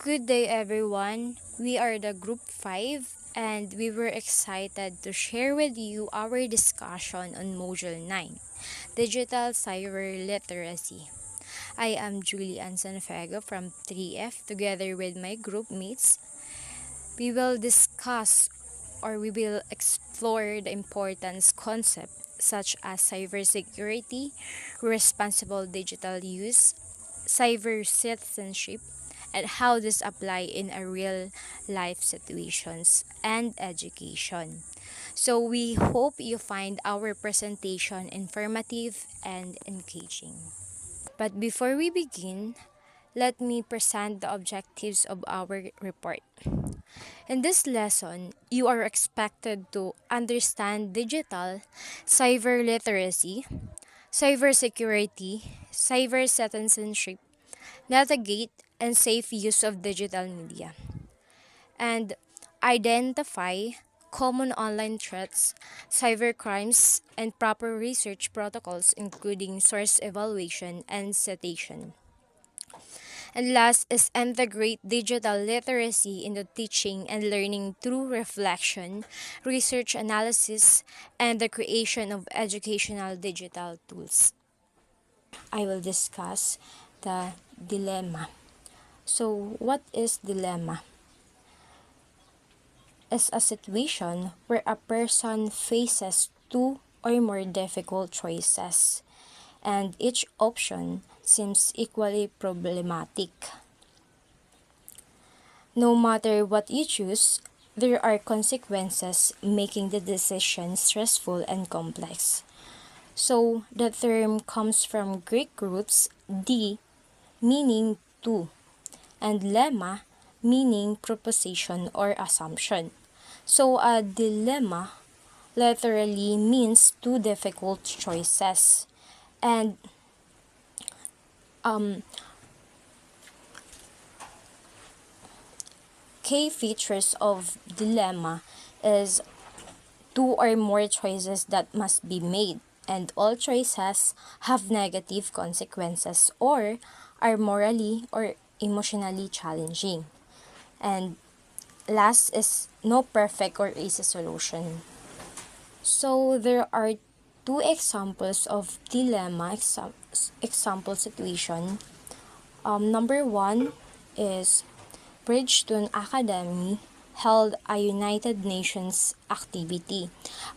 Good day, everyone. We are the Group 5, and we were excited to share with you our discussion on Module 9, Digital Cyber Literacy. I am Julian Sanfego from 3F. Together with my group mates, we will discuss or we will explore the importance concepts such as cybersecurity, responsible digital use, cyber citizenship, and how this apply in a real life situations and education. So we hope you find our presentation informative and engaging. But before we begin, let me present the objectives of our report. In this lesson, you are expected to understand digital cyber literacy, cybersecurity, cyber citizenship, navigate and safe use of digital media, and identify common online threats, cybercrimes, and proper research protocols, including source evaluation and citation. And last is integrate digital literacy into teaching and learning through reflection, research analysis, and the creation of educational digital tools. I will discuss the dilemma. So, what is dilemma? Is a situation where a person faces two or more difficult choices, and each option seems equally problematic. No matter what you choose, there are consequences, making the decision stressful and complex. So, the term comes from Greek roots di, meaning two, and lemma, meaning proposition or assumption. So a dilemma literally means two difficult choices. And key features of dilemma is two or more choices that must be made, and all choices have negative consequences or are morally or emotionally challenging. And last is no perfect or easy solution. So there are two examples of dilemma example situation. Number one is Bridgestone Academy held a United Nations activity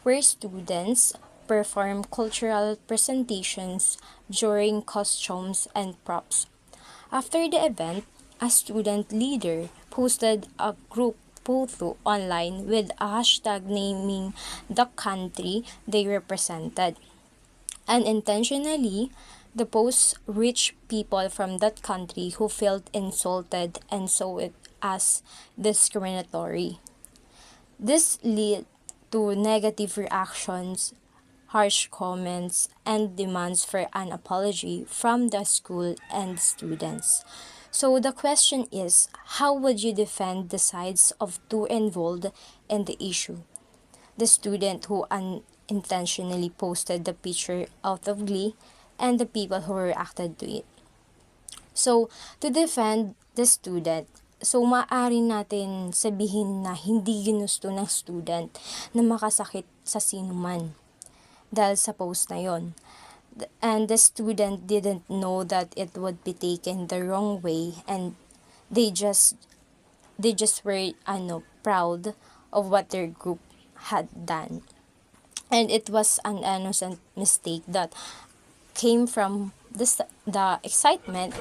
where students perform cultural presentations during costumes and props. After the event, a student leader posted a group photo online with a hashtag naming the country they represented. Unintentionally, the post reached people from that country who felt insulted and saw it as discriminatory. This led to negative reactions, harsh comments, and demands for an apology from the school and students. So the question is, how would you defend the sides of two involved in the issue? The student who unintentionally posted the picture out of glee, and the people who reacted to it. So, to defend the student, so maaari natin sabihin na hindi ginusto ng student na makasakit sa sinuman dahil sa post na yon. And the student didn't know that it would be taken the wrong way, and they just were proud of what their group had done. And it was an innocent mistake that came from the excitement,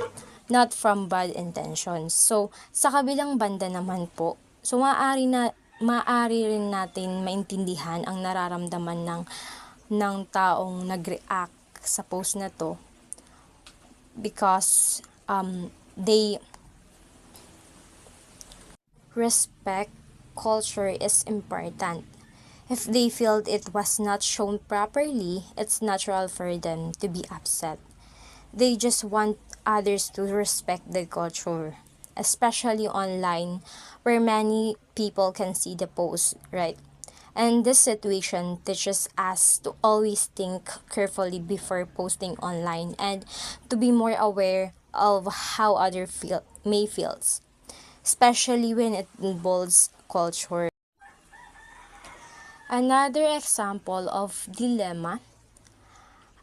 not from bad intentions. So, sa kabilang banda naman po, so maaari rin natin maintindihan ang nararamdaman ng taong nag-react sa post na to because they respect culture is important. If they feel it was not shown properly, it's natural for them to be upset. They just want others to respect the culture, especially online where many people can see the post, right? And this situation teaches us to always think carefully before posting online and to be more aware of how others may feel. especially when it involves culture. Another example of dilemma: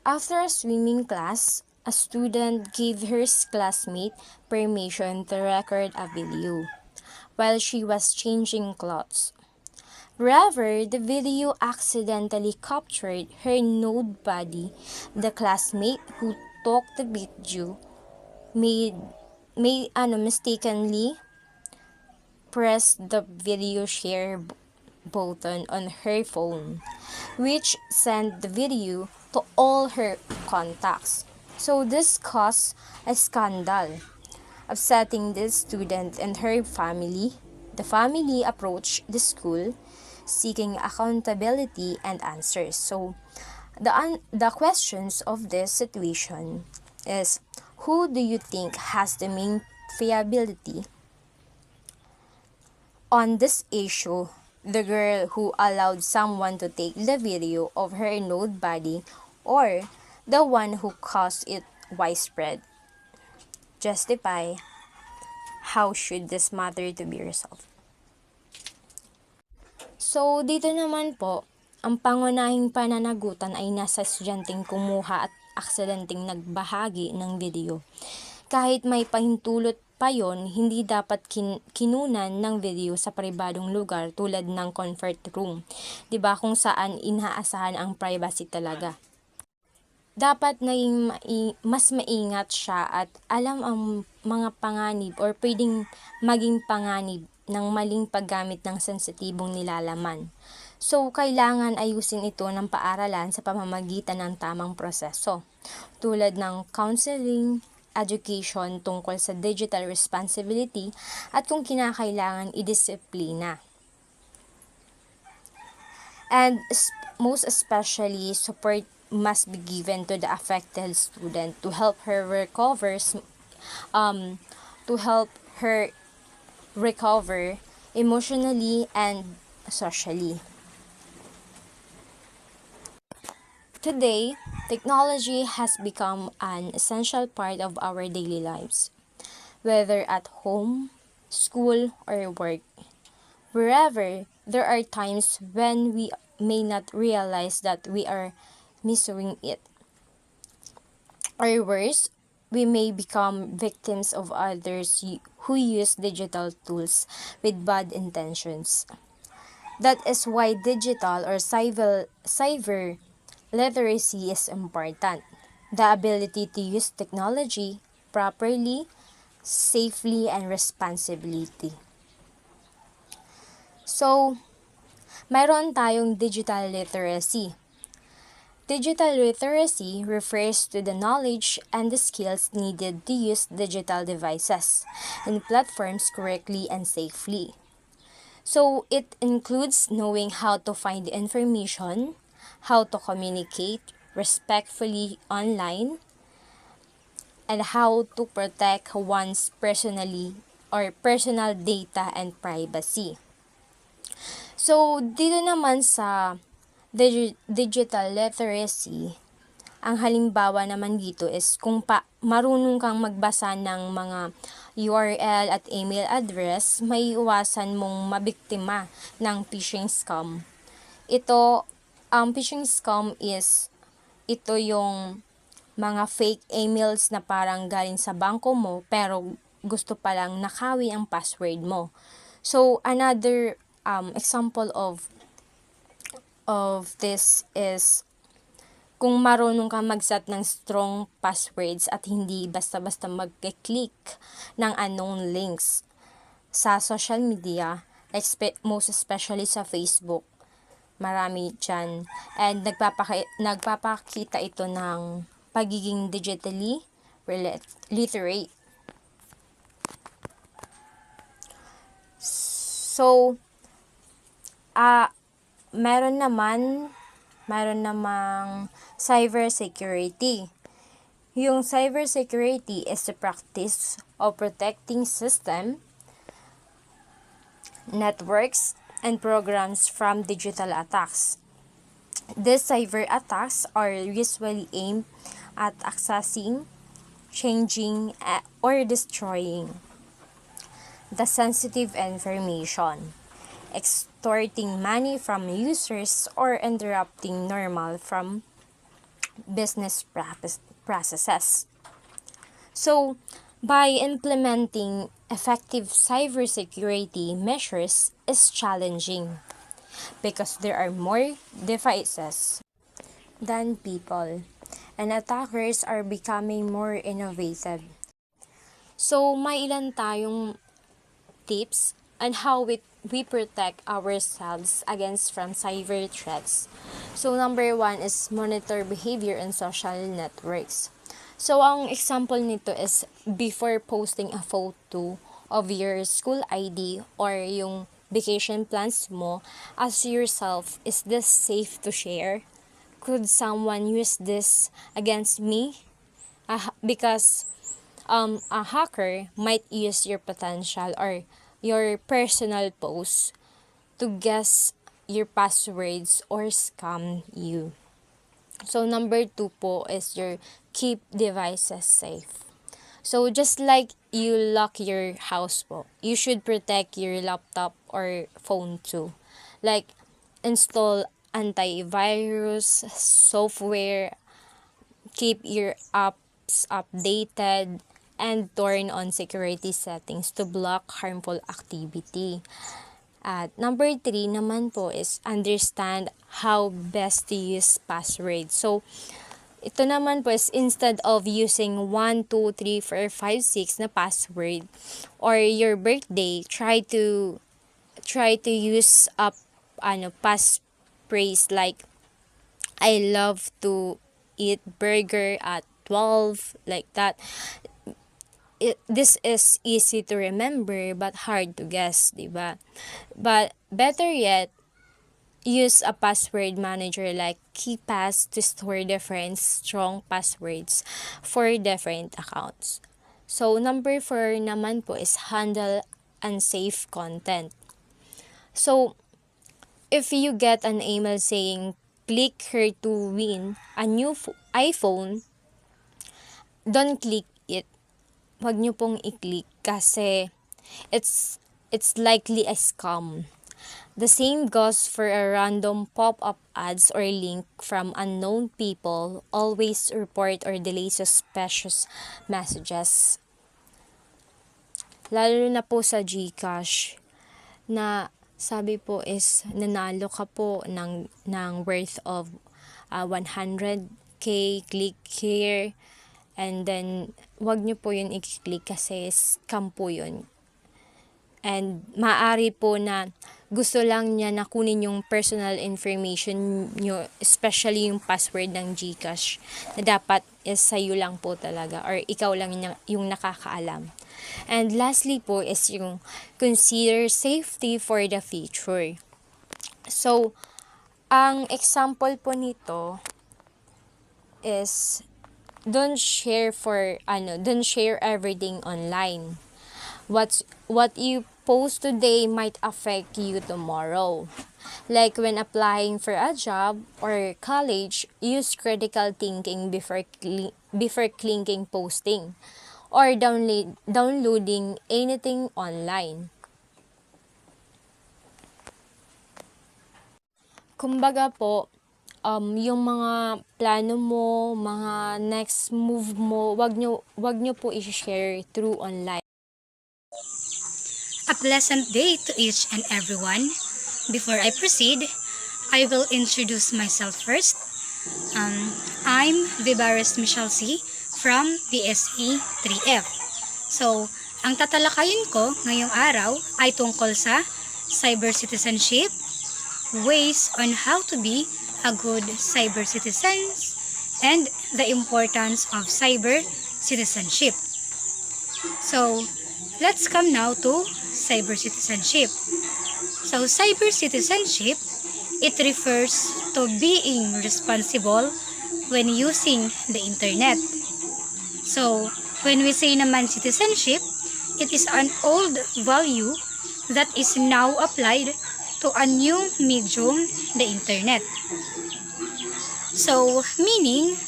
after a swimming class, a student gave her classmate permission to record a video while she was changing clothes. However, the video accidentally captured her nude body. The classmate who took the video made mistakenly press the video share button on her phone, which sent the video to all her contacts. So this caused a scandal, upsetting this student and her family. The family approached the school seeking accountability and answers. So the questions of this situation is, who do you think has the main fiability on this issue? The girl who allowed someone to take the video of her nude body, or the one who caused it widespread? Justify. How should this matter to be resolved? So, dito naman po, ang pangunahing pananagutan ay nasa estudyanteng kumuha at aksidenteng nagbahagi ng video. Kahit may pahintulot pa yon, hindi dapat kinunan ng video sa pribadong lugar tulad ng comfort room. 'Di ba, kung saan inaasahan ang privacy talaga. Dapat mas maingat siya at alam ang mga panganib or pwedeng maging panganib ng maling paggamit ng sensitibong nilalaman. So, kailangan ayusin ito ng paaralan sa pamamagitan ng tamang proseso, tulad ng counseling, education tungkol sa digital responsibility, at kung kinakailangan idisiplina. And most especially, support must be given to the affected student to help her recover emotionally and socially. Today, technology has become an essential part of our daily lives, whether at home, school, or work. Wherever, there are times when we may not realize that we are misusing it. Or worse, we may become victims of others who use digital tools with bad intentions. That is why digital or cyber literacy is important. The ability to use technology properly, safely, and responsibly. So, mayroon tayong digital literacy. Digital literacy refers to the knowledge and the skills needed to use digital devices and platforms correctly and safely. So, it includes knowing how to find information, how to communicate respectfully online, and how to protect one's personal data and privacy. So, dito naman sa digital literacy, ang halimbawa naman dito is kung marunong kang magbasa ng mga URL at email address, may iwasan mong mabiktima ng phishing scam. Ang phishing scam is, ito yung mga fake emails na parang galing sa bangko mo pero gusto palang nakawin ang password mo. So, another example of this is kung marunong kang mag-set ng strong passwords at hindi basta-basta mag-click ng unknown links sa social media, most especially sa Facebook. Marami dyan. And nagpapakita ito ng pagiging digitally literate. So, meron namang cybersecurity. Yung cybersecurity is the practice of protecting system, networks, and programs from digital attacks. These cyber attacks are usually aimed at accessing, changing, or destroying the sensitive information, extorting money from users, or interrupting normal from business processes. So, by implementing effective cybersecurity measures is challenging because there are more devices than people, and attackers are becoming more innovative. So, may ilan tayong tips on how we protect ourselves against from cyber threats. So, number one is monitor behavior on social networks. So, ang example nito is before posting a photo of your school ID or yung vacation plans mo, ask yourself, is this safe to share? Could someone use this against me? Because a hacker might use your potential or your personal post to guess your passwords or scam you. So, number two po is your keep devices safe. So, just like you lock your house po, you should protect your laptop or phone too. Like, install antivirus software, keep your apps updated, and turn on security settings to block harmful activity. At number three naman po is understand how best to use password. So, ito naman po is instead of using 1, 2, 3, 4, 5, 6 na password or your birthday, try to use up passphrase like I love to eat burger at 12, like that. This is easy to remember but hard to guess, diba? But better yet, use a password manager like KeePass to store different strong passwords for different accounts. So, number 4 naman po is handle unsafe content. So, if you get an email saying, click here to win a new iPhone, don't click it. Huwag nyo pong i-click kasi it's likely a scam. The same goes for a random pop-up ads or link from unknown people. Always report or delay suspicious messages. Lalo na po sa GCash na sabi po is nanalo ka po ng worth of 100k, click here. And then, wag nyo po yun i-click kasi scam po yun. And maaari po na gusto lang niya na kunin yung personal information nyo, especially yung password ng GCash, na dapat is sa'yo lang po talaga or ikaw lang yung nakakaalam. And lastly po is yung consider safety for the future. So, ang example po nito is don't share everything online. What you post today might affect you tomorrow. Like when applying for a job or college, use critical thinking before clicking posting or downloading anything online. Kumbaga po, yung mga plano mo, mga next move mo, wag nyo po i-share through online. A pleasant day to each and everyone. Before I proceed, I will introduce myself first. I'm Vibaris Michelle C. from BSE 3F. So, ang tatalakayin ko ngayong araw ay tungkol sa cyber citizenship, ways on how to be a good cyber citizens, and the importance of cyber citizenship. So, let's come now to cyber citizenship. So, cyber citizenship, it refers to being responsible when using the internet. So, when we say naman citizenship, it is an old value that is now applied to a new medium, the internet. So, meaning,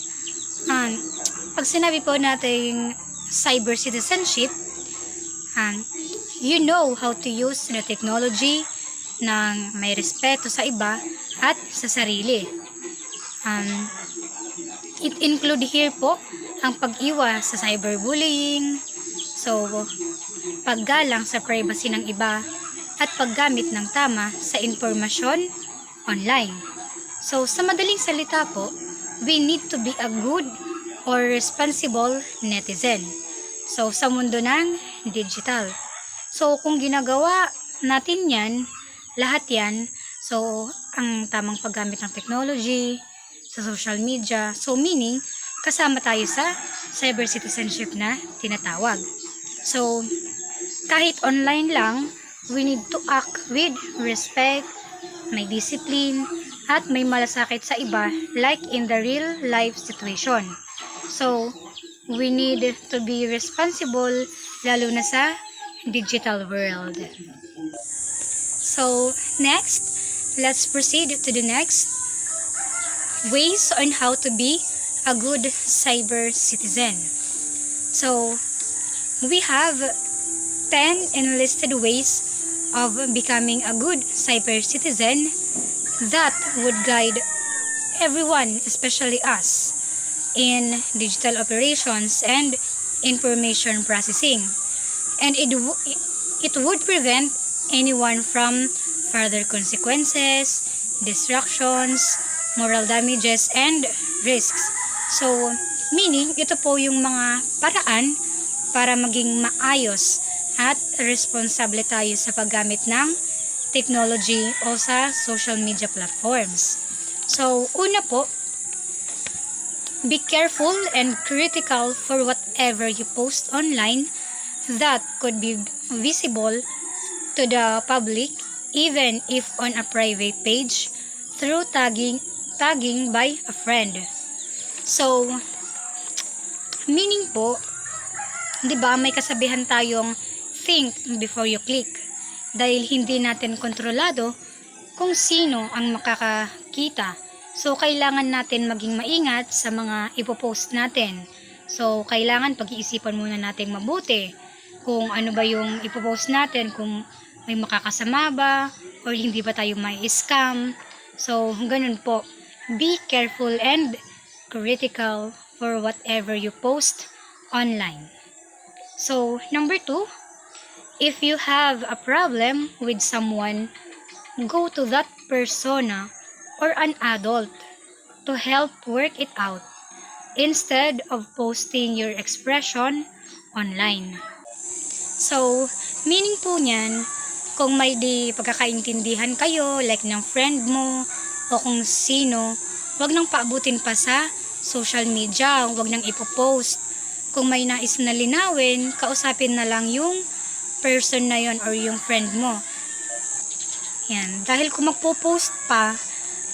pag sinabi po natin cyber citizenship, you know how to use the technology ng may respeto sa iba at sa sarili. It include here po ang pag-iwas sa cyberbullying, so paggalang sa privacy ng iba, at paggamit ng tama sa impormasyon online. So sa madaling salita po, we need to be a good or responsible netizen. So sa mundo ng digital. So kung ginagawa natin yan, lahat yan, so ang tamang paggamit ng technology, sa social media, so meaning, kasama tayo sa cyber citizenship na tinatawag. So, kahit online lang, we need to act with respect, may discipline, at may malasakit sa iba like in the real life situation. So, we need to be responsible lalo na sa digital world. So, next, let's proceed to the next ways on how to be a good cyber citizen. So, we have 10 enlisted ways of becoming a good cyber citizen that would guide everyone, especially us, in digital operations and information processing. And it would prevent anyone from further consequences, distractions, moral damages, and risks. So, meaning, ito po yung mga paraan para maging maayos at responsable tayo sa paggamit ng technology o sa social media platforms. So, una po, be careful and critical for whatever you post online that could be visible to the public even if on a private page through tagging by a friend. So, meaning po, 'di ba, may kasabihan tayong think before you click. Dahil hindi natin kontrolado kung sino ang makakakita. So, kailangan natin maging maingat sa mga ipopost natin. So, kailangan pag-iisipan muna natin mabuti kung ano ba yung ipopost natin, kung may makakasama ba or hindi ba tayo may scam. So, ganun po. Be careful and critical for whatever you post online. So, number 2, if you have a problem with someone, go to that persona or an adult to help work it out instead of posting your expression online. So, meaning po niyan, kung may di pagkakaintindihan kayo, like ng friend mo, o kung sino, wag nang paabutin pa sa social media, wag nang ipopost. Kung may nais na linawin, kausapin na lang yung person na yon or yung friend mo. Yan. Dahil kung magpo-post pa,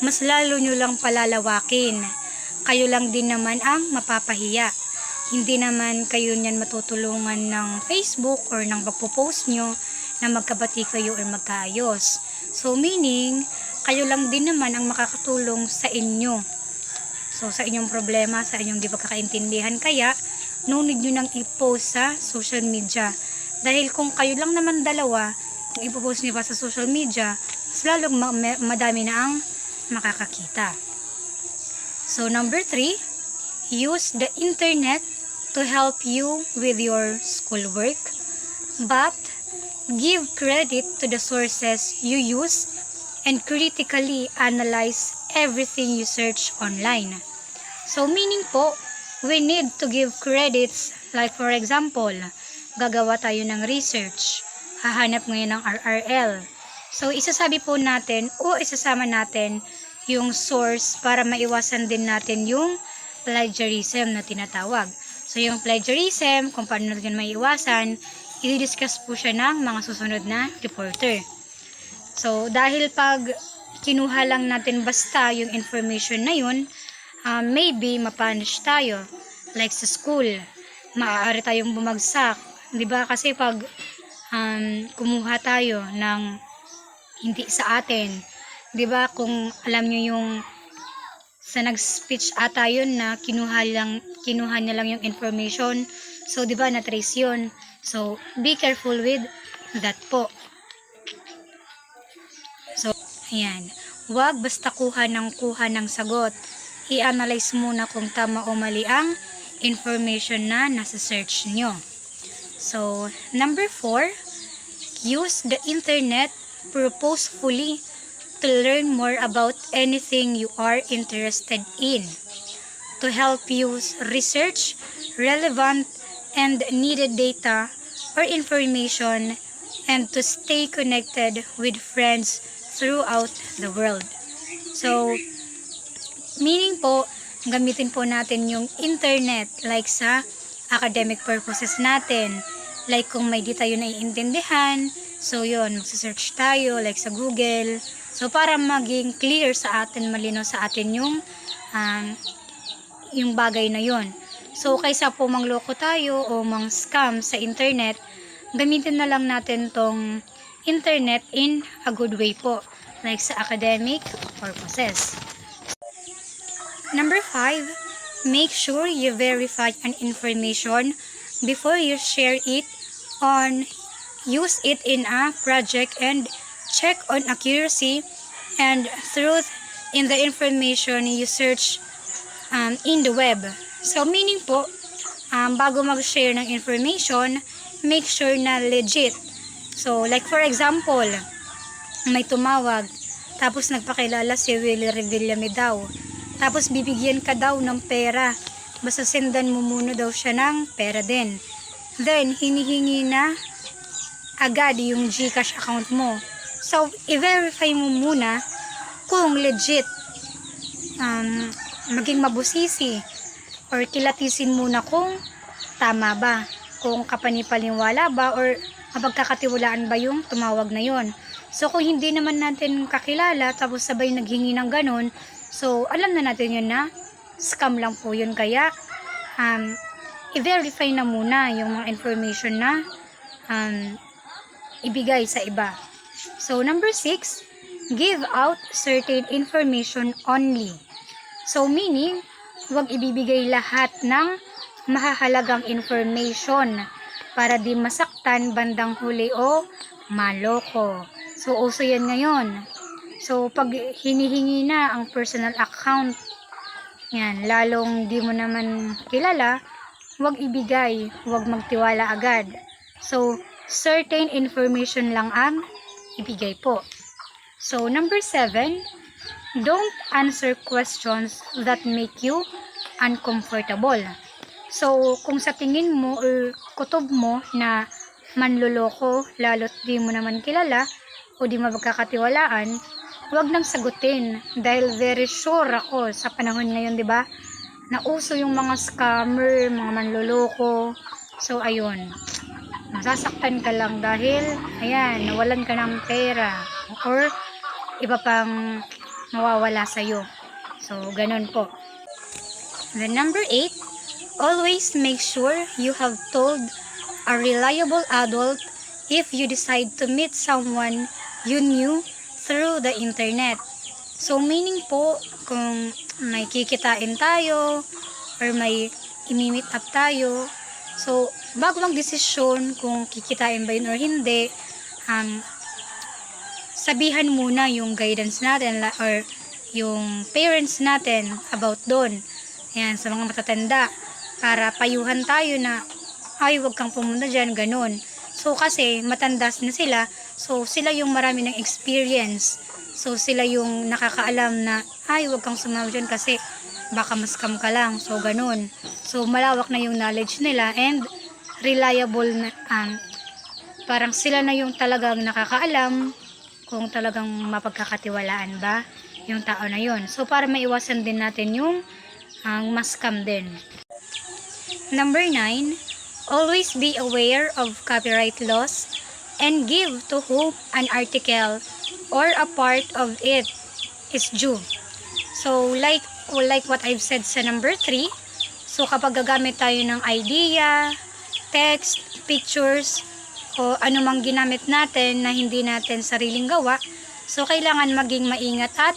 mas lalo nyo lang palalawakin. Kayo lang din naman ang mapapahiya. Hindi naman kayo niyan matutulungan ng Facebook or ng pagpo-post nyo na magkabati kayo or magkaayos. So, meaning, kayo lang din naman ang makakatulong sa inyo. So, sa inyong problema, sa inyong di pagkakaintindihan. Kaya, no need nyo nang i-post sa social media. Dahil kung kayo lang naman dalawa, kung ipopost nyo pa sa social media, mas lalong madami na ang makakakita. So, number 3, use the internet to help you with your schoolwork, but give credit to the sources you use and critically analyze everything you search online. So, meaning po, we need to give credits, like for example, gagawa tayo ng research, hahanap ngayon ng RRL. So, isasabi po natin o isasama natin yung source para maiwasan din natin yung plagiarism na tinatawag. So, yung plagiarism, kung paano natin maiwasan, i-discuss po siya ng mga susunod na reporter. So, dahil pag kinuha lang natin basta yung information na yun, maybe mapunish tayo. Like sa school, maaari tayong bumagsak. Diba? Kasi pag kumuha tayo ng hindi sa atin, diba? Kung alam nyo yung sa nag-speech yun na kinuha niya lang yung information. So, diba, na-trace yun. So, be careful with that po. So, ayan. Huwag basta kuha ng sagot. I-analyze muna kung tama o mali ang information na nasa search nyo. So, number 4, use the internet purposefully to learn more about anything you are interested in, to help you research relevant and needed data or information, and to stay connected with friends throughout the world. So, meaning po, gamitin po natin yung internet like sa academic purposes natin. Like kung may di tayo naiintindihan, so yun, magsa-search tayo like sa Google. So para maging clear sa atin, malinaw sa atin yung bagay na yun. So kaysa po mangloko tayo o mang-scam sa internet, gamitin na lang natin tong internet in a good way po, like sa academic purposes. Number 5, make sure you verify an information before you share it on, use it in a project, and check on accuracy and truth in the information you search in the web. So meaning po, bago mag-share ng information, make sure na legit. So like for example, may tumawag, tapos nagpakilala si Willie Revillame daw. Tapos bibigyan ka daw ng pera. Basta sendan mo muna daw siya ng pera din. Then, hinihingi na agad yung GCash account mo. So, i-verify mo muna kung legit, maging mabusisi, or kilatisin muna kung tama ba, kung kapanipaniwala ba, or mapagkakatiwalaan ba yung tumawag na yon. So, kung hindi naman natin kakilala, tapos sabay naghingi ng ganun, so, alam na natin yun na scam lang po yun. Kaya, i-verify na muna yung mga information na ibigay sa iba. So, number 6, give out certain information only. So, meaning, huwag ibibigay lahat ng mahahalagang information para di masaktan bandang huli o maloko. So, uso yan ngayon. So, pag hinihingi na ang personal account, yan, lalong di mo naman kilala, huwag ibigay, huwag magtiwala agad. So, certain information lang ang ibigay po. So, number 7, don't answer questions that make you uncomfortable. So, kung sa tingin mo o kutob mo na manloloko, lalo't di mo naman kilala o di mapagkakatiwalaan, huwag nang sagutin dahil very sure ako sa panahon ngayon, di ba? Na uso yung mga scammer, mga manloloko. So, ayun. Masasaktan ka lang dahil, ayan, nawalan ka ng pera or iba pang mawawala sa'yo. So, ganun po. Then, number 8, always make sure you have told a reliable adult if you decide to meet someone you knew through the internet. So, meaning po, kung may kikitain tayo or may imi-meet up tayo, so, bago mag-desisyon kung kikitain ba yun or hindi, sabihan muna yung guidance natin or yung parents natin about doon. Ayan, sa mga matatanda. Para payuhan tayo na, ay, wag kang pumunta dyan, ganun. So, kasi matandas na sila, so sila yung marami ng experience. So, sila yung nakakaalam na, ay, wag kang sumama dyan kasi baka maskam ka lang. So, ganun. So, malawak na yung knowledge nila and reliable na, parang sila na yung talagang nakakaalam kung talagang mapagkakatiwalaan ba yung tao na yun. So, para maiwasan din natin yung maskam din. Number 9, always be aware of copyright laws and give to whom an article or a part of it is due. So, like what I've said sa number 3, so kapag gagamit tayo ng idea, text, pictures, o anumang ginamit natin na hindi natin sariling gawa, so kailangan maging maingat at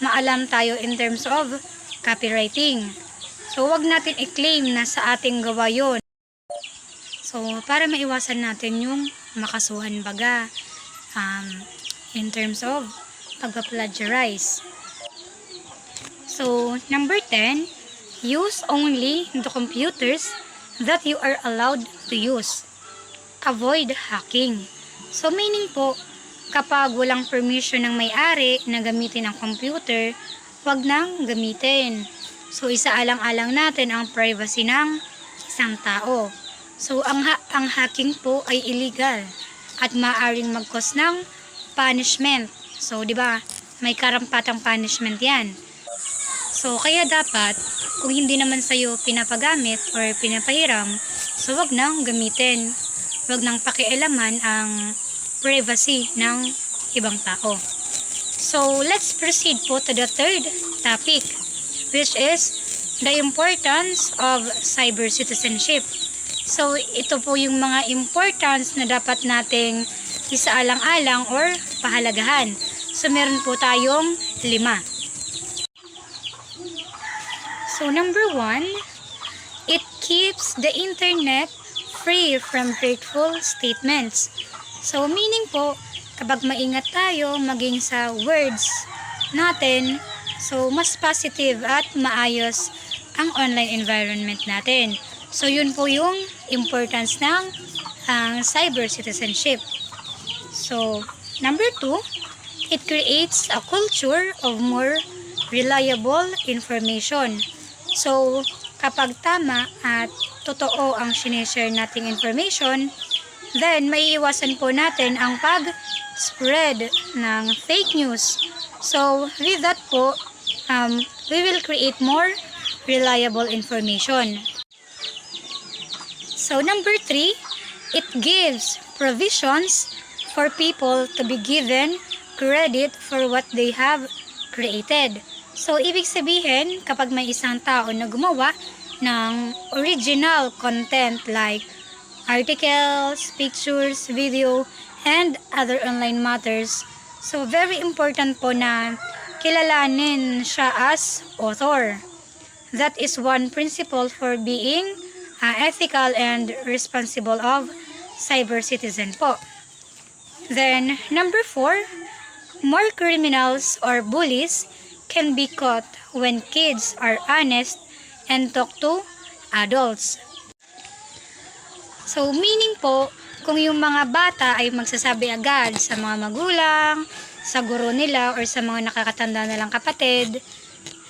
maalam tayo in terms of copywriting. So, wag natin i-claim na sa ating gawa yun. So, So, para maiwasan natin yung makasuhan baga in terms of pagpa-plagiarize. So, number 10, use only the computers that you are allowed to use. Avoid hacking. So, meaning po, kapag walang permission ng may-ari na gamitin ang computer, wag nang gamitin. So, isaalang-alang natin ang privacy ng isang tao. So, ang hacking po ay illegal at maaaring mag-cause ng punishment. So, di ba, may karampatang punishment yan. So, kaya dapat, kung hindi naman sa'yo pinapagamit or pinapahiram, so wag nang gamitin. Wag nang pakialaman ang privacy ng ibang tao. So, let's proceed po to the third topic, which is the importance of cyber citizenship. So, ito po yung mga importance na dapat nating isaalang-alang or pahalagahan. So, meron po tayong 5. So, number 1, it keeps the internet free from hurtful statements. So, meaning po, kapag maingat tayo maging sa words natin, so mas positive at maayos ang online environment natin. So, yun po yung importance ng cyber citizenship. So, number 2, it creates a culture of more reliable information. So, kapag tama at totoo ang sinishare nating information, then maiiwasan po natin ang pag-spread ng fake news. So, with that po, we will create more reliable information. So, number 3, it gives provisions for people to be given credit for what they have created. So, ibig sabihin, kapag may isang tao na gumawa ng original content like articles, pictures, video, and other online matters, so very important po na kilalanin siya as author. That is one principle for being ethical and responsible of cyber citizen po. Then, number 4, more criminals or bullies can be caught when kids are honest and talk to adults. So, meaning po, kung yung mga bata ay magsasabi agad sa mga magulang, sa guro nila, or sa mga nakakatanda nilang kapatid,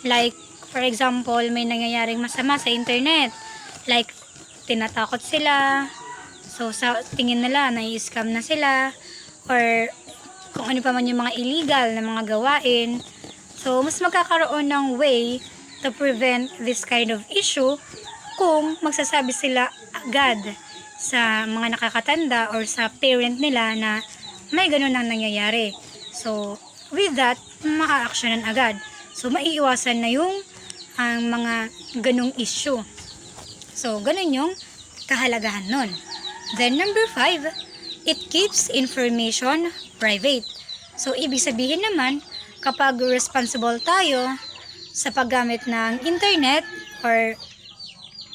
like, for example, may nangyayaring masama sa internet, like, tinatakot sila, so sa tingin nila, nai-scam na sila, or kung ano pa man yung mga illegal na mga gawain, so mas magkakaroon ng way to prevent this kind of issue kung magsasabi sila agad sa mga nakakatanda or sa parent nila na may ganun ang nangyayari. So, with that, maka-actionan agad. So, maiiwasan na yung ang mga ganung issue. So, ganun yung kahalagahan nun. Then, number 5, it keeps information private. So, ibig sabihin naman, kapag responsible tayo sa paggamit ng internet or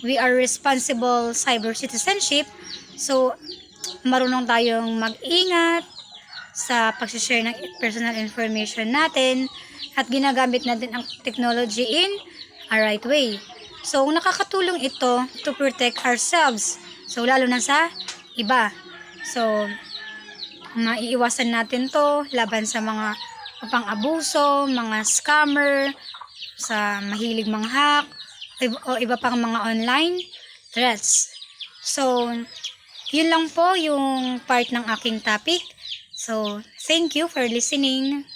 we are responsible cyber citizenship, so, marunong tayong mag-ingat sa pag-share ng personal information natin at ginagamit natin ang technology in a right way. So, nakakatulong ito to protect ourselves. So, lalo na sa iba. So, maiiwasan natin to laban sa mga pang-abuso, mga scammer, sa mahilig mang-hack, o iba pang mga online threats. So, yun lang po yung part ng aking topic. So, thank you for listening.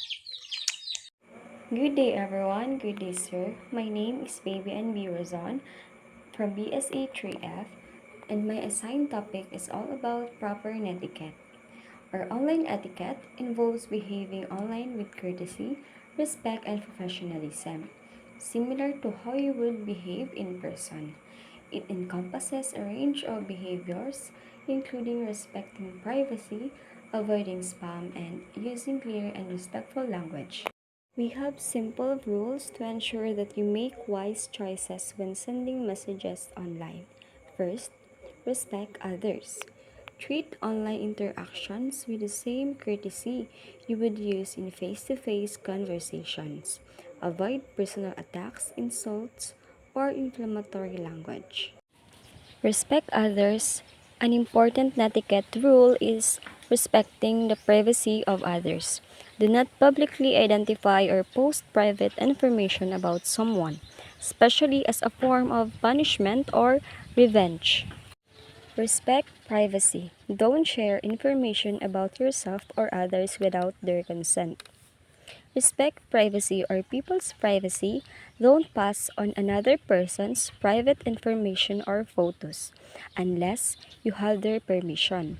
Good day everyone, good day sir. My name is Baby NB Razon from BSA 3F and my assigned topic is all about proper etiquette. Our online etiquette involves behaving online with courtesy, respect, and professionalism, similar to how you would behave in person. It encompasses a range of behaviors, including respecting privacy, avoiding spam, and using clear and respectful language. We have simple rules to ensure that you make wise choices when sending messages online. First, Respect others. Treat online interactions with the same courtesy you would use in face to face conversations. Avoid personal attacks, insults, or inflammatory language. Respect others. An important etiquette rule is respecting the privacy of others. Do not publicly identify or post private information about someone, especially as a form of punishment or revenge. Respect privacy. Don't share information about yourself or others without their consent. Respect privacy or people's privacy. Don't pass on another person's private information or photos unless you have their permission.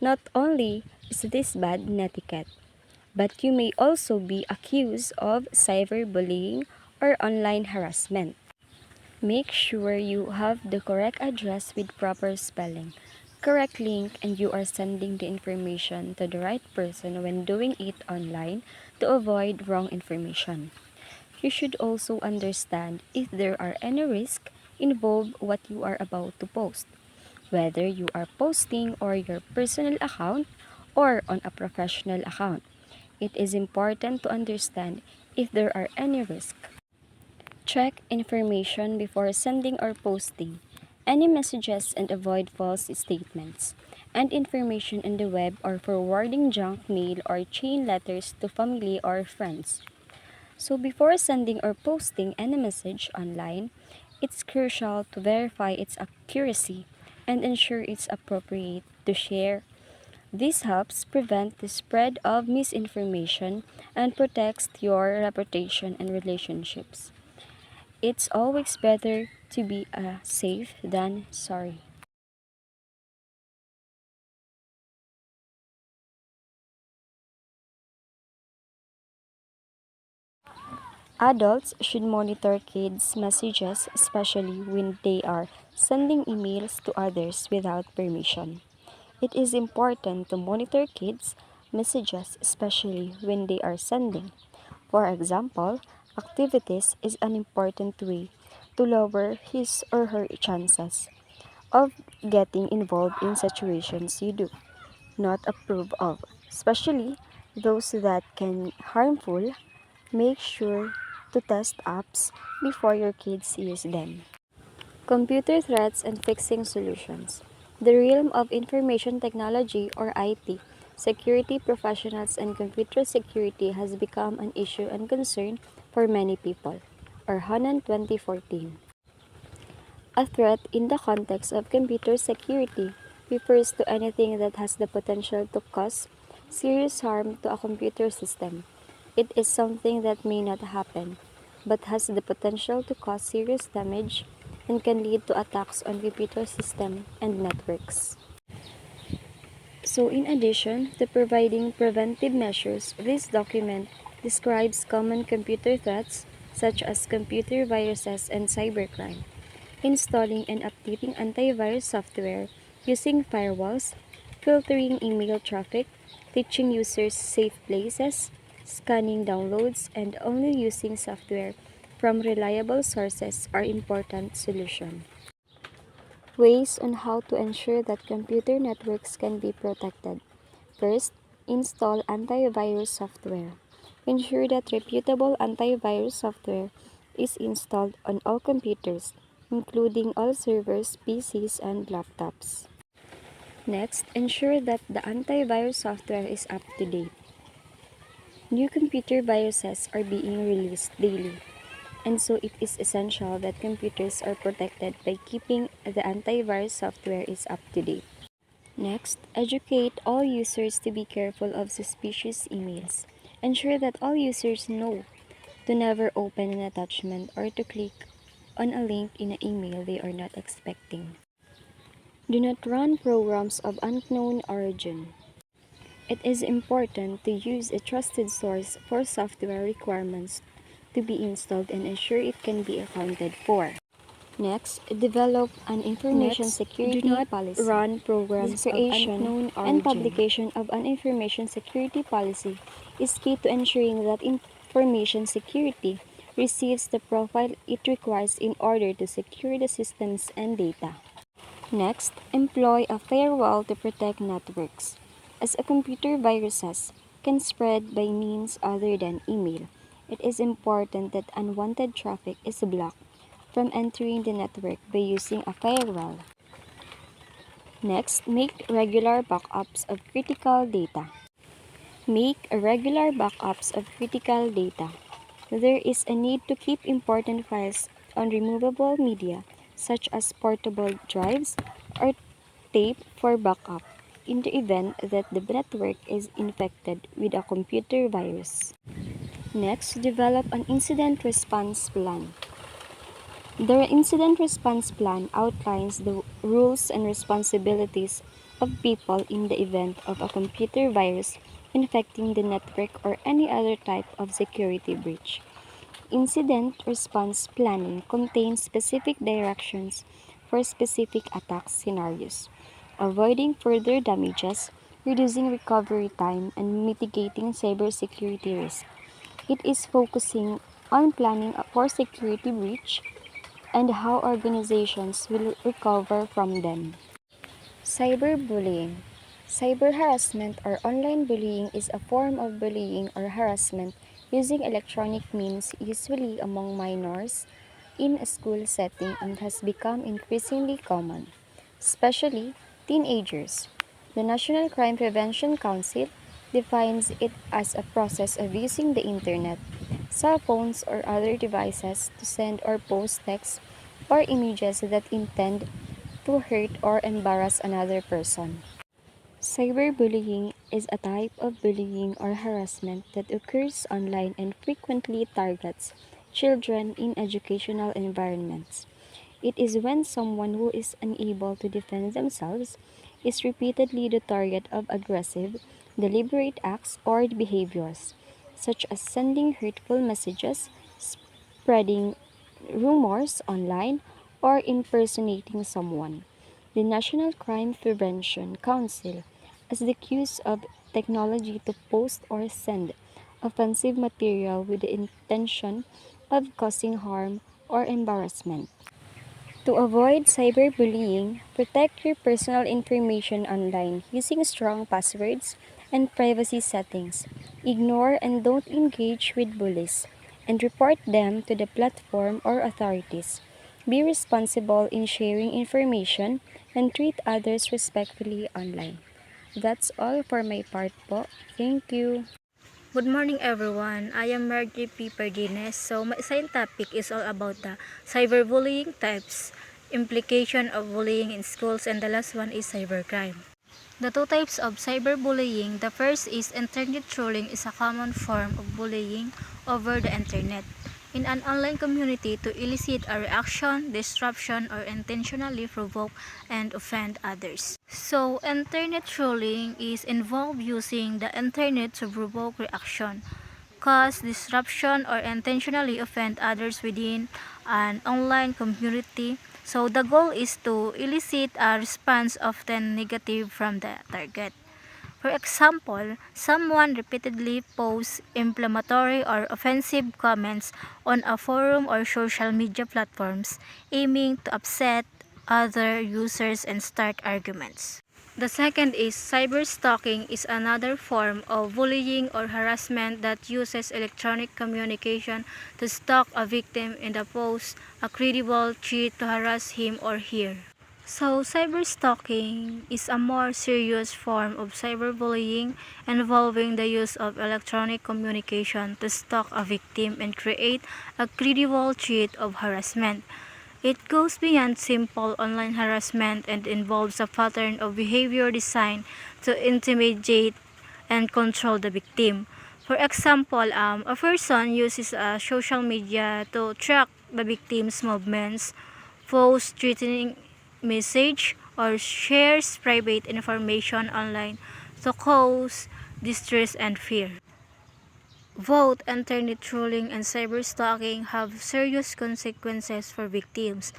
Not only is this bad etiquette, but you may also be accused of cyberbullying or online harassment. Make sure you have the correct address with proper spelling, correct link, and you are sending the information to the right person when doing it online to avoid wrong information. You should also understand if there are any risks involved what you are about to post, whether you are posting on your personal account or on a professional account. It is important to understand if there are any risks. Check information before sending or posting any messages and avoid false statements and information on the web or forwarding junk mail or chain letters to family or friends. So before sending or posting any message online, it's crucial to verify its accuracy and ensure it's appropriate to share. This helps prevent the spread of misinformation and protects your reputation and relationships. It's always better to be safe than sorry. Adults should monitor kids' messages, especially when they are sending emails to others without permission. It is important to monitor kids' messages, especially when they are sending. For example, activities is an important way to lower his or her chances of getting involved in situations you do not approve of, especially those that can harmful. Make sure to test apps before your kids use them. Computer threats and fixing solutions. The realm of information technology or IT, security professionals and computer security has become an issue and concern for many people. Or Hanan 2014. A threat in the context of computer security refers to anything that has the potential to cause serious harm to a computer system. It is something that may not happen, but has the potential to cause serious damage and can lead to attacks on computer systems and networks. So in addition to providing preventive measures, this document describes common computer threats such as computer viruses and cybercrime, installing and updating antivirus software, using firewalls, filtering email traffic, teaching users safe places, scanning downloads, and only using software from reliable sources are important solutions. Ways on how to ensure that computer networks can be protected. First, install antivirus software. Ensure that reputable antivirus software is installed on all computers, including all servers, PCs, and laptops. Next, ensure that the antivirus software is up to date. New computer viruses are being released daily, and so it is essential that computers are protected by keeping the antivirus software is up to date. Next, educate all users to be careful of suspicious emails. Ensure that all users know to never open an attachment or to click on a link in an email they are not expecting. Do not run programs of unknown origin. It is important to use a trusted source for software requirements to be installed and ensure it can be accounted for. Next, develop an information security do not policy. Run programs of unknown origin. And publication of an information security policy is key to ensuring that information security receives the profile it requires in order to secure the systems and data. Next, employ a firewall to protect networks, as a computer viruses can spread by means other than email. It is important that unwanted traffic is blocked from entering the network by using a firewall. Next, make regular backups of critical data. Make regular backups of critical data. There is a need to keep important files on removable media, such as portable drives or tape for backup, in the event that the network is infected with a computer virus. Next, develop an incident response plan. The incident response plan outlines the rules and responsibilities of people in the event of a computer virus infecting the network or any other type of security breach. Incident response planning contains specific directions for specific attack scenarios, avoiding further damages, reducing recovery time, and mitigating cybersecurity risk. It is focusing on planning for security breach and how organizations will recover from them. Cyberbullying. Cyber harassment or online bullying is a form of bullying or harassment using electronic means, usually among minors, in a school setting and has become increasingly common, especially teenagers. The National Crime Prevention Council defines it as a process of using the internet, cell phones, or other devices to send or post texts or images that intend to hurt or embarrass another person. Cyberbullying is a type of bullying or harassment that occurs online and frequently targets children in educational environments. It is when someone who is unable to defend themselves is repeatedly the target of aggressive, deliberate acts or behaviors, such as sending hurtful messages, spreading rumors online, or impersonating someone. The National Crime Prevention Council has the use of technology to post or send offensive material with the intention of causing harm or embarrassment. To avoid cyberbullying, protect your personal information online using strong passwords and privacy settings. Ignore and don't engage with bullies, and report them to the platform or authorities. Be responsible in sharing information and treat others respectfully online. That's all for my part po. Thank you. Good morning everyone. I am Margie P. Pardines. So my assigned topic is all about the cyberbullying types, implication of bullying in schools, and the last one is cybercrime. The two types of cyberbullying, the first is internet trolling is a common form of bullying over the internet in an online community to elicit a reaction, disruption, or intentionally provoke and offend others. So, internet trolling is involved using the internet to provoke reaction, cause disruption, or intentionally offend others within an online community. So the goal is to elicit a response often negative from the target. For example, someone repeatedly posts inflammatory or offensive comments on a forum or social media platforms, aiming to upset other users and start arguments. The second is cyberstalking is another form of bullying or harassment that uses electronic communication to stalk a victim in the post a credible cheat to harass him or her. So, cyberstalking is a more serious form of cyberbullying involving the use of electronic communication to stalk a victim and create a credible cheat of harassment. It goes beyond simple online harassment and involves a pattern of behavior designed to intimidate and control the victim. For example, a person uses social media to track the victim's movements, posts threatening message, or shares private information online to cause distress and fear. Both internet trolling and cyberstalking have serious consequences for victims,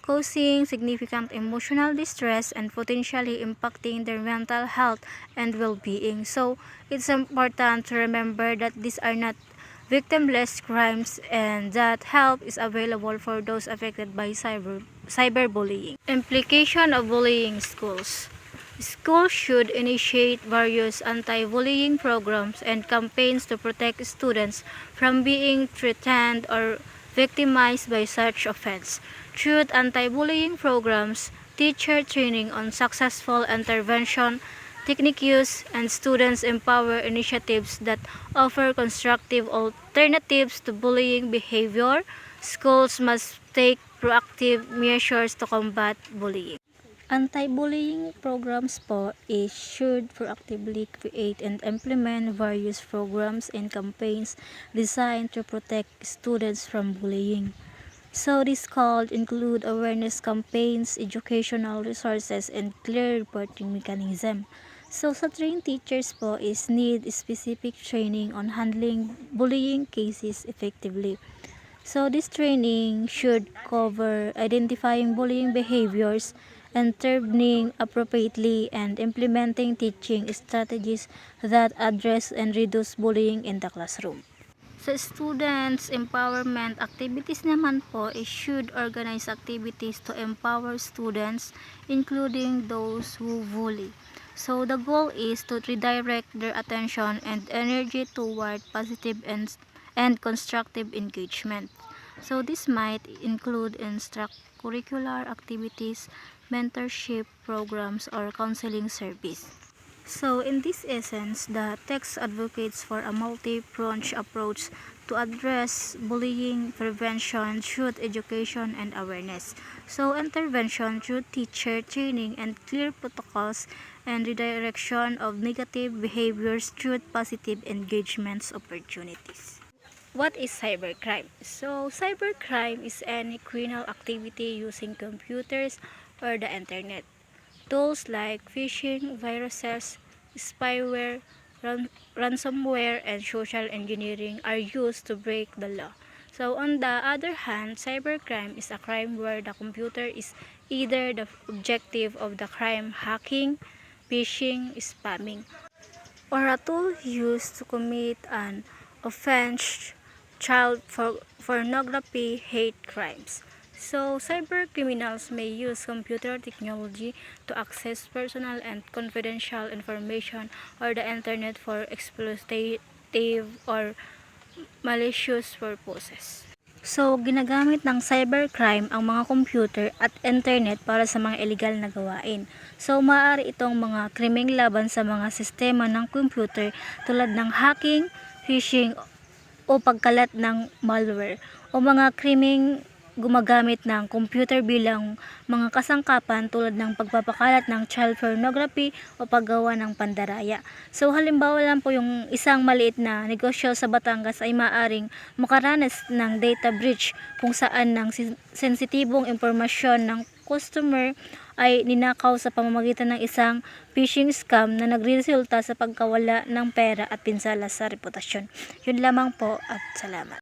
causing significant emotional distress and potentially impacting their mental health and well-being. So, it's important to remember that these are not victimless crimes and that help is available for those affected by cyberbullying. cyberbullying. Implication of bullying in schools. Schools should initiate various anti-bullying programs and campaigns to protect students from being threatened or victimized by such offense. Through anti-bullying programs, teacher training on successful intervention techniques, and students empower initiatives that offer constructive alternatives to bullying behavior. Schools must take proactive measures to combat bullying. Anti-bullying programs po is should proactively create and implement various programs and campaigns designed to protect students from bullying. So this called include awareness campaigns, educational resources, and clear reporting mechanism. So sa trained teachers po is need specific training on handling bullying cases effectively. So this training should cover identifying bullying behaviors, intervening appropriately, and implementing teaching strategies that address and reduce bullying in the classroom. Sa students empowerment activities naman po is should organize activities to empower students including those who bully. So the goal is to redirect their attention and energy toward positive and constructive engagement. So this might include extracurricular activities, mentorship programs, or counseling service. So in this essence, the text advocates for a multi-pronged approach to address bullying prevention through education and awareness. So intervention through teacher training and clear protocols, and redirection of negative behaviors through positive engagements opportunities. What is cybercrime? So cybercrime is any criminal activity using computers or the internet. Tools like phishing, viruses, spyware, ransomware, and social engineering are used to break the law. So on the other hand, cybercrime is a crime where the computer is either the objective of the crime, hacking, phishing, spamming, or a tool used to commit an offense, child pornography, hate crimes. So, cyber criminals may use computer technology to access personal and confidential information or the internet for exploitative or malicious purposes. So, ginagamit ng cybercrime ang mga computer at internet para sa mga illegal na gawain. So, maaari itong mga krimeng laban sa mga sistema ng computer tulad ng hacking, phishing, o pagkalat ng malware, o mga krimeng gumagamit ng computer bilang mga kasangkapan tulad ng pagpapakalat ng child pornography o paggawa ng pandaraya. So halimbawa lang po yung isang maliit na negosyo sa Batangas ay maaring makaranas ng data breach kung saan ng sensitibong impormasyon ng customer ay ninakaw sa pamamagitan ng isang phishing scam na nagresulta sa pagkawala ng pera at pinsala sa reputasyon. Yun lamang po at salamat.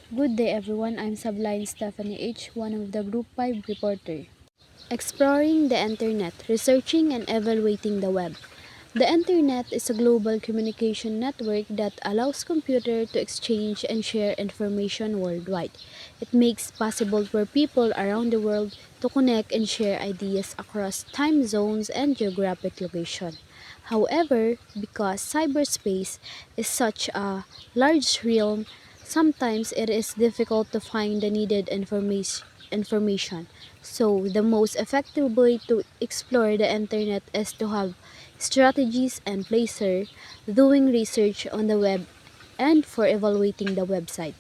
Good day everyone, I'm Subline Stephanie H., one of the Group 5 reporter. Exploring the Internet, Researching and Evaluating the Web. The Internet is a global communication network that allows computers to exchange and share information worldwide. It makes possible for people around the world to connect and share ideas across time zones and geographic location. However, because cyberspace is such a large realm, sometimes it is difficult to find the needed information. So, the most effective way to explore the internet is to have strategies and placer doing research on the web and for evaluating the website.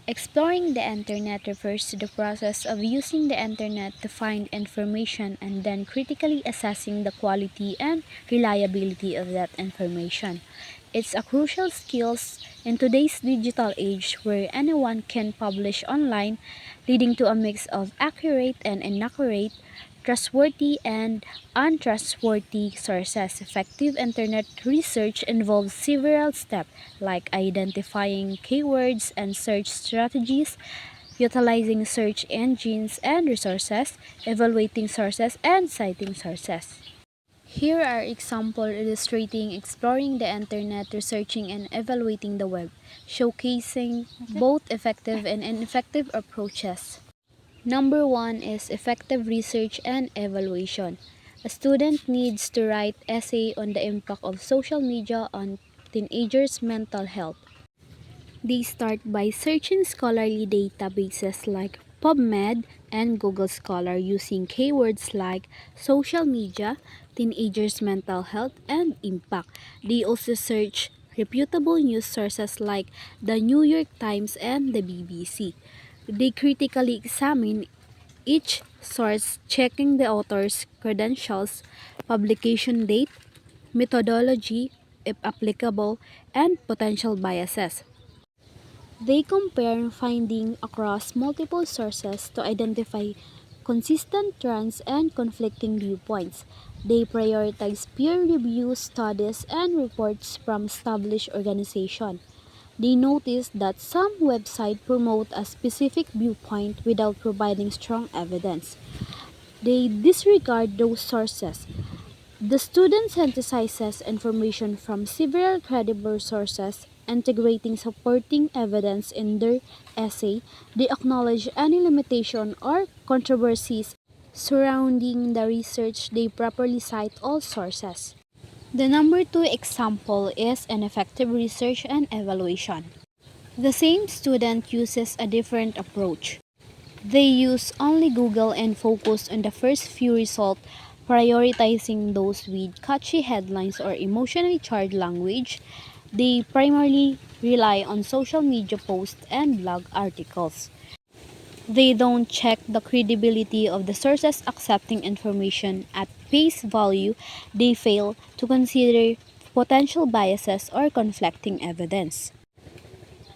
Exploring the internet refers to the process of using the internet to find information and then critically assessing the quality and reliability of that information. It's a crucial skill in today's digital age where anyone can publish online, leading to a mix of accurate and inaccurate, trustworthy and untrustworthy sources. Effective internet research involves several steps like identifying keywords and search strategies, utilizing search engines and resources, evaluating sources, and citing sources. Here are examples illustrating exploring the internet, researching and evaluating the web, showcasing both effective and ineffective approaches. Number one is effective research and evaluation. A student needs to write essay on the impact of social media on teenagers' mental health. They start by searching scholarly databases like PubMed and Google Scholar using keywords like social media, teenagers' mental health, and impact. They also search reputable news sources like the New York Times and the BBC. They critically examine each source, checking the author's credentials, publication date, methodology, if applicable, and potential biases. They compare findings across multiple sources to identify consistent trends and conflicting viewpoints. They prioritize peer-reviewed studies and reports from established organizations. They notice that some websites promote a specific viewpoint without providing strong evidence. They disregard those sources. The student synthesizes information from several credible sources, integrating supporting evidence in their essay. They acknowledge any limitation or controversies surrounding the research. They properly cite all sources. The number two example is an effective research and evaluation. The same student uses a different approach. They use only Google and focus on the first few results, prioritizing those with catchy headlines or emotionally charged language. They primarily rely on social media posts and blog articles. They don't check the credibility of the sources accepting information at face value. They fail to consider potential biases or conflicting evidence.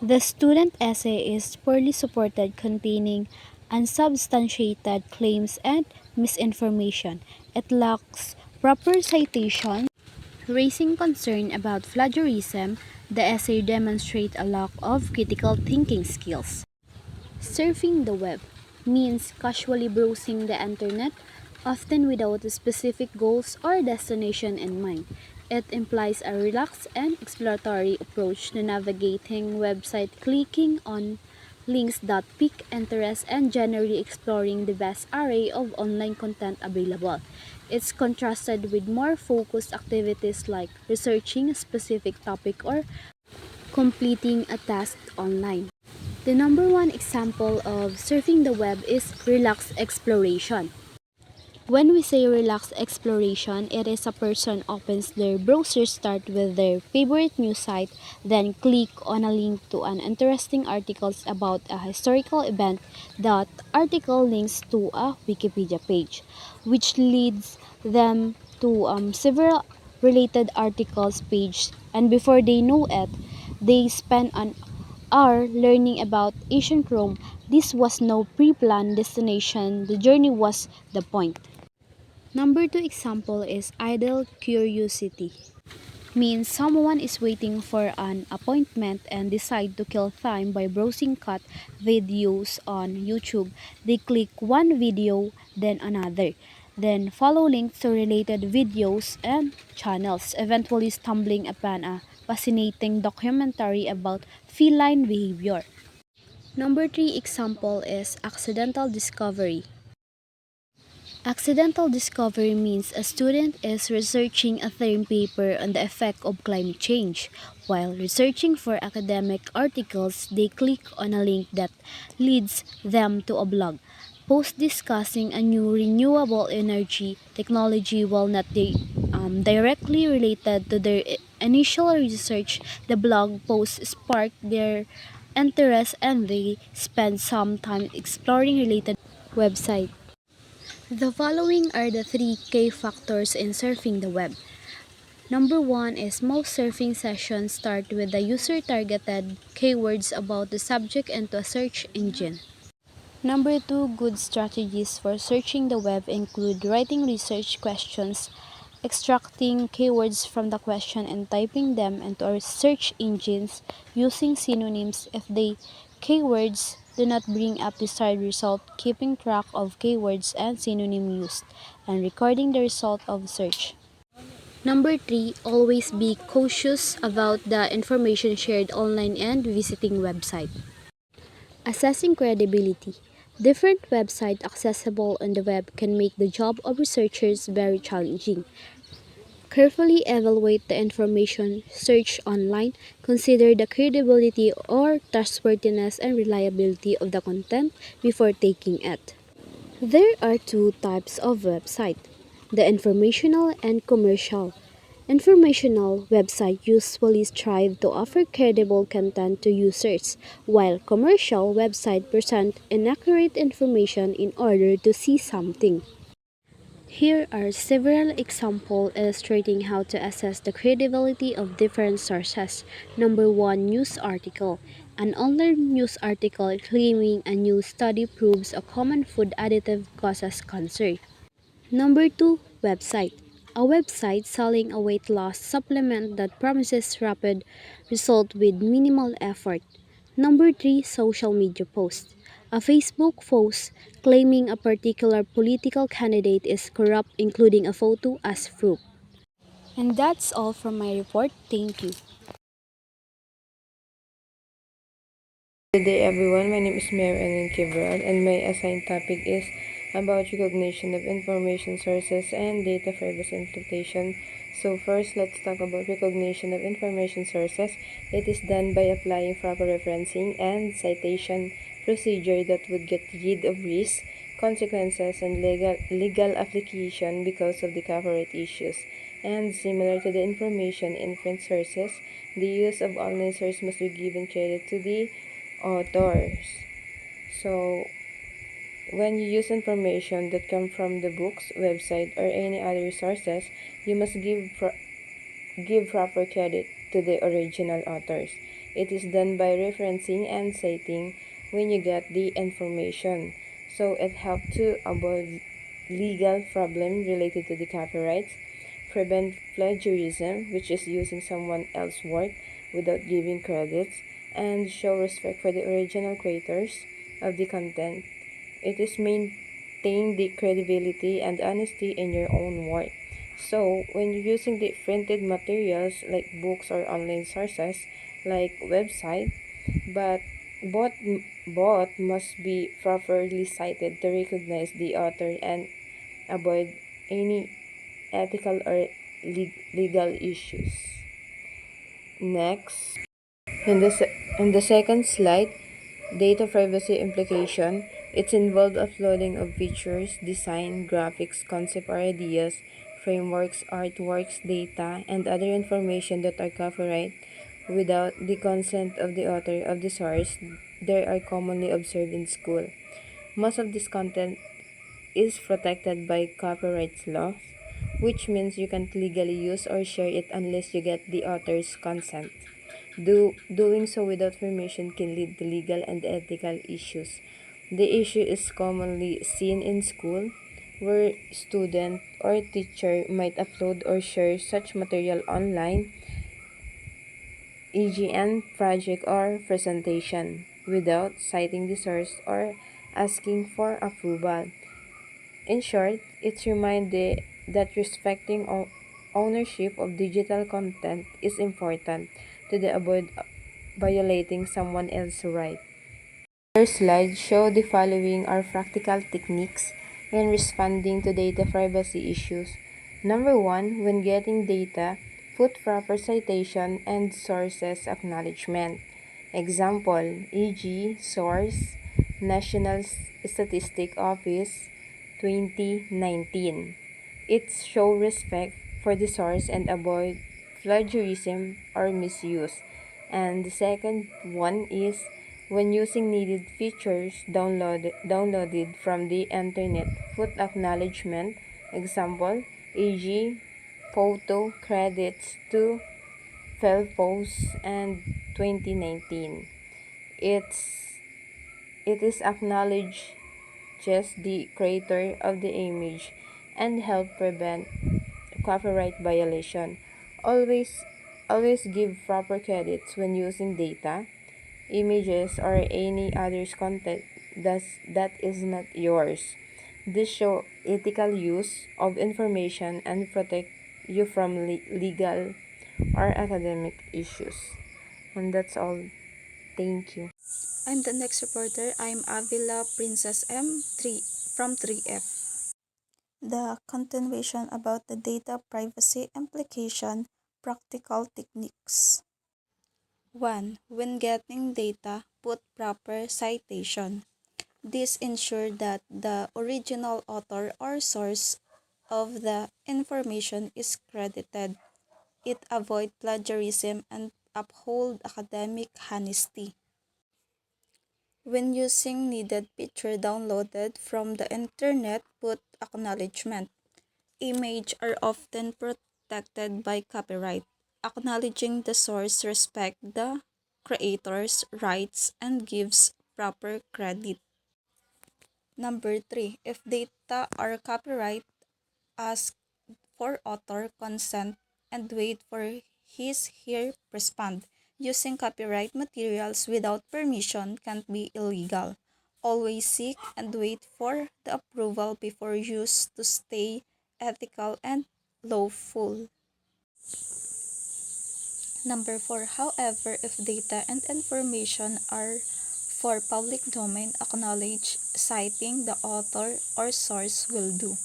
The student essay is poorly supported, containing unsubstantiated claims and misinformation. It lacks proper citation, raising concern about plagiarism. The essay demonstrates a lack of critical thinking skills. Surfing the web means casually browsing the internet, often without specific goals or destination in mind. It implies a relaxed and exploratory approach to navigating website, clicking on links that pique interest and generally exploring the vast array of online content available. It's contrasted with more focused activities like researching a specific topic or completing a task online. The number one example of surfing the web is relaxed exploration. When we say relaxed exploration, it is a person opens their browser, start with their favorite news site, then click on a link to an interesting article about a historical event. That article links to a Wikipedia page, which leads them to several related articles page, and before they know it, they spend an hour learning about ancient Rome. This was no pre-planned destination. The journey was the point. Number two example is idle curiosity. Means someone is waiting for an appointment and decide to kill time by browsing cut videos on YouTube. They click one video, then another, then follow links to related videos and channels, eventually stumbling upon a fascinating documentary about feline behavior. Number three example is accidental discovery. Accidental discovery means a student is researching a term paper on the effect of climate change. While researching for academic articles, they click on a link that leads them to a blog post discussing a new renewable energy technology. While not directly related to their initial research, the blog post sparked their interest and they spend some time exploring related websites. The following are the three key factors in surfing the web. Number one is most surfing sessions start with the user-targeted keywords about the subject into a search engine. Number two, good strategies for searching the web include writing research questions, extracting keywords from the question and typing them into our search engines, using synonyms if the keywords do not bring up desired result, keeping track of keywords and synonym used, and recording the result of search. Number three, always be cautious about the information shared online and visiting website. Assessing credibility. Different websites accessible on the web can make the job of researchers very challenging. Carefully evaluate the information searched online, consider the credibility or trustworthiness and reliability of the content before taking it. There are two types of website, the informational and commercial. Informational websites usually strive to offer credible content to users, while commercial websites present inaccurate information in order to see something. Here are several examples illustrating how to assess the credibility of different sources. Number 1, news article. An online news article claiming a new study proves a common food additive causes cancer. Number 2, website. A website selling a weight loss supplement that promises rapid result with minimal effort. Number 3, social media post. A Facebook post claiming a particular political candidate is corrupt, including a photo as proof. And that's all from my report. Thank you. Good day everyone, my name is Mary Ellen Kibral and my assigned topic is about recognition of information sources and data privacy implementation. So first, let's talk about recognition of information sources. It is done by applying proper referencing and citation procedure that would get rid of risks, consequences, and legal application because of the copyright issues. And similar to the information in print sources, the use of online source must be given credit to the authors. So, when you use information that come from the books, website, or any other sources, you must give proper credit to the original authors. It is done by referencing and citing when you get the information. So, it helps to avoid legal problem related to the copyrights, prevent plagiarism, which is using someone else's work without giving credits, and show respect for the original creators of the content. It is maintain the credibility and honesty in your own work. So, when you're using the printed materials like books or online sources like website, but both both must be properly cited to recognize the author and avoid any ethical or legal issues. Next, in the second slide, data privacy implication. It's involved uploading of pictures, design, graphics, concept or ideas, frameworks, artworks, data, and other information that are copyright without the consent of the author of the source. They are commonly observed in school. Most of this content is protected by copyright law, which means you can't legally use or share it unless you get the author's consent. Doing so without permission can lead to legal and ethical issues. The issue is commonly seen in school, where student or teacher might upload or share such material online, e.g. an project or presentation, without citing the source or asking for approval. In short, it's reminded that respecting ownership of digital content is important to avoid violating someone else's right. Other slides show the following are practical techniques in responding to data privacy issues. Number 1, when getting data, put proper citation and sources acknowledgement. Example, e.g. source, National Statistic Office, 2019. It shows respect for the source and avoid plagiarism or misuse. And the second one is when using needed features downloaded from the internet, put acknowledgement. Example, e.g. photo credits to posts and 2019. It is acknowledged just the creator of the image and help prevent copyright violation. Always always give proper credits when using data, images or any other's content that is not yours. This show ethical use of information and protect you from legal or academic issues. And that's all. Thank you. I'm the next reporter. I'm Avila Princess M. 3 from 3F. The continuation about the data privacy implication practical techniques. 1. When getting data, put proper citation. This ensures that the original author or source of the information is credited. It avoids plagiarism and upholds academic honesty. When using needed picture downloaded from the internet, put acknowledgement. Images are often protected by copyright. Acknowledging the source respects the creator's rights and gives proper credit. Number 3. If data are copyright, ask for author consent and wait for his/her respond. Using copyright materials without permission can be illegal. Always seek and wait for the approval before use to stay ethical and lawful. Number 4. However, if data and information are for public domain, acknowledge citing the author or source will do.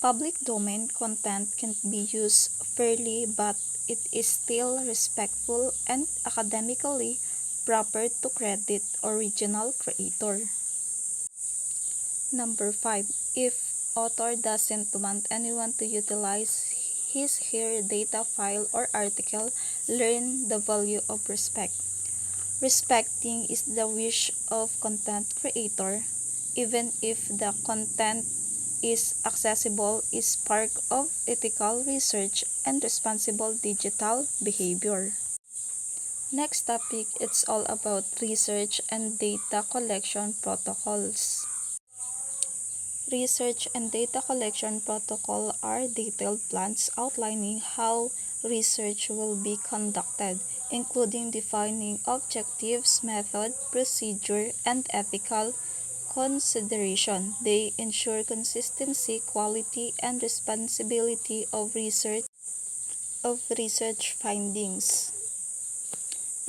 Public domain content can be used fairly, but it is still respectful and academically proper to credit original creator. Number 5. If author doesn't want anyone to utilize his/her data file or article, learn the value of respect. Respecting is the wish of content creator, even if the content is accessible, is part of ethical research and responsible digital behavior. Next topic, it's all about research and data collection protocols. Research and data collection protocol are detailed plans outlining how research will be conducted, including defining objectives, method, procedure, and ethical consideration. They ensure consistency, quality, and responsibility of research findings.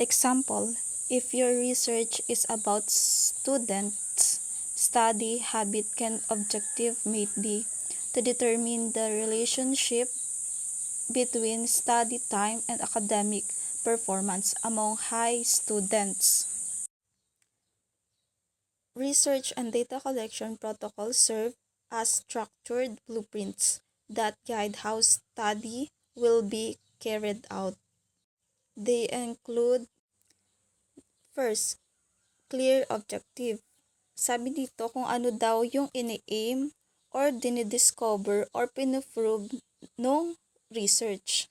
Example, if your research is about students' study habit, can objective may be to determine the relationship between study time and academic performance among high students. Research and data collection protocols serve as structured blueprints that guide how study will be carried out. They include, first, clear objective. Sabi dito kung ano daw yung ini-aim or dinidiscover or pinoprove ng research.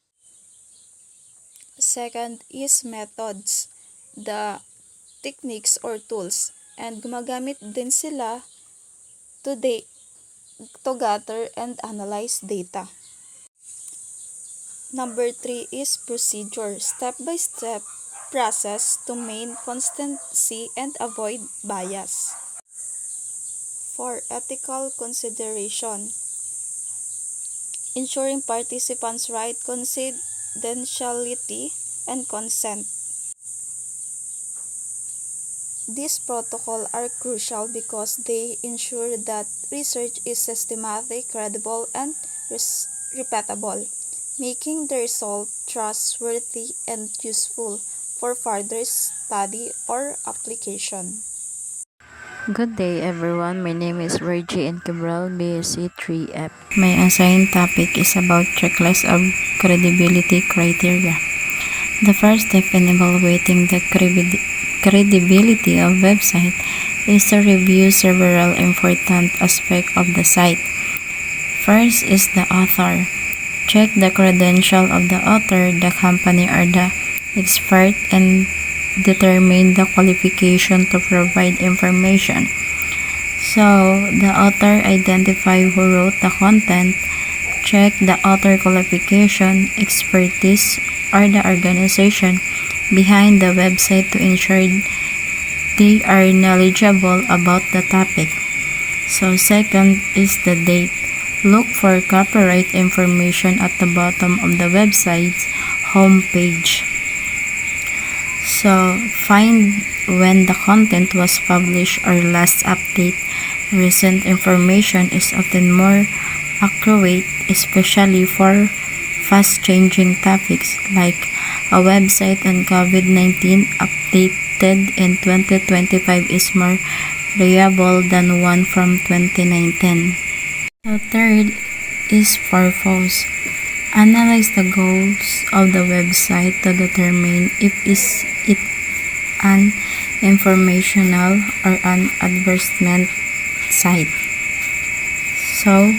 Second is methods, the techniques or tools, and gumagamit din sila to gather and analyze data. Number 3 is procedure, step-by-step process to maintain consistency and avoid bias. 4. Ethical consideration, ensuring participants' right, confidentiality, and consent. These protocols are crucial because they ensure that research is systematic, credible, and repeatable, making the result trustworthy and useful for further study or application. Good day everyone, my name is Reggie and Cabral, BSc 3F. My assigned topic is about checklist of credibility criteria. The first step in evaluating the credibility of website is to review several important aspects of the site. First is the author. Check the credential of the author, the company, or the expert, and determine the qualification to provide information. So, the author identify who wrote the content, check the author qualification, expertise, or the organization behind the website to ensure they are knowledgeable about the topic. So, second is the date. Look for copyright information at the bottom of the website's homepage. So, find when the content was published or last update. Recent information is often more accurate, especially for fast-changing topics like a website on COVID-19 updated in 2025 is more reliable than one from 2019. The third is purpose. Analyze the goals of the website to determine if it an informational or an advertisement site. So,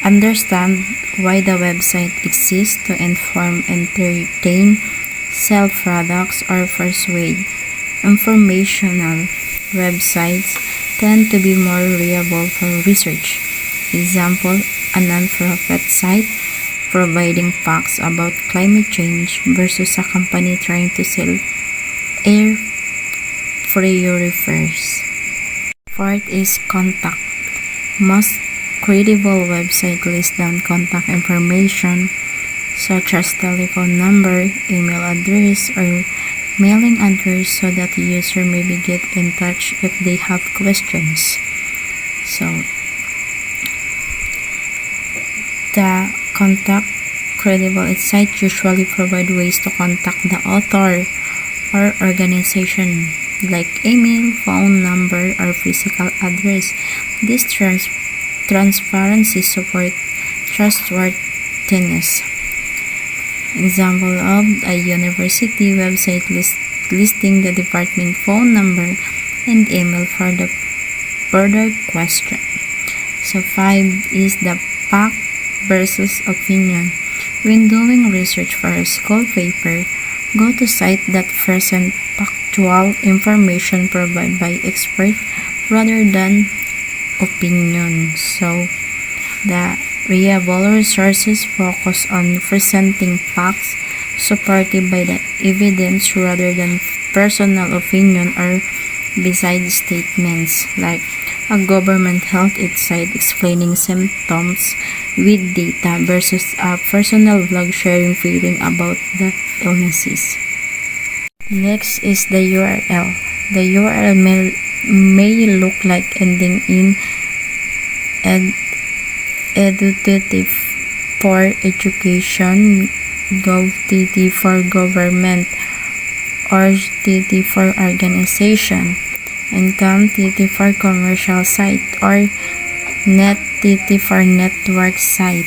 understand why the website exists: to inform, entertain, sell products, or persuade. Informational websites tend to be more reliable for research. Example, a non-profit site providing facts about climate change versus a company trying to sell air purifiers. Fourth is contact. Most credible websites list down contact information such as telephone number, email address, or mailing address so that the user may get in touch if they have questions. So, the contact credible sites usually provide ways to contact the author or organization like email, phone number, or physical address. This transparency supports trustworthiness. Example of a university website listing the department phone number and email for the further question. So 5 is the fact versus opinion. When doing research for a school paper, go to sites that present factual information provided by experts rather than opinions. So the reliable resources focus on presenting facts supported by the evidence rather than personal opinion or beside statements, like a government health site explaining symptoms with data versus a personal blog sharing feeling about the illnesses. Next is the URL. The URL may look like ending in educative for education, gov.tt for government, org.tt for organization, and com.tt for commercial site, or net.tt for network site.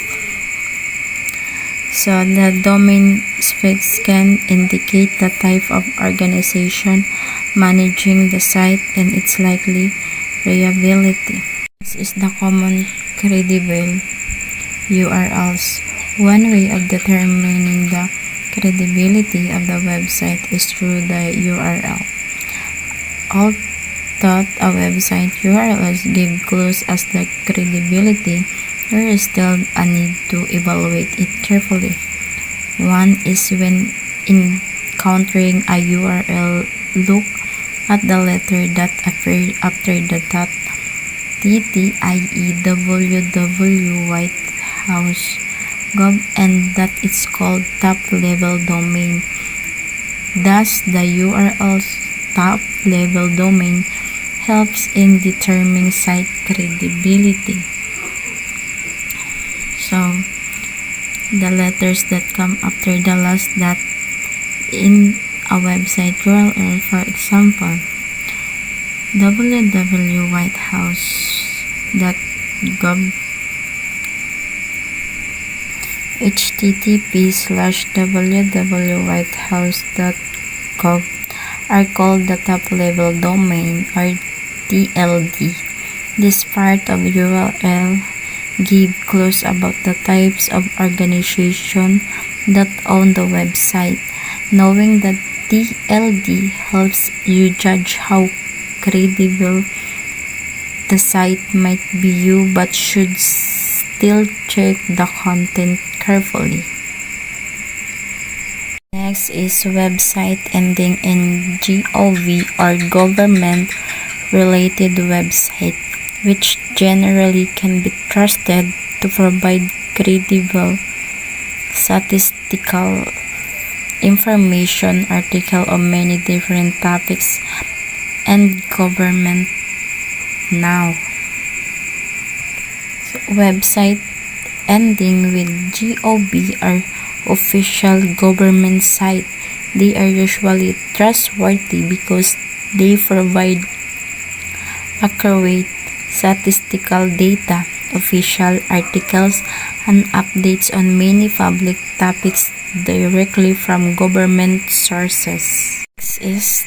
So the domain specs can indicate the type of organization managing the site and its likely reliability. This is the common credible URLs. One way of determining the credibility of the website is through the URL. Although a website URLs give clues as the credibility, there is still a need to evaluate it carefully. One is when encountering a URL, look at the letter that appeared after the dot, tt, i.e. www.whitehouse.gov, and that is called top-level domain. Thus, the URL's top-level domain helps in determining site credibility. So, the letters that come after the last dot in a website URL, for example, www.whitehouse.gov, http://www.whitehouse.gov are called the top-level domain, or TLD. This part of URL give clues about the types of organization that own the website. Knowing that TLD helps you judge how credible the site might be, but should still check the content carefully. Next is website ending in .gov or government related website, which generally can be trusted to provide credible statistical information article on many different topics and government now. Website ending with .gov are official government site. They are usually trustworthy because they provide accurate statistical data, official articles, and updates on many public topics directly from government sources. Next is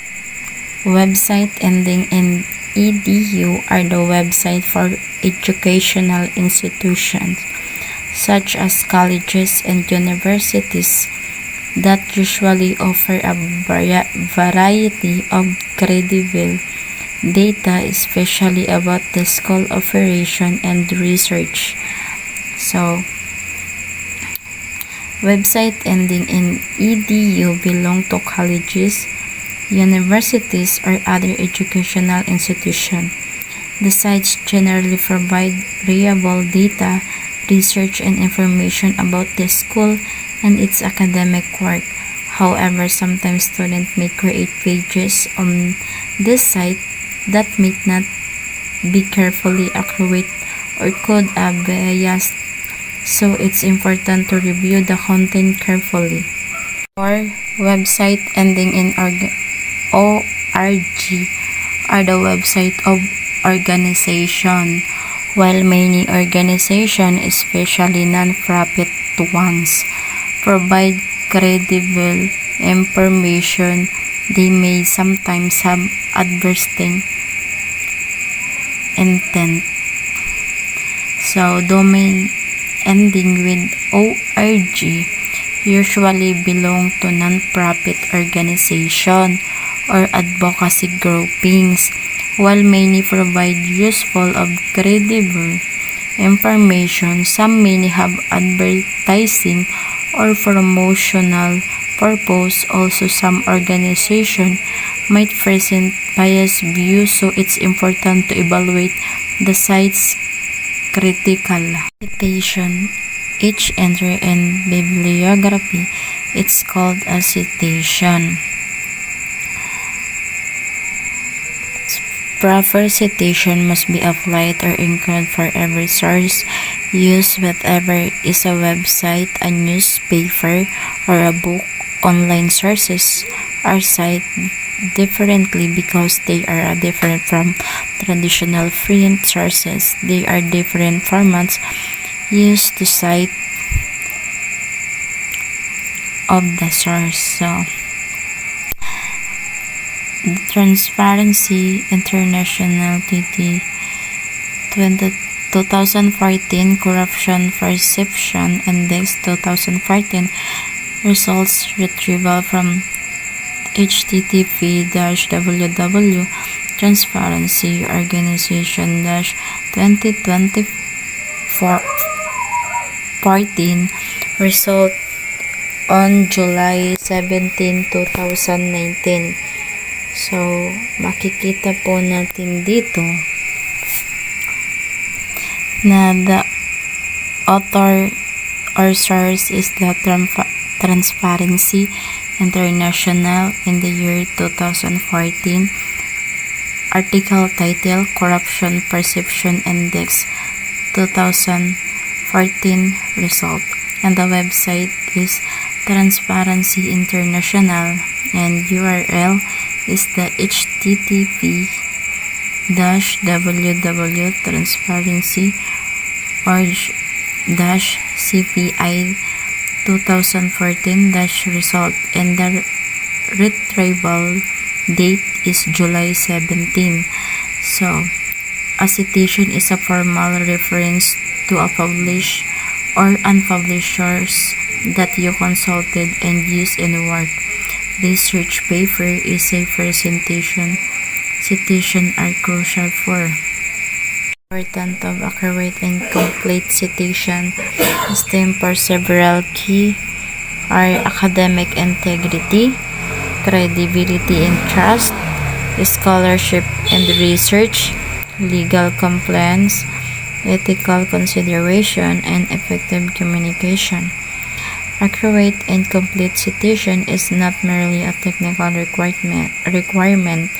website ending in edu are the website for educational institutions such as colleges and universities that usually offer a variety of credible data, especially about the school operation and research. So, website ending in edu belong to colleges, universities, or other educational institutions. The sites generally provide reliable data, research, and information about the school and its academic work. However, sometimes students may create pages on this site that may not be carefully accurate or could have bias, so it's important to review the content carefully. Or website ending in org are the website of organization. While many organizations, especially non-profit ones, provide credible information, they may sometimes have advertising intent. So, domain ending with org usually belong to non-profit organization or advocacy groupings. While many provide useful or credible information, some may have advertising or promotional purpose. Also, some organizations might present biased views, so it's important to evaluate the sites critically. Citation. Each entry in bibliography it's called a citation. Proper citation must be applied or included for every source used, whether is a website, a newspaper, or a book. Online sources are cited differently because they are different from traditional print sources. They are different formats used to cite of the source. So, the Transparency International TT 2014 Corruption Perception Index 2014 results retrieval from http://www transparency-organization-2014 result on July 17, 2019. So, makikita po natin dito na the author or source is the Transparency International in the year 2014. Article title Corruption Perception Index 2014 result. And the website is Transparency International, and URL is the http://transparency-org-cpi 2014-result, and the retrieval date is July 17. So, a citation is a formal reference to a published or unpublished source that you consulted and used in work. Research paper, essay, presentation, citation are crucial for important of accurate and complete citation system for several key are academic integrity, credibility and trust, scholarship and research, legal compliance, ethical consideration, and effective communication. Accurate and complete citation is not merely a technical requirement.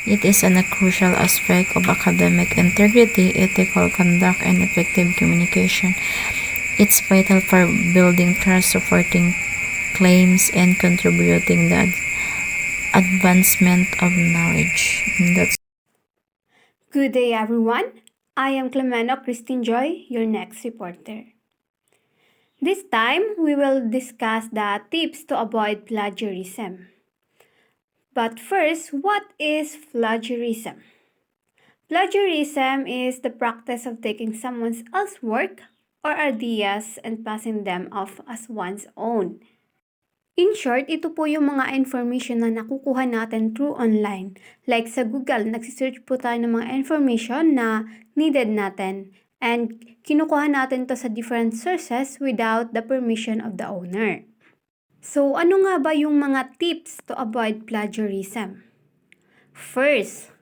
It is a crucial aspect of academic integrity, ethical conduct, and effective communication. It's vital for building trust, supporting claims, and contributing the advancement of knowledge. That's Good day, everyone. I am Clemeno Christine Joy, your next reporter. This time, we will discuss the tips to avoid plagiarism. But first, what is plagiarism? Plagiarism is the practice of taking someone else's work or ideas and passing them off as one's own. In short, ito po yung mga information na nakukuha natin through online. Like sa Google, nagsisearch po tayo ng mga information na needed natin. And kinukuha natin to sa different sources without the permission of the owner. So, ano nga ba yung mga tips to avoid plagiarism? First,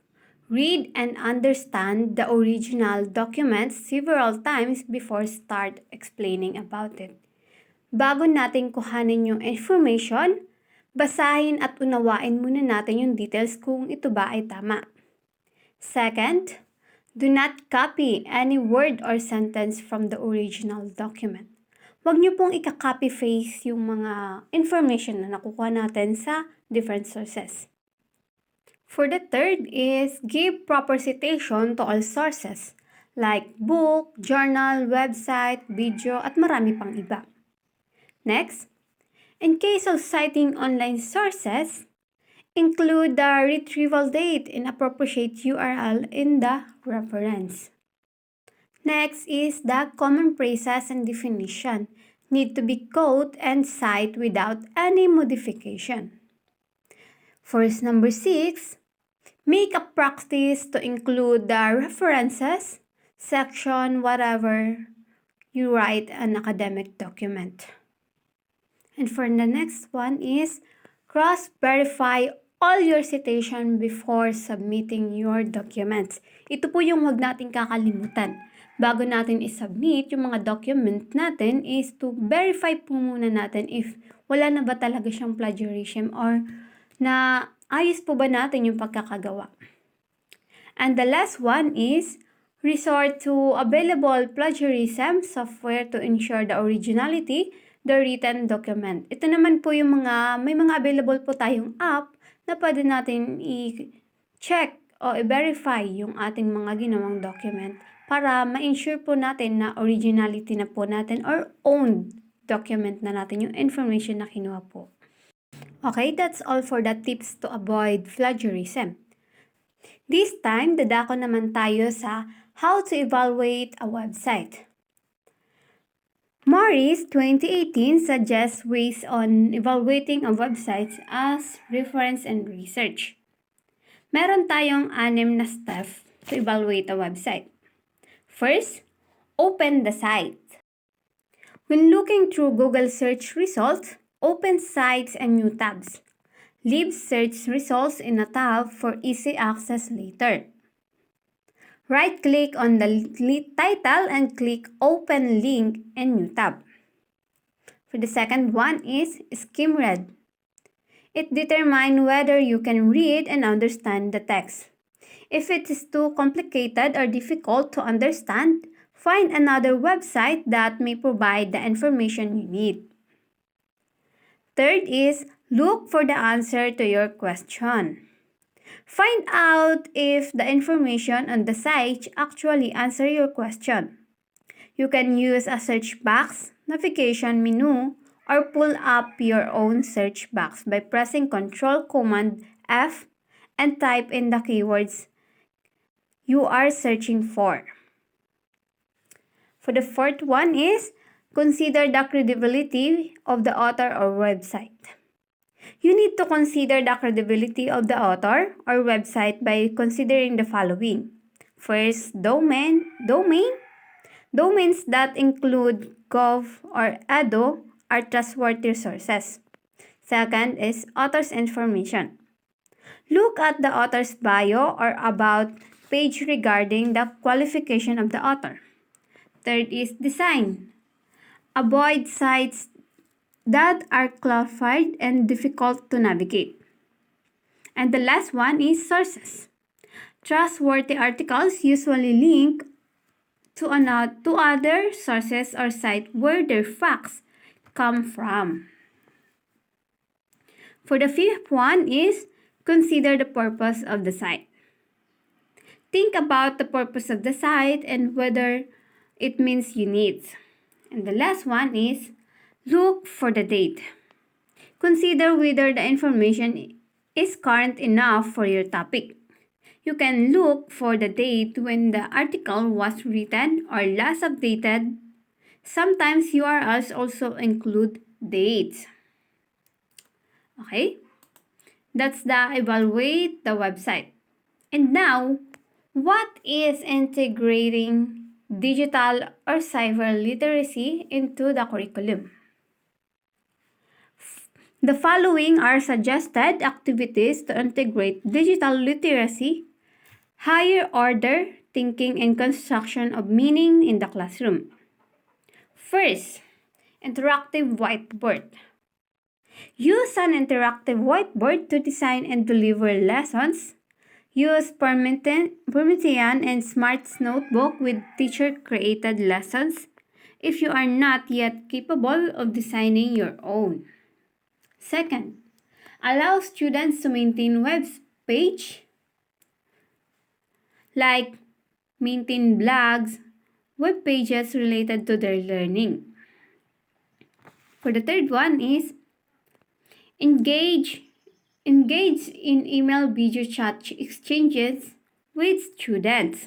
read and understand the original documents several times before start explaining about it. Bago natin kuhanin yung information, basahin at unawain muna natin yung details kung ito ba ay tama. Second, do not copy any word or sentence from the original document. Huwag niyo pong ika-copy-paste yung mga information na nakukuha natin sa different sources. For the third is give proper citation to all sources like book, journal, website, video, at marami pang iba. Next, in case of citing online sources, include the retrieval date and appropriate URL in the reference. Next is the common phrases and definition need to be quote and cite without any modification. First, number 6, make a practice to include the references, section, whatever you write an academic document. And for the next one is cross-verify all your citation before submitting your documents. Ito po yung huwag natin kakalimutan. Bago natin isubmit yung mga document natin is to verify po muna natin if wala na ba talaga siyang plagiarism or na ayos po ba natin yung pagkakagawa. And the last one is resort to available plagiarism software to ensure the originality the written document. Ito naman po yung may mga available po tayong app na pwede natin i-check o i-verify yung ating mga ginawang document para ma-ensure po natin na originality na po natin or owned document na natin yung information na kinuha po. Okay, that's all for the tips to avoid plagiarism. This time, dadako naman tayo sa how to evaluate a website. Morris 2018 suggests ways on evaluating a website as reference and research. Meron tayong 6 na steps to evaluate a website. First, open the site. When looking through Google search results, open sites and new tabs. Leave search results in a tab for easy access later. Right-click on the title and click Open Link in New tab. For the second one is Skim Read. It determines whether you can read and understand the text. If it is too complicated or difficult to understand, find another website that may provide the information you need. Third is look for the answer to your question. Find out if the information on the site actually answer your question. You can use a search box, navigation menu, or pull up your own search box by pressing Ctrl Command F and type in the keywords you are searching for. For the fourth one is consider the credibility of the author or website. You need to consider the credibility of the author or website by considering the following. First, domains that include gov or edu are trustworthy sources. Second is author's information. Look at the author's bio or about page regarding the qualification of the author. Third is design. Avoid sites that are classified and difficult to navigate. And the last one is sources. Trustworthy articles usually link to other sources or sites where their facts come from. For the fifth one is consider the purpose of the site. Think about the purpose of the site and whether it meets your needs. And the last one is look for the date. Consider whether the information is current enough for your topic. You can look for the date when the article was written or last updated. Sometimes URLs also include dates. Okay? That's the evaluate the website. And now, what is integrating digital or cyber literacy into the curriculum? The following are suggested activities to integrate digital literacy, higher order thinking, and construction of meaning in the classroom. First, interactive whiteboard. Use an interactive whiteboard to design and deliver lessons. Use Promethean and Smart's notebook with teacher-created lessons if you are not yet capable of designing your own. Second, allow students to maintain web page like maintain blogs, web pages related to their learning. For the third one is engage in email video chat exchanges with students.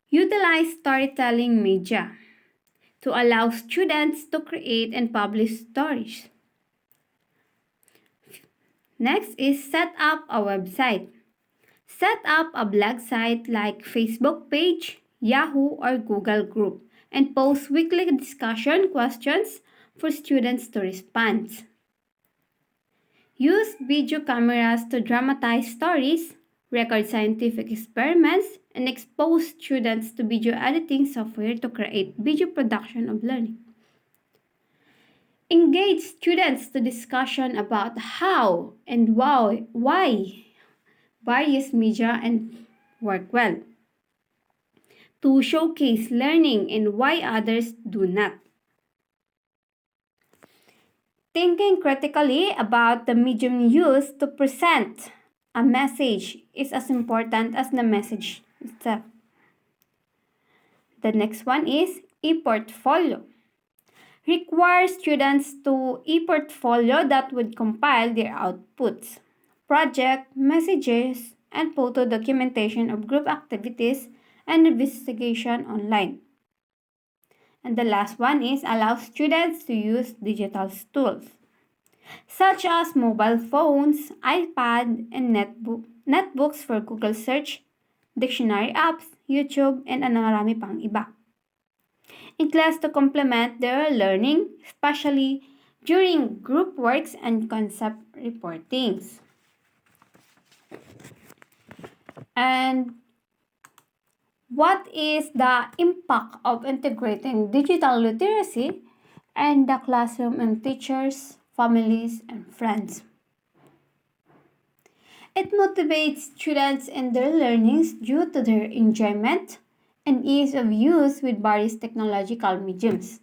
Utilize storytelling media to allow students to create and publish stories. Next is set up a website. Set up a blog site like Facebook page, Yahoo, or Google group and post weekly discussion questions for students to respond. Use video cameras to dramatize stories, record scientific experiments, and expose students to video editing software to create video production of learning. Engage students to discussion about how and why various media and work well. To showcase learning and why others do not. Thinking critically about the medium used to present a message is as important as the message itself. The next one is e-portfolio. Require students to e-portfolio that would compile their outputs, project, messages, and photo documentation of group activities and investigation online. And the last one is allow students to use digital tools, such as mobile phones, iPad, and netbooks for Google search, dictionary apps, YouTube, and marami pang iba. In class to complement their learning, especially during group works and concept reportings. And what is the impact of integrating digital literacy in the classroom and teachers, families, and friends? It motivates students in their learnings due to their enjoyment and ease of use with various technological mediums.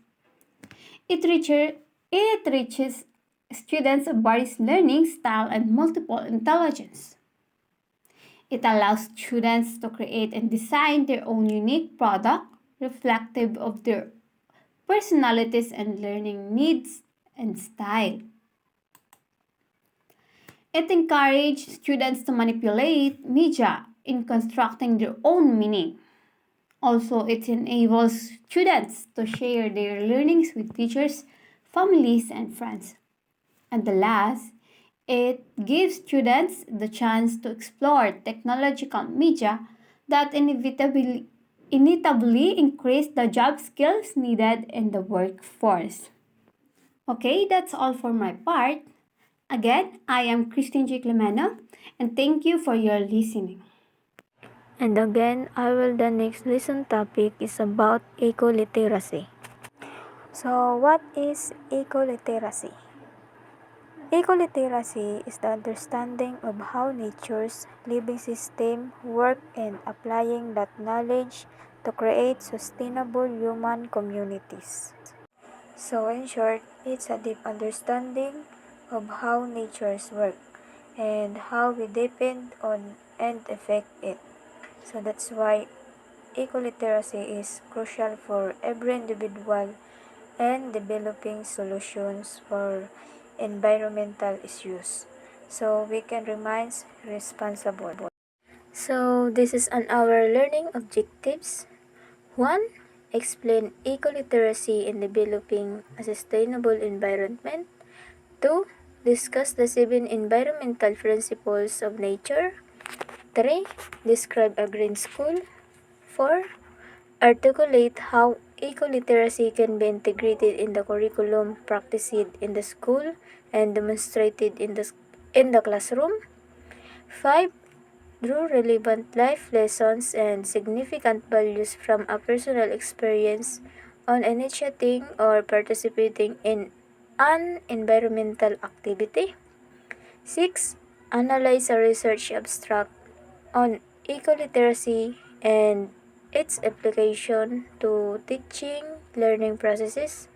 It reaches students of various learning style and multiple intelligence. It allows students to create and design their own unique product reflective of their personalities and learning needs and style. It encourages students to manipulate media in constructing their own meaning. Also, it enables students to share their learnings with teachers, families, and friends. And the last, it gives students the chance to explore technological media that inevitably increase the job skills needed in the workforce. Okay, that's all for my part. Again, I am Christine G. Clemeno, and thank you for your listening. And again, the next lesson topic is about ecoliteracy. So, what is ecoliteracy? Ecoliteracy is the understanding of how nature's living system work and applying that knowledge to create sustainable human communities. So in short, it's a deep understanding of how nature's work and how we depend on and affect it. So that's why ecoliteracy is crucial for every individual and developing solutions for environmental issues so we can remain responsible. So this is on our learning objectives. 1. Explain ecoliteracy in developing a sustainable environment. 2. Discuss the 7 environmental principles of nature. 3. Describe a green school. 4. Articulate how ecoliteracy can be integrated in the curriculum, practiced in the school, and demonstrated in the classroom. 5. Draw relevant life lessons and significant values from a personal experience on initiating or participating in an environmental activity. 6. Analyze a research abstract on ecoliteracy and its application to teaching, learning processes.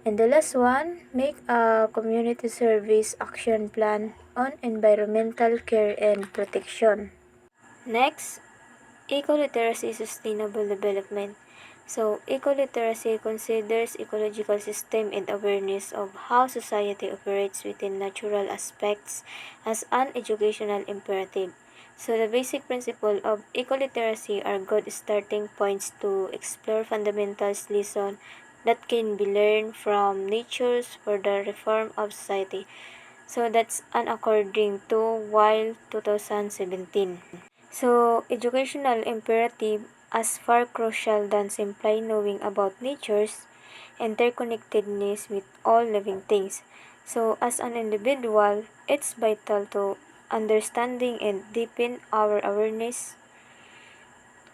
And the last one, make a community service action plan on environmental care and protection. Next, ecoliteracy sustainable development. So, ecoliteracy considers ecological system and awareness of how society operates within natural aspects as an educational imperative. So, the basic principle of ecoliteracy are good starting points to explore fundamentals lesson that can be learned from natures for the reform of society. So, that's according to Wild 2017. So, educational imperative as far crucial than simply knowing about nature's interconnectedness with all living things. So, as an individual, it's vital to understanding and deepen our awareness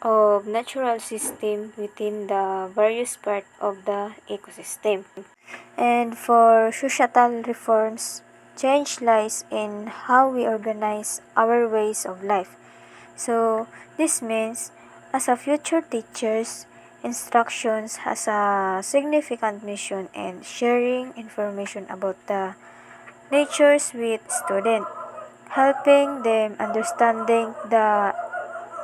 of natural system within the various parts of the ecosystem. And for societal reforms, change lies in how we organize our ways of life. So this means as a future teachers, instructions has a significant mission in sharing information about the natures with students, helping them understanding the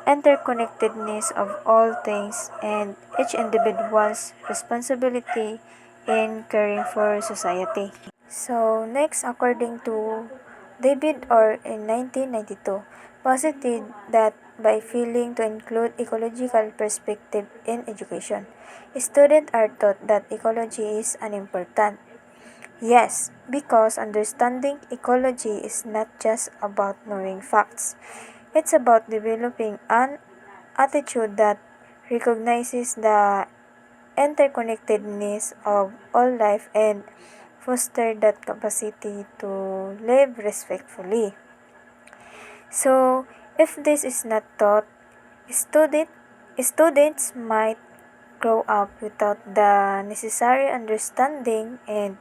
interconnectedness of all things and each individual's responsibility in caring for society. So next, according to David Orr in 1992, posited that by failing to include ecological perspective in education, students are taught that ecology is unimportant. Yes, because understanding ecology is not just about knowing facts. It's about developing an attitude that recognizes the interconnectedness of all life and foster that capacity to live respectfully. So, if this is not taught, student, students might grow up without the necessary understanding and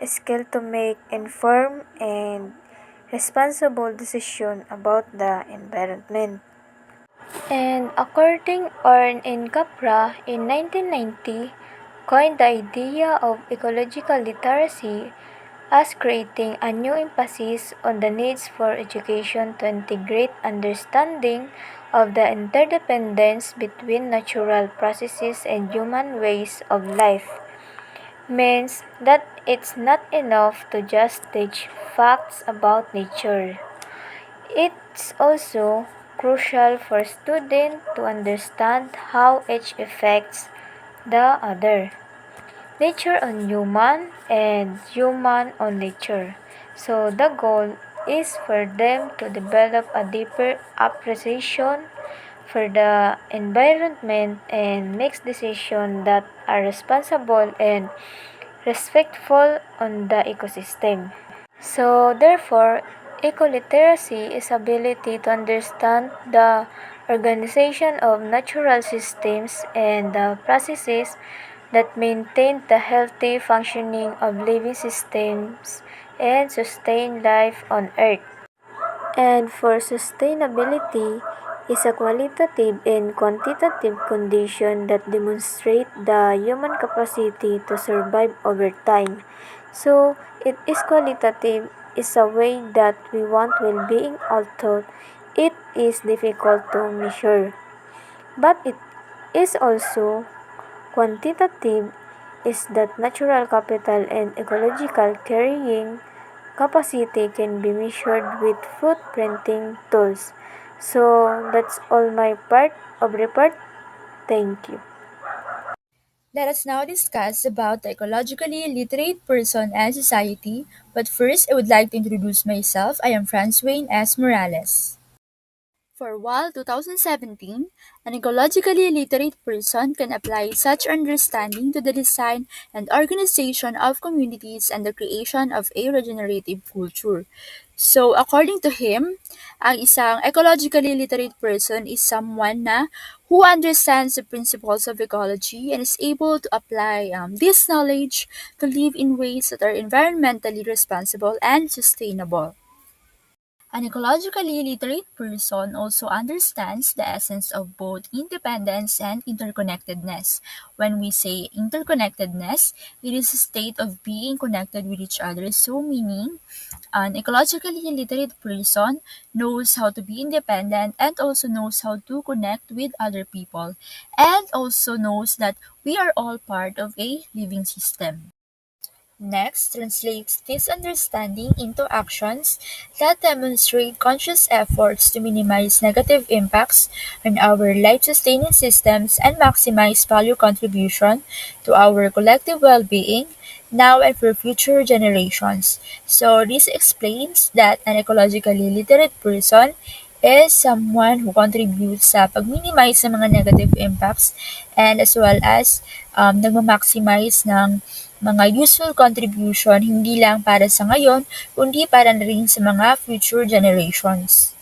skill to make informed and responsible decision about the environment. And according Orn in Capra in 1990, coined the idea of ecological literacy as creating a new emphasis on the needs for education to integrate understanding of the interdependence between natural processes and human ways of life. Means that it's not enough to just teach facts about nature. It's also crucial for students to understand how each affects the other. Nature on human and human on nature. So the goal is for them to develop a deeper appreciation for the environment and make decisions that are responsible and respectful on the ecosystem. So therefore, ecoliteracy is ability to understand the organization of natural systems and the processes that maintain the healthy functioning of living systems and sustain life on Earth. And for sustainability is a qualitative and quantitative condition that demonstrate the human capacity to survive over time. So it is qualitative is a way that we want well-being, although it is difficult to measure. But it is also quantitative is that natural capital and ecological carrying capacity can be measured with footprinting tools. So that's all my part of report. Thank you. Let us now discuss about the ecologically literate person and society. But first, I would like to introduce myself. I am Francine S. Morales. For WAL 2017, an ecologically literate person can apply such understanding to the design and organization of communities and the creation of a regenerative culture. So, according to him, ang isang ecologically literate person is someone na who understands the principles of ecology and is able to apply this knowledge to live in ways that are environmentally responsible and sustainable. An ecologically literate person also understands the essence of both independence and interconnectedness. When we say interconnectedness, it is a state of being connected with each other. So, meaning, an ecologically literate person knows how to be independent and also knows how to connect with other people, and also knows that we are all part of a living system. Next, translates this understanding into actions that demonstrate conscious efforts to minimize negative impacts on our life-sustaining systems and maximize value contribution to our collective well-being now and for future generations. So this explains that an ecologically literate person is someone who contributes sa pag-minimize ng mga negative impacts and as well as nagma-maximize ng mga useful contribution hindi lang para sa ngayon, kundi para na rin sa mga future generations.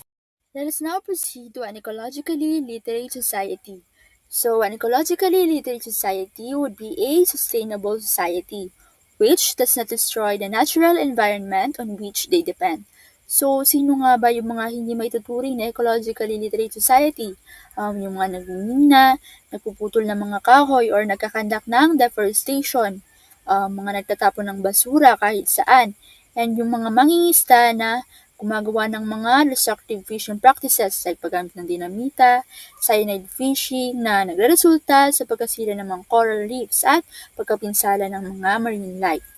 Let us now proceed to an ecologically literate society. So, an ecologically literate society would be a sustainable society, which does not destroy the natural environment on which they depend. So, sino nga ba yung mga hindi maituturing na ecologically literate society? Yung mga nagmumina, nagpuputol ng mga kahoy, or nagkakandak ng deforestation, mga nagtatapon ng basura kahit saan, and yung mga mangingista na gumagawa ng mga destructive fishing practices like paggamit ng dinamita, cyanide fishing na nagreresulta sa pagkasira ng mga coral reefs at pagkapinsala ng mga marine life.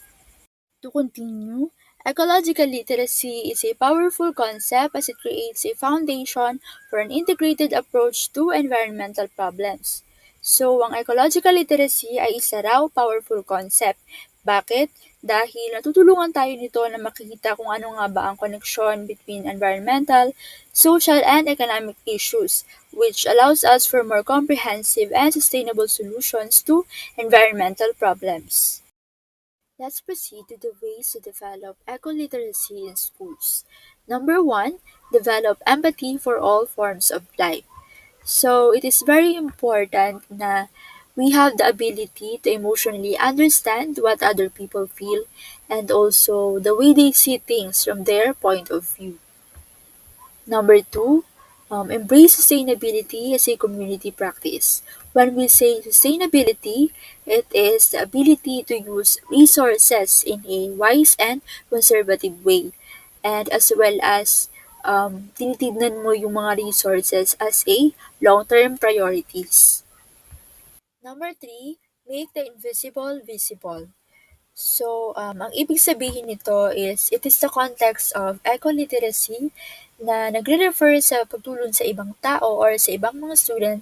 To continue, ecological literacy is a powerful concept as it creates a foundation for an integrated approach to environmental problems. So, ang ecological literacy ay isa raw powerful concept. Bakit? Dahil natutulungan tayo nito na makikita kung ano nga ba ang connection between environmental, social, and economic issues, which allows us for more comprehensive and sustainable solutions to environmental problems. Let's proceed to the ways to develop eco-literacy in schools. Number one, develop empathy for all forms of life. So, it is very important na we have the ability to emotionally understand what other people feel and also the way they see things from their point of view. Number two, embrace sustainability as a community practice. When we say sustainability, it is the ability to use resources in a wise and conservative way. And as well as tinitignan mo yung mga resources as a long-term priorities. Number three, make the invisible visible. So, ang ibig sabihin nito is, it is the context of eco-literacy na nagre-refer sa pagtulong sa ibang tao or sa ibang mga student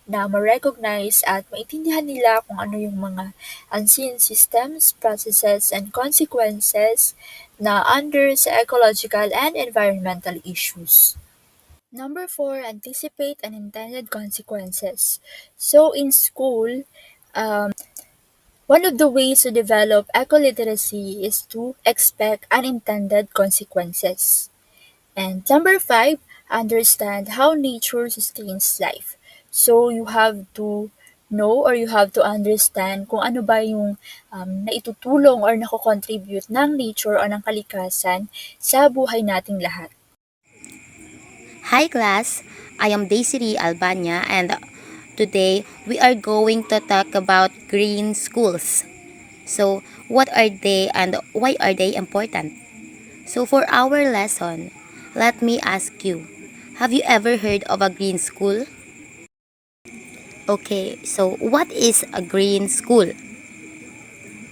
na ma-recognize at maintindihan nila kung ano yung mga unseen systems, processes, and consequences na under sa ecological and environmental issues. Number four, anticipate unintended consequences. So, in school, one of the ways to develop eco-literacy is to expect unintended consequences. And number five, understand how nature sustains life. So you have to know or you have to understand kung ano ba yung naitutulong or nako-contribute ng nature or ng kalikasan sa buhay nating lahat. Hi class, I am Desiree Albania and today we are going to talk about green schools. So, what are they and why are they important? So, for our lesson, let me ask you, have you ever heard of a green school? Okay, so what is a green school?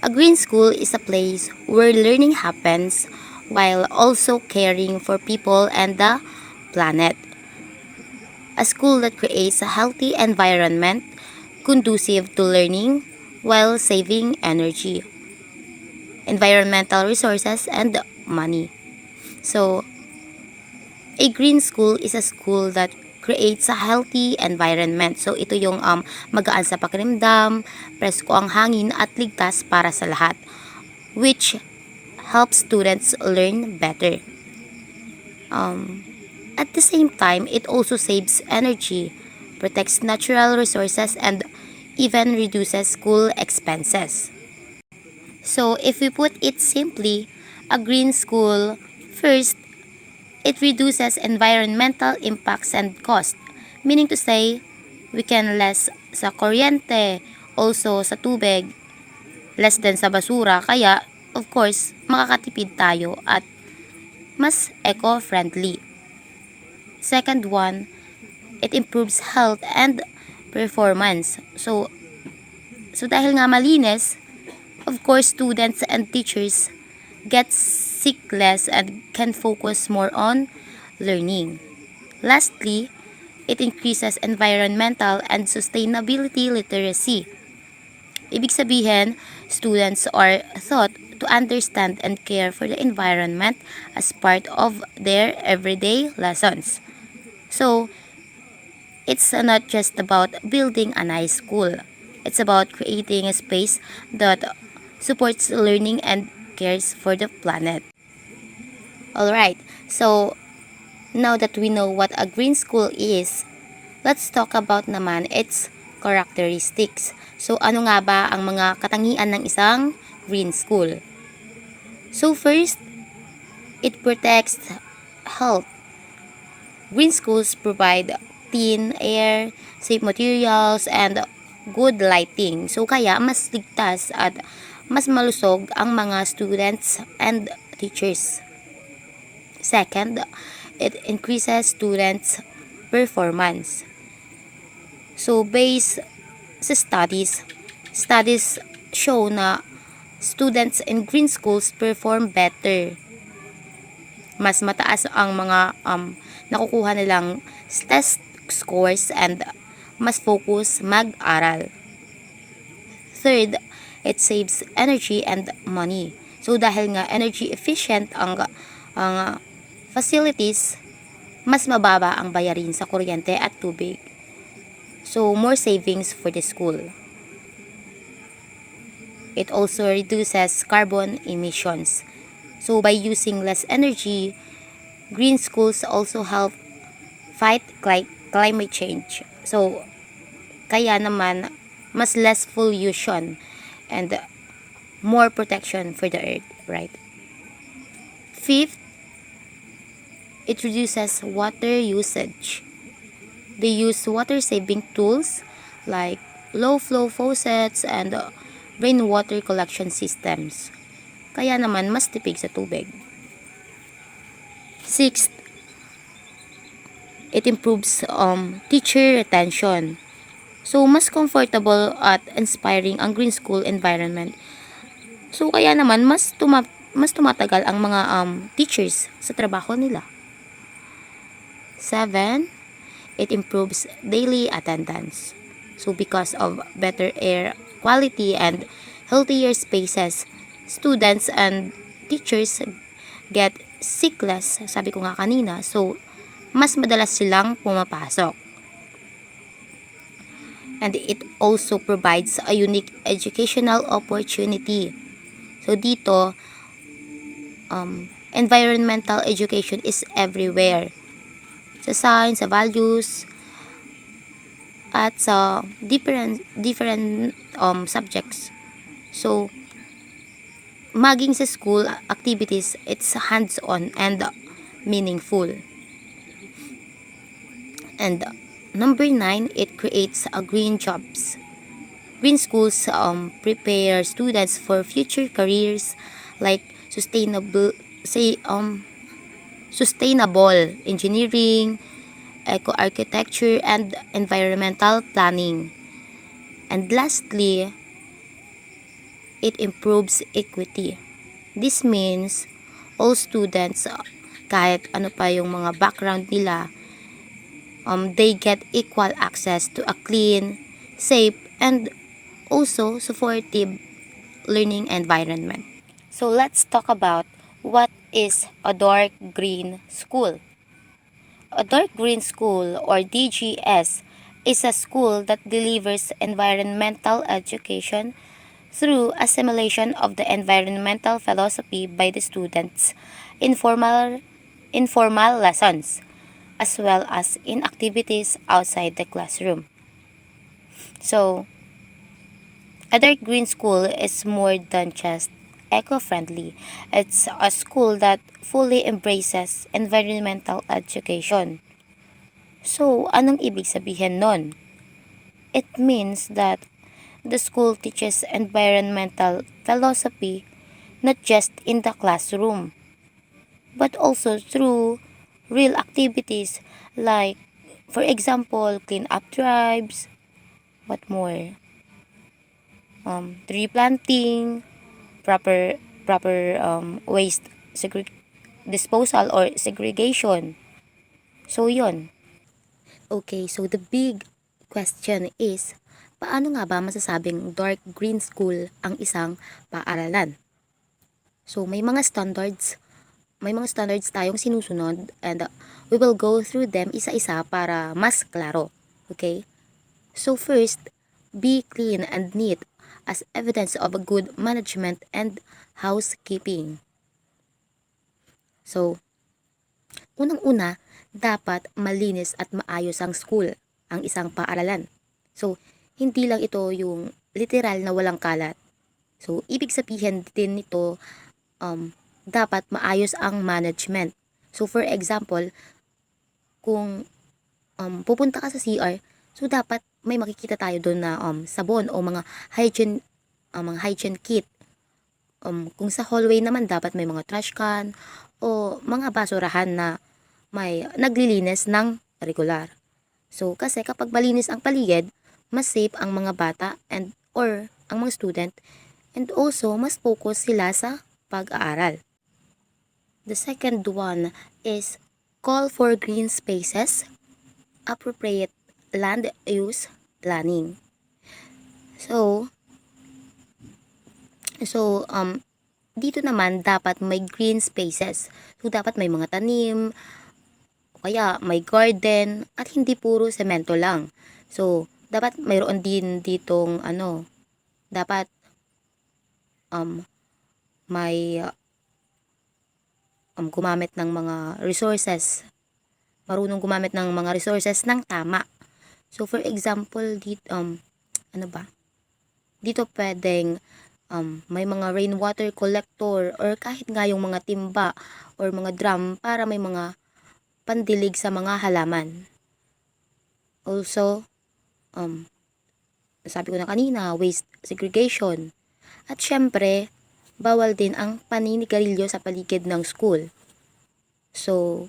A green school is a place where learning happens while also caring for people and the planet. A school that creates a healthy environment conducive to learning while saving energy, environmental resources, and money. So, a green school is a school that creates a healthy environment. So, ito yung magaan sa pakiramdam, presko ang hangin, at ligtas para sa lahat, which helps students learn better. At the same time, it also saves energy, protects natural resources, and even reduces school expenses. So, if we put it simply, a green school, first, it reduces environmental impacts and cost, meaning to say, we can less sa kuryente, also sa tubig, less din sa basura, kaya, of course, makakatipid tayo at mas eco-friendly. Second one, it improves health and performance. So dahil nga malinis, of course, students and teachers get sick less and can focus more on learning. Lastly, it increases environmental and sustainability literacy. Ibig sabihin, students are taught to understand and care for the environment as part of their everyday lessons. So, it's not just about building a nice school. It's about creating a space that supports learning and cares for the planet. Alright, so now that we know what a green school is, let's talk about naman its characteristics. So ano nga ba ang mga katangian ng isang green school? So first, it protects health. Green schools provide clean air, safe materials, and good lighting. So kaya mas ligtas at mas malusog ang mga students and teachers. Second, it increases students' performance. So based sa studies show na students in green schools perform better. Mas mataas ang mga nakukuha nilang test scores and mas focus mag-aral. Third, it saves energy and money. So dahil nga energy efficient ang facilities, mas mababa ang bayarin sa kuryente at tubig. So more savings for the school. It also reduces carbon emissions. So by using less energy, green schools also help fight climate change. So, kaya naman, mas less pollution and more protection for the earth, right? Fifth, it reduces water usage. They use water-saving tools like low-flow faucets and rainwater collection systems. Kaya naman, mas tipid sa tubig. Sixth, it improves teacher retention. So, mas comfortable at inspiring ang green school environment. So, kaya naman, mas tumatagal ang mga teachers sa trabaho nila. 7, it improves daily attendance. So, because of better air quality and healthier spaces, students and teachers get sick less, sabi ko nga kanina. So, mas madalas silang pumapasok. And it also provides a unique educational opportunity. So, dito, environmental education is everywhere. Sa science, sa values, at sa different subjects. So, maging sa school activities, it's hands-on and meaningful. And number 9, it creates green jobs. Green schools prepare students for future careers like sustainable engineering, eco-architecture, and environmental planning. And lastly, it improves equity. This means all students, kahit ano pa yung mga background nila, they get equal access to a clean, safe, and also supportive learning environment. So let's talk about what is a dark green school. A dark green school, or DGS, is a school that delivers environmental education through assimilation of the environmental philosophy by the students in informal lessons, as well as in activities outside the classroom. So, a dark green school is more than just eco-friendly. It's a school that fully embraces environmental education. So, anong ibig sabihin nun? It means that the school teaches environmental philosophy not just in the classroom, but also through real activities like, for example, clean up drives, what more? Tree planting, proper waste disposal or segregation. So, yon. Okay, so the big question is, paano nga ba masasabing dark green school ang isang paaralan? So, may mga standards tayong sinusunod, and we will go through them isa-isa para mas klaro. Okay? So first, be clean and neat as evidence of a good management and housekeeping. So, unang-una, dapat malinis at maayos ang school, ang isang paaralan. So, hindi lang ito yung literal na walang kalat. So, ibig sabihin din nito, dapat maayos ang management. So, for example, kung pupunta ka sa CR, so dapat may makikita tayo doon na sabon o mga hygiene kit. Kung sa hallway naman, dapat may mga trash can o mga basurahan na may naglilinis ng regular. So, kasi kapag malinis ang paligid, mas safe ang mga bata or ang mga student, and also mas focus sila sa pag-aaral. The second one is call for green spaces, appropriate land use planning. So dito naman dapat may green spaces. So dapat may mga tanim, o kaya may garden, at hindi puro semento lang. So dapat mayroon din ditong dapat may gumamit ng mga resources. Marunong gumamit ng mga resources ng tama. So for example, dito dito pwedeng may mga rainwater collector or kahit nga yung mga timba or mga drum para may mga pandilig sa mga halaman. Also, sabi ko na kanina, waste segregation. At syempre, bawal din ang paninigarilyo sa paligid ng school. So,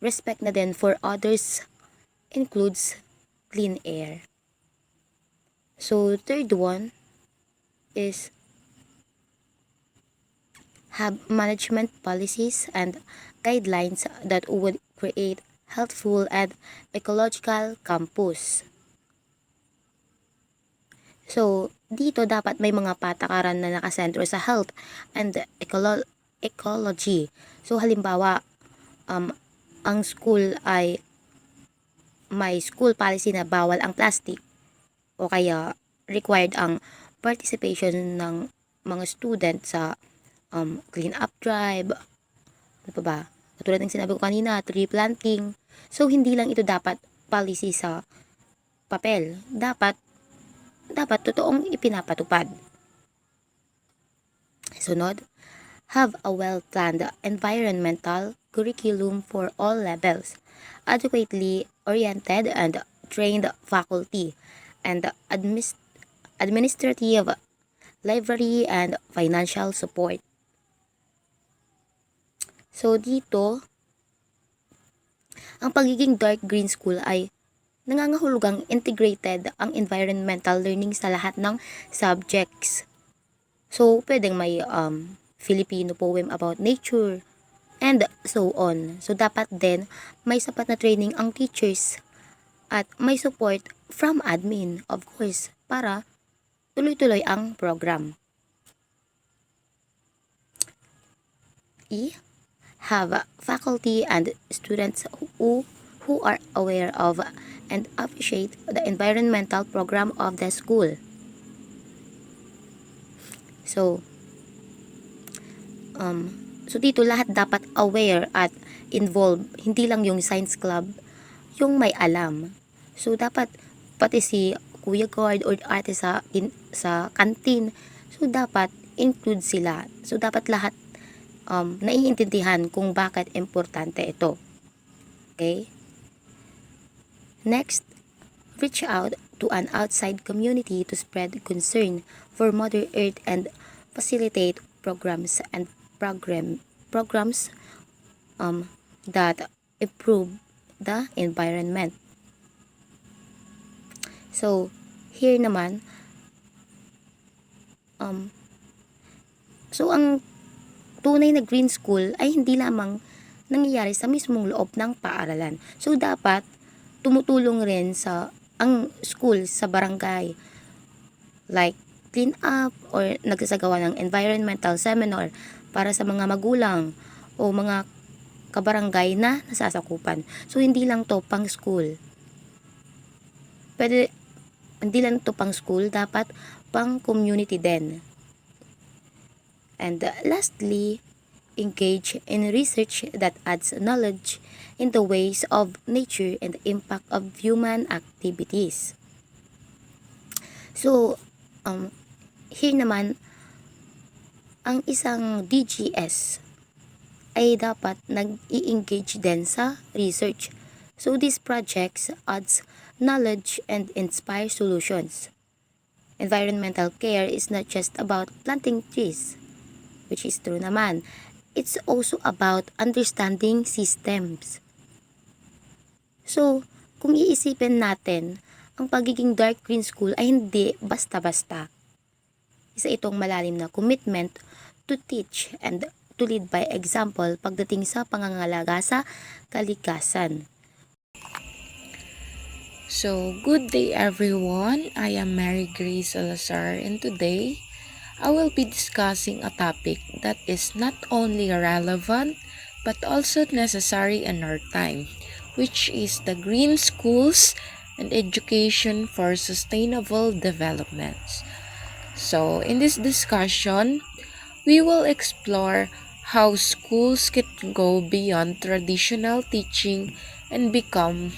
respect na din for others includes clean air. So, third one is have management policies and guidelines that would create healthful and ecological campus. So, dito dapat may mga patakaran na nakasentro sa health and ecology. So, halimbawa, ang school ay may school policy na bawal ang plastic o kaya required ang participation ng mga student sa clean up drive. Ano pa ba? Katulad ng sinabi ko kanina, tree planting. So, hindi lang ito dapat policy sa papel. Dapat totoong ipinapatupad. Sunod, have a well-planned environmental curriculum for all levels, adequately oriented and trained faculty, and administrative, library, and financial support. So dito, ang pagiging dark green school ay nangangahulugang integrated ang environmental learning sa lahat ng subjects. So, pwedeng may Filipino poem about nature, and so on. So, dapat din may sapat na training ang teachers at may support from admin, of course, para tuloy-tuloy ang program. Have faculty and students who are aware of and appreciate the environmental program of the school. So dito lahat dapat aware at involved, hindi lang yung science club yung may alam. So dapat pati si Kuya Guard or ate sa canteen, so dapat include sila. So dapat lahat naiintindihan kung bakit importante ito. Okay? Next, reach out to an outside community to spread concern for Mother Earth and facilitate programs that improve the environment. So, here naman, so ang tunay na green school ay hindi lamang nangyayari sa mismong loob ng paaralan. So, dapat tumutulong rin ang school sa barangay, like clean up or nagsasagawa ng environmental seminar para sa mga magulang o mga kabarangay na nasasakupan. So, hindi lang to pang school. Hindi lang to pang school, dapat pang community din. And lastly, engage in research that adds knowledge in the ways of nature and the impact of human activities. So, here naman, ang isang DGS ay dapat nag-i-engage din sa research. So, these projects adds knowledge and inspire solutions. Environmental care is not just about planting trees, which is true naman. It's also about understanding systems. So, kung iisipin natin, ang pagiging dark green school ay hindi basta-basta. Isa itong malalim na commitment to teach and to lead by example pagdating sa pangangalaga sa kalikasan. So, good day everyone. I am Mary Grace Salazar, and today I will be discussing a topic that is not only relevant but also necessary in our time, which is the green schools and education for sustainable development. So, in this discussion, we will explore how schools can go beyond traditional teaching and becomes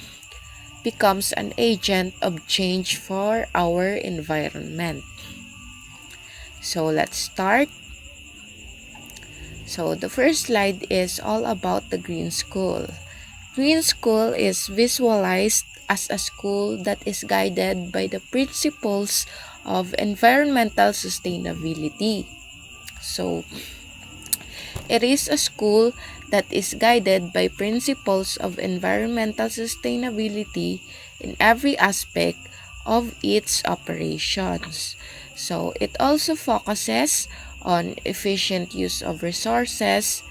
an agent of change for our environment. So, let's start. So, the first slide is all about the green school. Green school is visualized as a school that is guided by the principles of environmental sustainability. So, it is a school that is guided by principles of environmental sustainability in every aspect of its operations. So, it also focuses on efficient use of resources,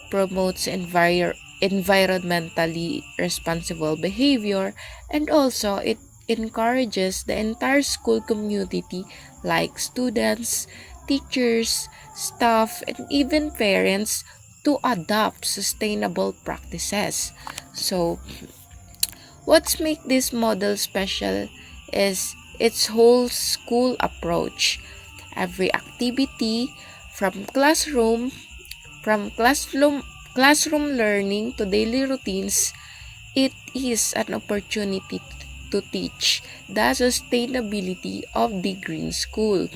promotes environmentally responsible behavior, and also it encourages the entire school community like students, teachers, staff, and even parents to adopt sustainable practices. So, what's make this model special is its whole school approach. Every activity from classroom learning to daily routines, it is an opportunity to teach the sustainability of the green school.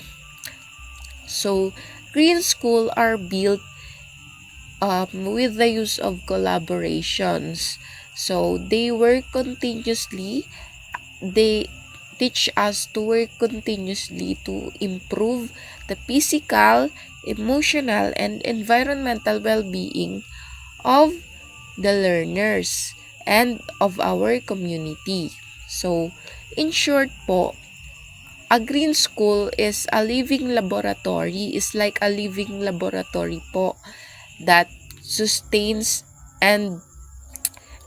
So, green school are built with the use of collaborations. So, they teach us to work continuously to improve the physical, emotional, and environmental well-being of the learners and of our community. So, in short po, a green school is a living laboratory, is like a living laboratory po that sustains and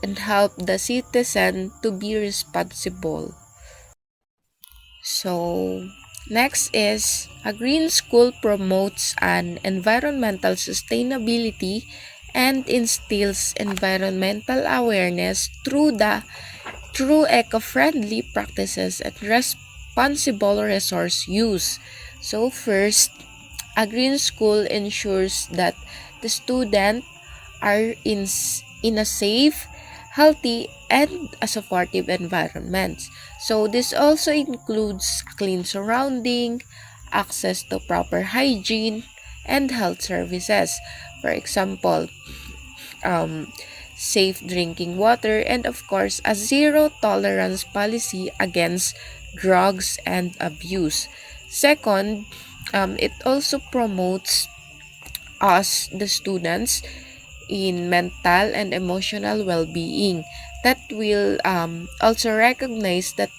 help the citizen to be responsible. So, next is a green school promotes an environmental sustainability and instills environmental awareness through eco-friendly practices and responsible resource use. So first, a green school ensures that the student are in a safe, healthy, and a supportive environment. So this also includes clean surrounding, access to proper hygiene, and health services. For example, safe drinking water, and of course, a zero tolerance policy against drugs and abuse. Second, it also promotes us, the students, in mental and emotional well-being that will also recognize that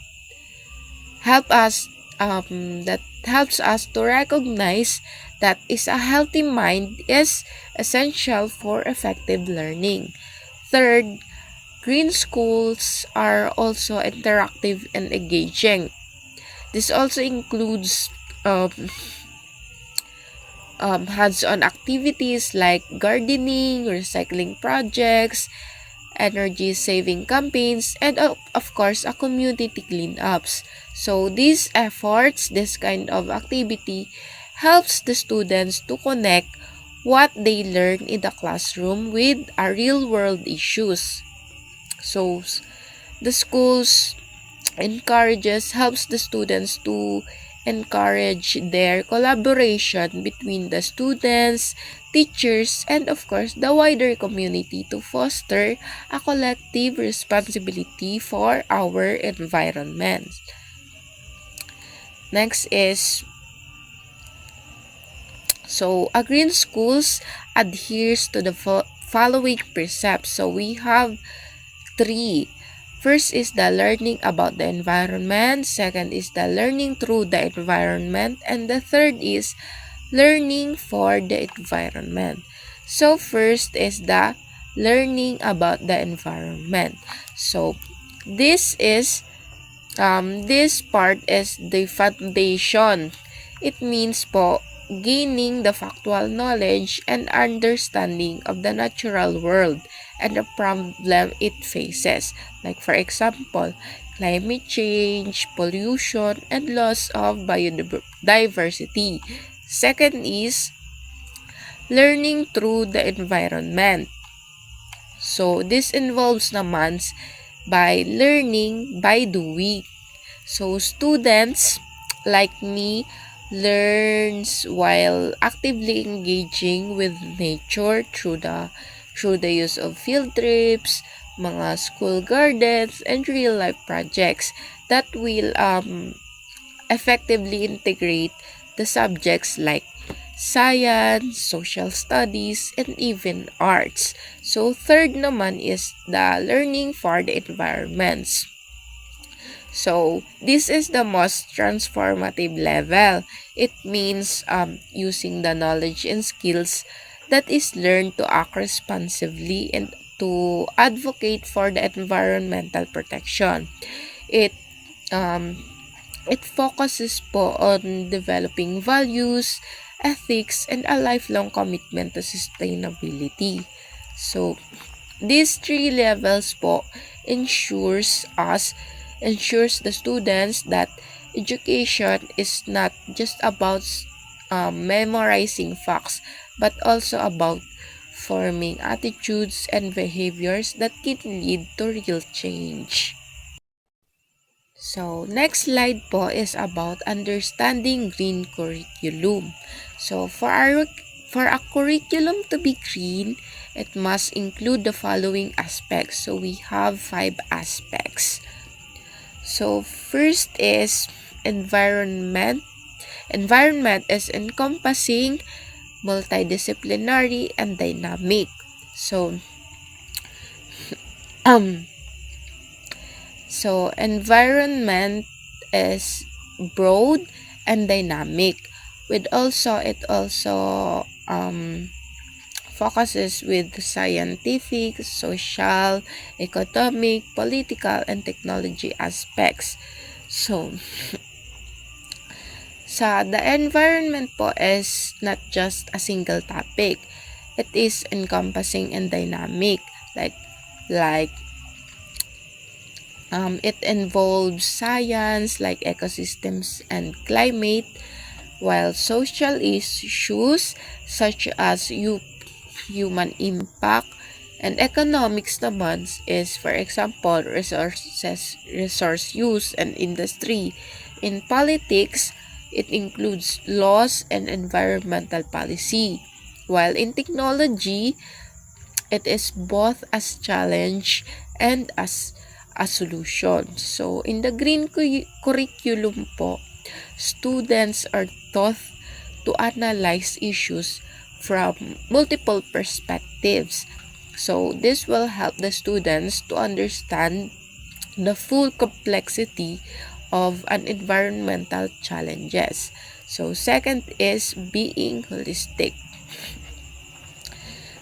help us that helps us to recognize that is a healthy mind is essential for effective learning. Third, green schools are also interactive and engaging. This also includes hands-on activities like gardening, recycling projects, energy saving campaigns, and of course a community cleanups. So these efforts, this kind of activity helps the students to connect what they learn in the classroom with our real world issues. So the schools helps the students to encourage their collaboration between the students, teachers, and of course the wider community to foster a collective responsibility for our environment. Next is, a green schools adheres to the following precepts. So we have three. First is the learning about the environment. Second is the learning through the environment. And the third is learning for the environment. So first is the learning about the environment. So this part is the foundation. It means po gaining the factual knowledge and understanding of the natural world and the problem it faces. Like for example, climate change, pollution, and loss of biodiversity. Second is learning through the environment. So this involves naman by learning by doing. So students like me learns while actively engaging with nature through the use of field trips, mga school gardens, and real life projects that will effectively integrate the subjects like science, social studies, and even arts. So third naman is the learning for the environments. So this is the most transformative level. It means using the knowledge and skills that is learned to act responsibly and to advocate for the environmental protection. It um, it focuses po on developing values, ethics, and a lifelong commitment to sustainability. So these three levels po ensures the students that education is not just about memorizing facts, but also about forming attitudes and behaviors that can lead to real change. So, next slide po is about understanding green curriculum. So, for a curriculum to be green, it must include the following aspects. So, we have 5 aspects. So, first is environment. Environment is encompassing, multidisciplinary, and dynamic. So, environment is broad and dynamic. It also focuses with scientific, social, economic, political, and technology aspects. So, the environment po is not just a single topic. It is encompassing and dynamic. Like it involves science like ecosystems and climate, while social issues such as human impact and economics naman is, for example, resource use and industry. In politics, it includes laws and environmental policy, while in technology, it is both as challenge and as a solution. So, in the green curriculum po, students are taught to analyze issues from multiple perspectives. So, this will help the students to understand the full complexity of an environmental challenges. So, second is being holistic.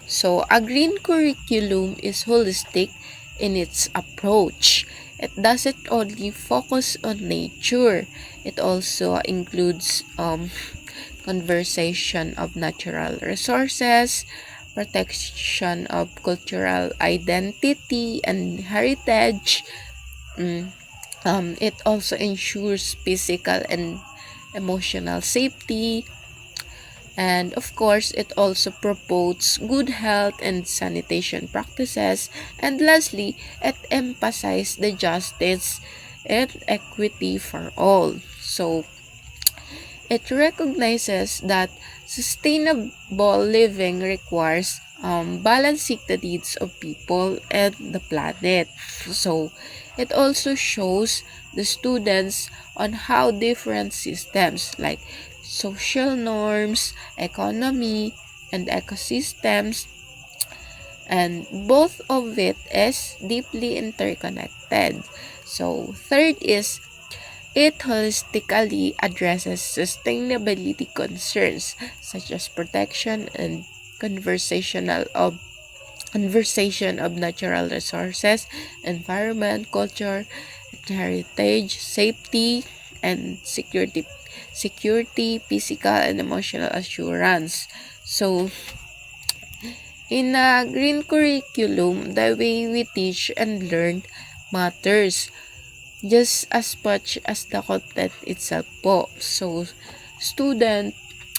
So, a green curriculum is holistic in its approach. It doesn't only focus on nature. It also includes conservation of natural resources, protection of cultural identity and heritage. It also ensures physical and emotional safety. And of course, it also promotes good health and sanitation practices. And lastly, it emphasizes the justice and equity for all. So, it recognizes that sustainable living requires balancing the needs of people and the planet. So, it also shows the students on how different systems like social norms, economy, and ecosystems, and both of it is deeply interconnected. So, third is it holistically addresses sustainability concerns such as protection and conservation of natural resources, environment, culture, heritage, safety, and security, physical and emotional assurance. So, in a green curriculum, the way we teach and learn matters just as much as the content itself po. So, student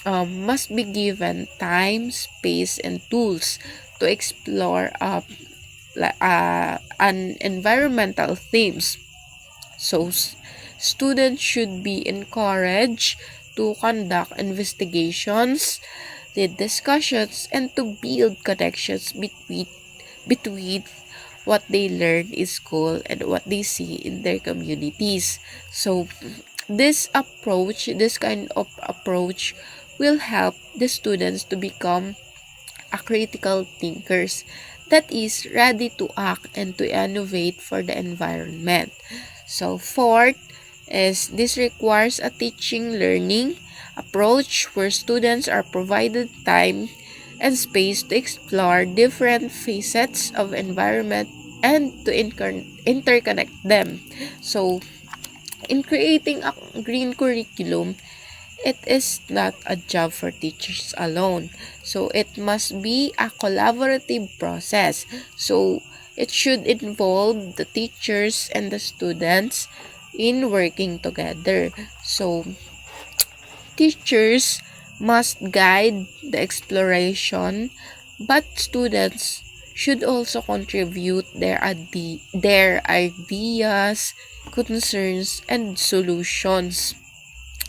must be given time, space, and tools to explore an environmental themes. So, students should be encouraged to conduct investigations, lead discussions, and to build connections between what they learn in school and what they see in their communities. So, this kind of approach will help the students to become a critical thinkers that is ready to act and to innovate for the environment. So, fourth is this requires a teaching learning approach where students are provided time and space to explore different facets of environment and to interconnect them. So, in creating a green curriculum, it is not a job for teachers alone. So, it must be a collaborative process. So, it should involve the teachers and the students in working together. So, teachers must guide the exploration, but students should also contribute their ideas, concerns, and solutions.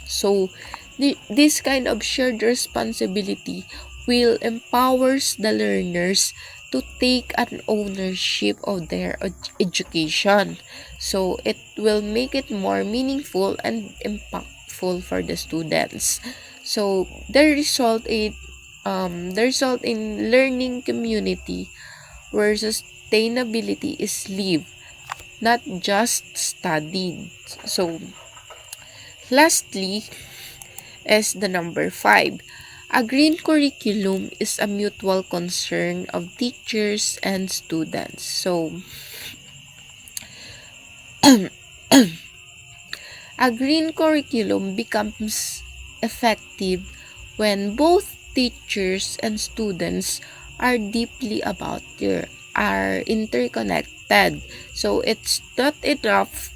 So, this kind of shared responsibility will empowers the learners to take an ownership of their education. So, it will make it more meaningful and impactful for the students. So, the result in learning community where sustainability is lived, not just studied. So, lastly, is the number 5. A green curriculum is a mutual concern of teachers and students. So, a green curriculum becomes effective when both teachers and students are deeply about their are interconnected. So it's not enough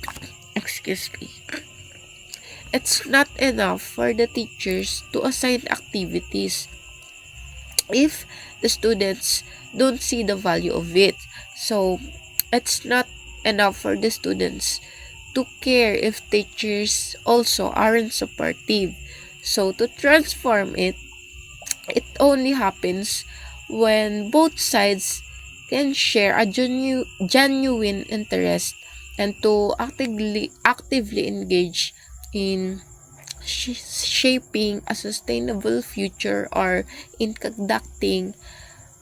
excuse me. It's not enough for the teachers to assign activities if the students don't see the value of it. So it's not enough for the students to care if teachers also aren't supportive. So to transform it, it only happens when both sides can share a genuine interest and to actively engage in shaping a sustainable future or in conducting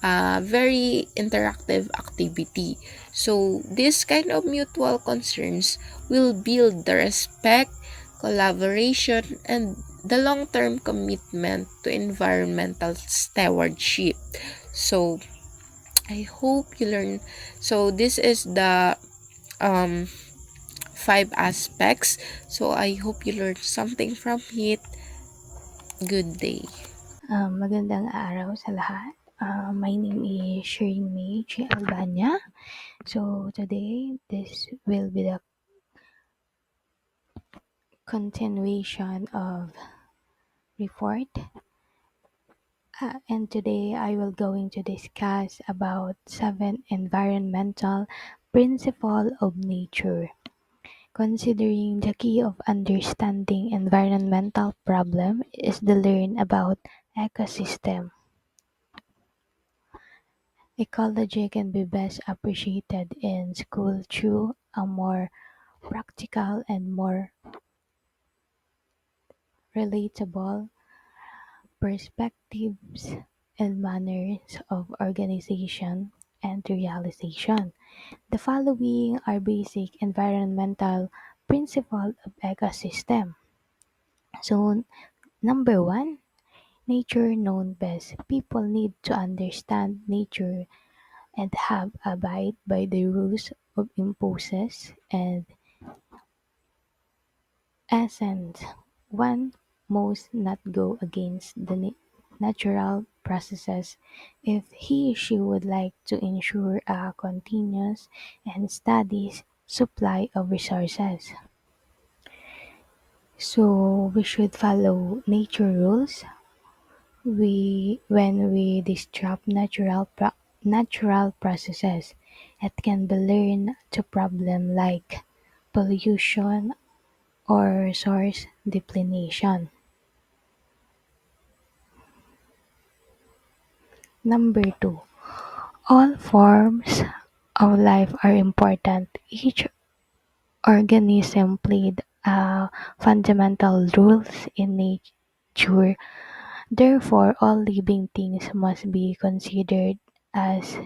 a very interactive activity. So, this kind of mutual concerns will build the respect, collaboration, and the long-term commitment to environmental stewardship. So, I hope you learn. So, this is the um, 5 aspects. So, I hope you learned something from it. Good day. Magandang araw sa lahat. My name is Shireen May G. Albania. So today, this will be the continuation of report. And today, I will going to discuss about 7 environmental principle of nature. Considering the key of understanding environmental problem is to learn about ecosystem. Ecology can be best appreciated in school through a more practical and more relatable perspectives and manners of organization and realization. The following are basic environmental principles of ecosystem. So, number one, nature known best. People need to understand nature and have abide by the rules of imposes and essence. One must not go against the natural processes if he or she would like to ensure a continuous and steady supply of resources. So we should follow nature rules. When we disrupt natural processes, it can be learned to problem like pollution or resource depletion. Number two, all forms of life are important. Each organism played a fundamental roles in nature. Therefore, all living things must be considered as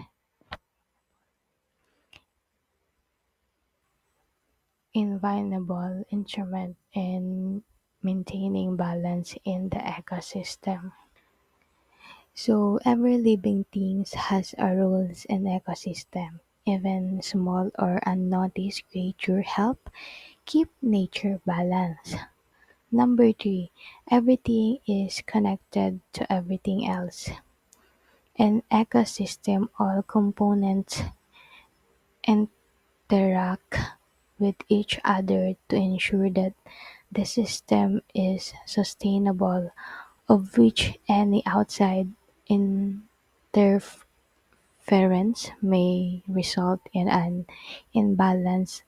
invaluable instrument in maintaining balance in the ecosystem. So every living thing has a roles in ecosystem. Even small or unnoticed creature help keep nature balanced. Number three, everything is connected to everything else. In ecosystem, all components interact with each other to ensure that the system is sustainable, of which any outside interference interference may result in an imbalance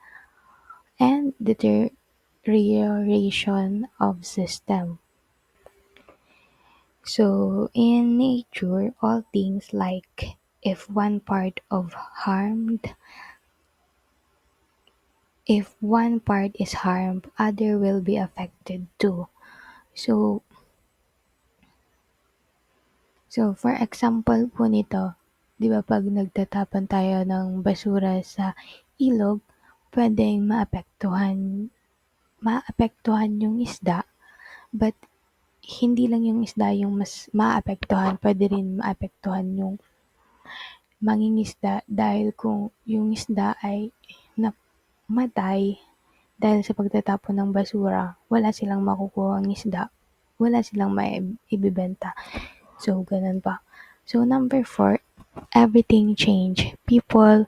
and deterioration of system. So in nature, all things like if one part is harmed, other will be affected too. So for example po nito, 'di ba 'pag nagtatapon tayo ng basura sa ilog, puwedeng maapektuhan yung isda, but hindi lang yung isda yung mas maaapektuhan, puwede rin maapektuhan yung mangingisda dahil kung yung isda ay namatay dahil sa pagtatapon ng basura, wala silang makukuhang isda, wala silang maibebenta. So, gano'n pa. So, number 4, everything change. People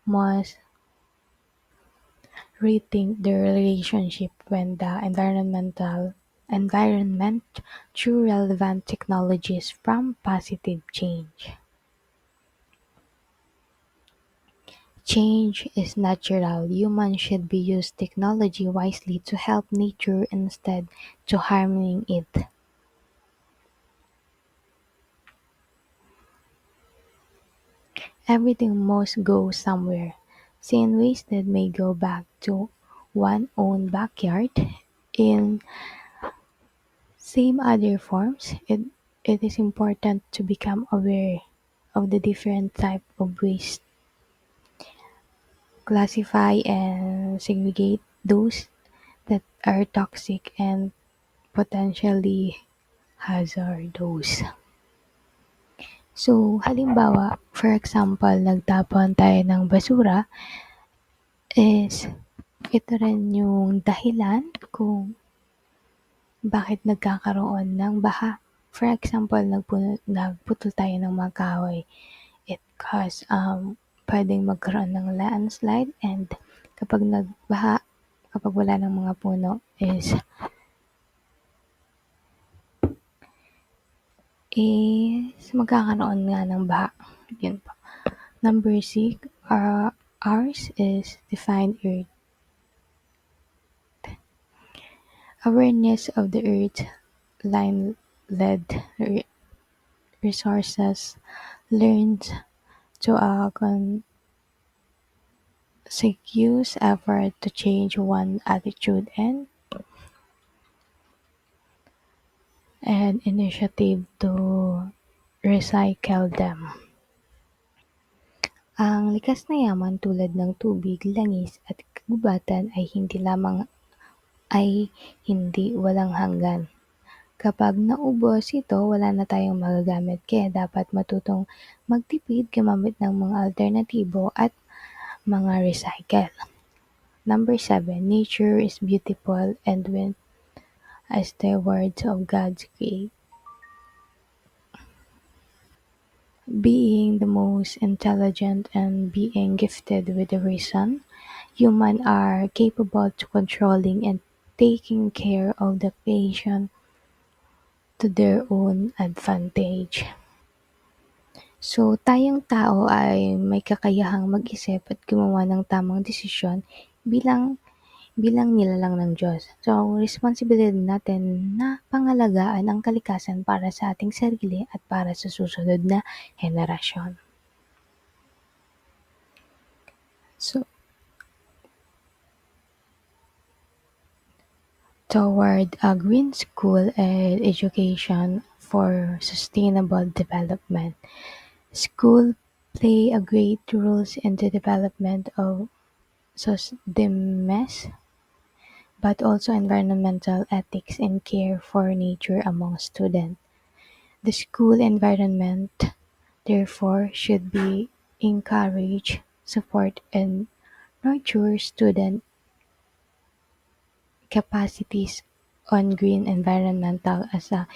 must rethink their relationship when the environment through relevant technologies from positive change. Change is natural. Humans should be use technology wisely to help nature instead to harming it. Everything must go somewhere. Sin wasted may go back to one's own backyard. In same other forms, it is important to become aware of the different type of waste, classify and segregate those that are toxic and potentially hazardous. So, halimbawa, for example, nagtapon tayo ng basura is ito rin yung dahilan kung bakit nagkakaroon ng baha. For example, nagputol tayo ng mga kahoy. It cause puwedeng magkaroon ng landslide and kapag nagbaha, kapag wala ng mga puno is magkakaroon nga ng baha. Yun po. Number 6, ours is define earth. Awareness of the earth line led resources learned to a conscious effort to change one attitude and initiative to recycle them. Ang likas na yaman tulad ng tubig, langis at kagubatan ay hindi walang hanggan. Kapag naubos ito, wala na tayong magagamit kaya dapat matutong magtipid gumamit ng mga alternatibo at mga recycle. Number 7, nature is beautiful and when as the words of God's create. Being the most intelligent and being gifted with the reason, humans are capable to controlling and taking care of the creation to their own advantage. So, tayong tao ay may kakayahang mag-isip at gumawa ng tamang desisyon bilang nilalang ng Diyos. So, responsibilidad natin na pangalagaan ang kalikasan para sa ating sarili at para sa susunod na henerasyon. So, toward a green school and education for sustainable development. School play a great role in the development of SOSDEMES, but also environmental ethics and care for nature among students. The school environment, therefore, should be encourage, support, and nurture student capacities on green environmental as a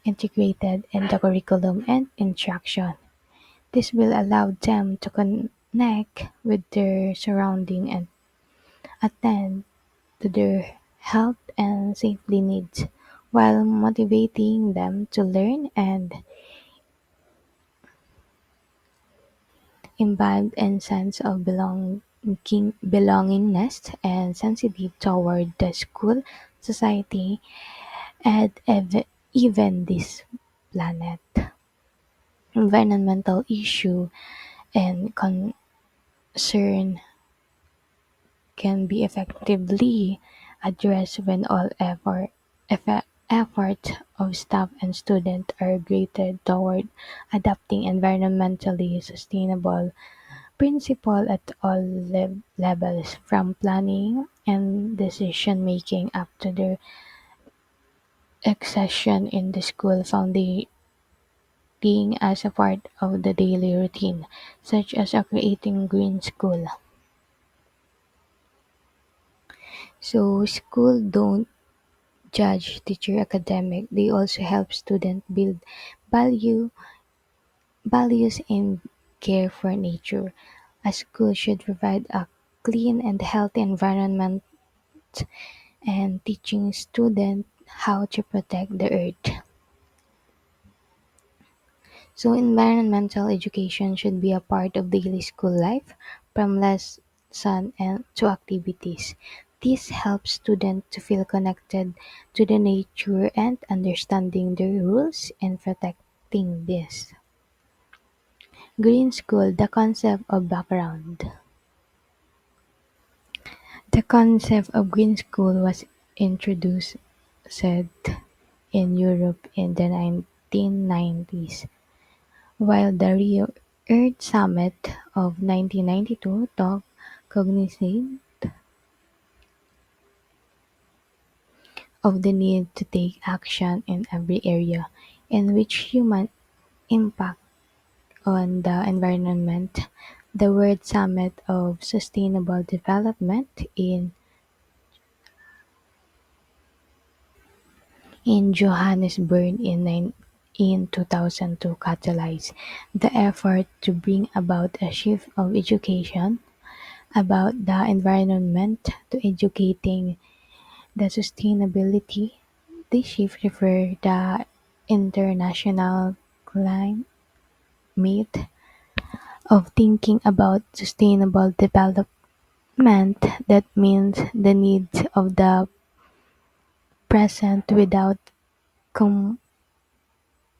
integrated in the curriculum and instruction. This will allow them to connect with their surrounding and attend to their health and safety needs while motivating them to learn and imbibed and sense of belongingness and sensitive toward the school, society, and even this planet. Environmental issue and concern can be effectively addressed when all effort of staff and students are graded toward adopting environmentally sustainable principles at all levels, from planning and decision making up to their exertion in the school founding as a part of the daily routine, such as a creating green school. So school don't judge teacher academic, they also help students build value values and care for nature. A school should provide a clean and healthy environment and teaching students how to protect the earth. So environmental education should be a part of daily school life, from lesson and to activities. This helps students to feel connected to the nature and understanding the rules and protecting this. Green School, the concept of background. The concept of Green School was introduced said in Europe in the 1990s, while the Rio Earth Summit of 1992 took cognizance of the need to take action in every area in which human impact on the environment. The World Summit of Sustainable Development in Johannesburg in 2002 catalyzed the effort to bring about a shift of education about the environment to educating the sustainability. This shift referred the international climate of thinking about sustainable development that means the needs of the present without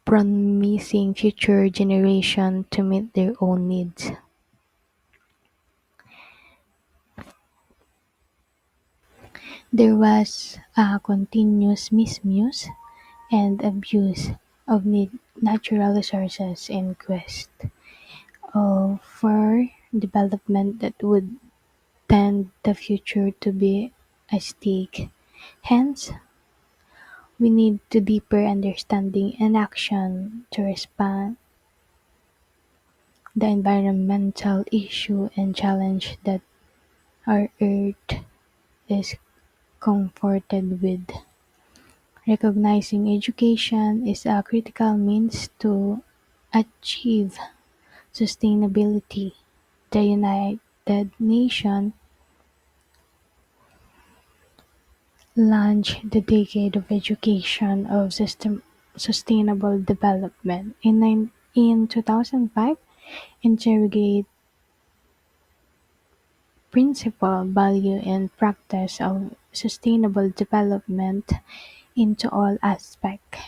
promising future generations to meet their own needs. There was a continuous misuse and abuse of natural resources in quest for development that would tend the future to be a stake. Hence, we need to deeper understanding and action to respond the environmental issue and challenge that our earth is confronted with. Recognizing education is a critical means to achieve sustainability. The United Nations launched the Decade of Education of Sustainable Development in 2005, interrogate principle, value, and practice of sustainable development into all aspects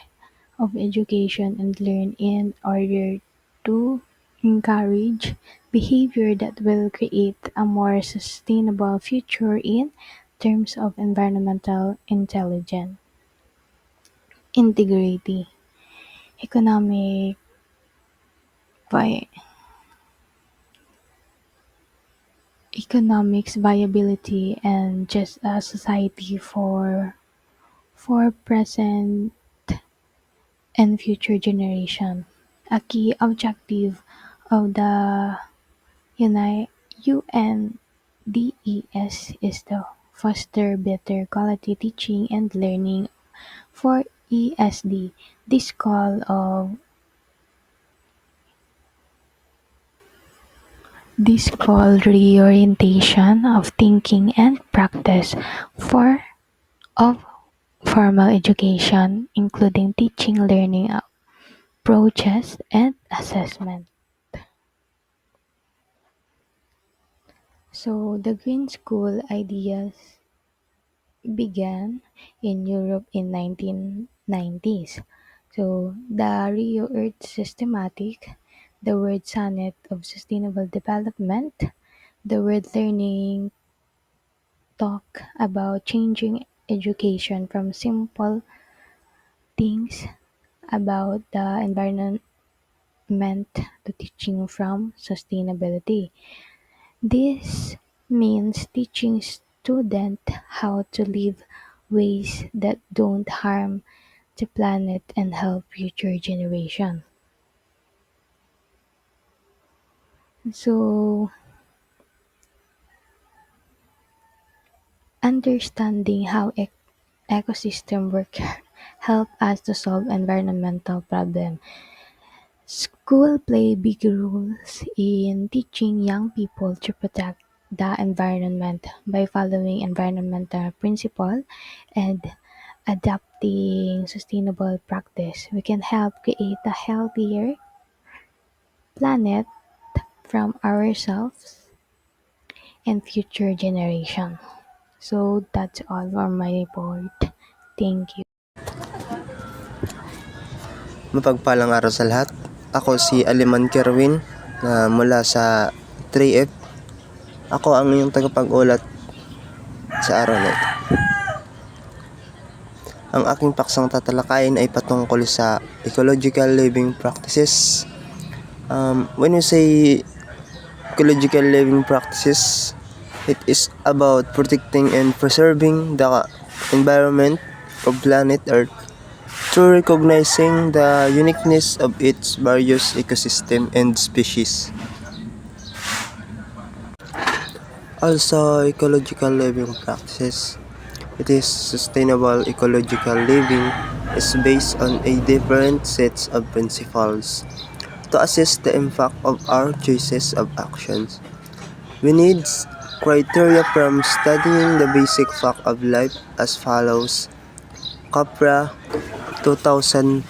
of education and learn in order to encourage behavior that will create a more sustainable future in terms of environmental intelligence, integrity, economic vi- economics viability, and just a society for present and future generation. A key objective of the UNDES is to foster better quality teaching and learning for ESD. This call of this call reorientation of thinking and practice for of formal education, including teaching, learning approaches, and assessment. So the Green School ideas began in Europe in 1990s. So the Rio Earth Systematic, the word sonnet of sustainable development, the word learning talk about changing education from simple things about the environment to teaching from sustainability. This means teaching students how to live ways that don't harm the planet and help future generations. So, understanding how ecosystem work help us to solve environmental problems. School play big roles in teaching young people to protect the environment by following environmental principles and adapting sustainable practice. We can help create a healthier planet from ourselves and future generation. So that's all for my report. Thank you. Mapagpalang araw sa lahat. Ako si Aliman Kerwin na mula sa 3F. Ako ang iyong tagapag-ulat sa araw na ito. Ang aking paksang tatalakayin ay patungkol sa ecological living practices. When we say ecological living practices, it is about protecting and preserving the environment of planet Earth through recognizing the uniqueness of its various ecosystem and species. Also, ecological living practices. It is sustainable ecological living is based on a different sets of principles to assess the impact of our choices of actions. We need criteria from studying the basic fact of life as follows. Capra 2003.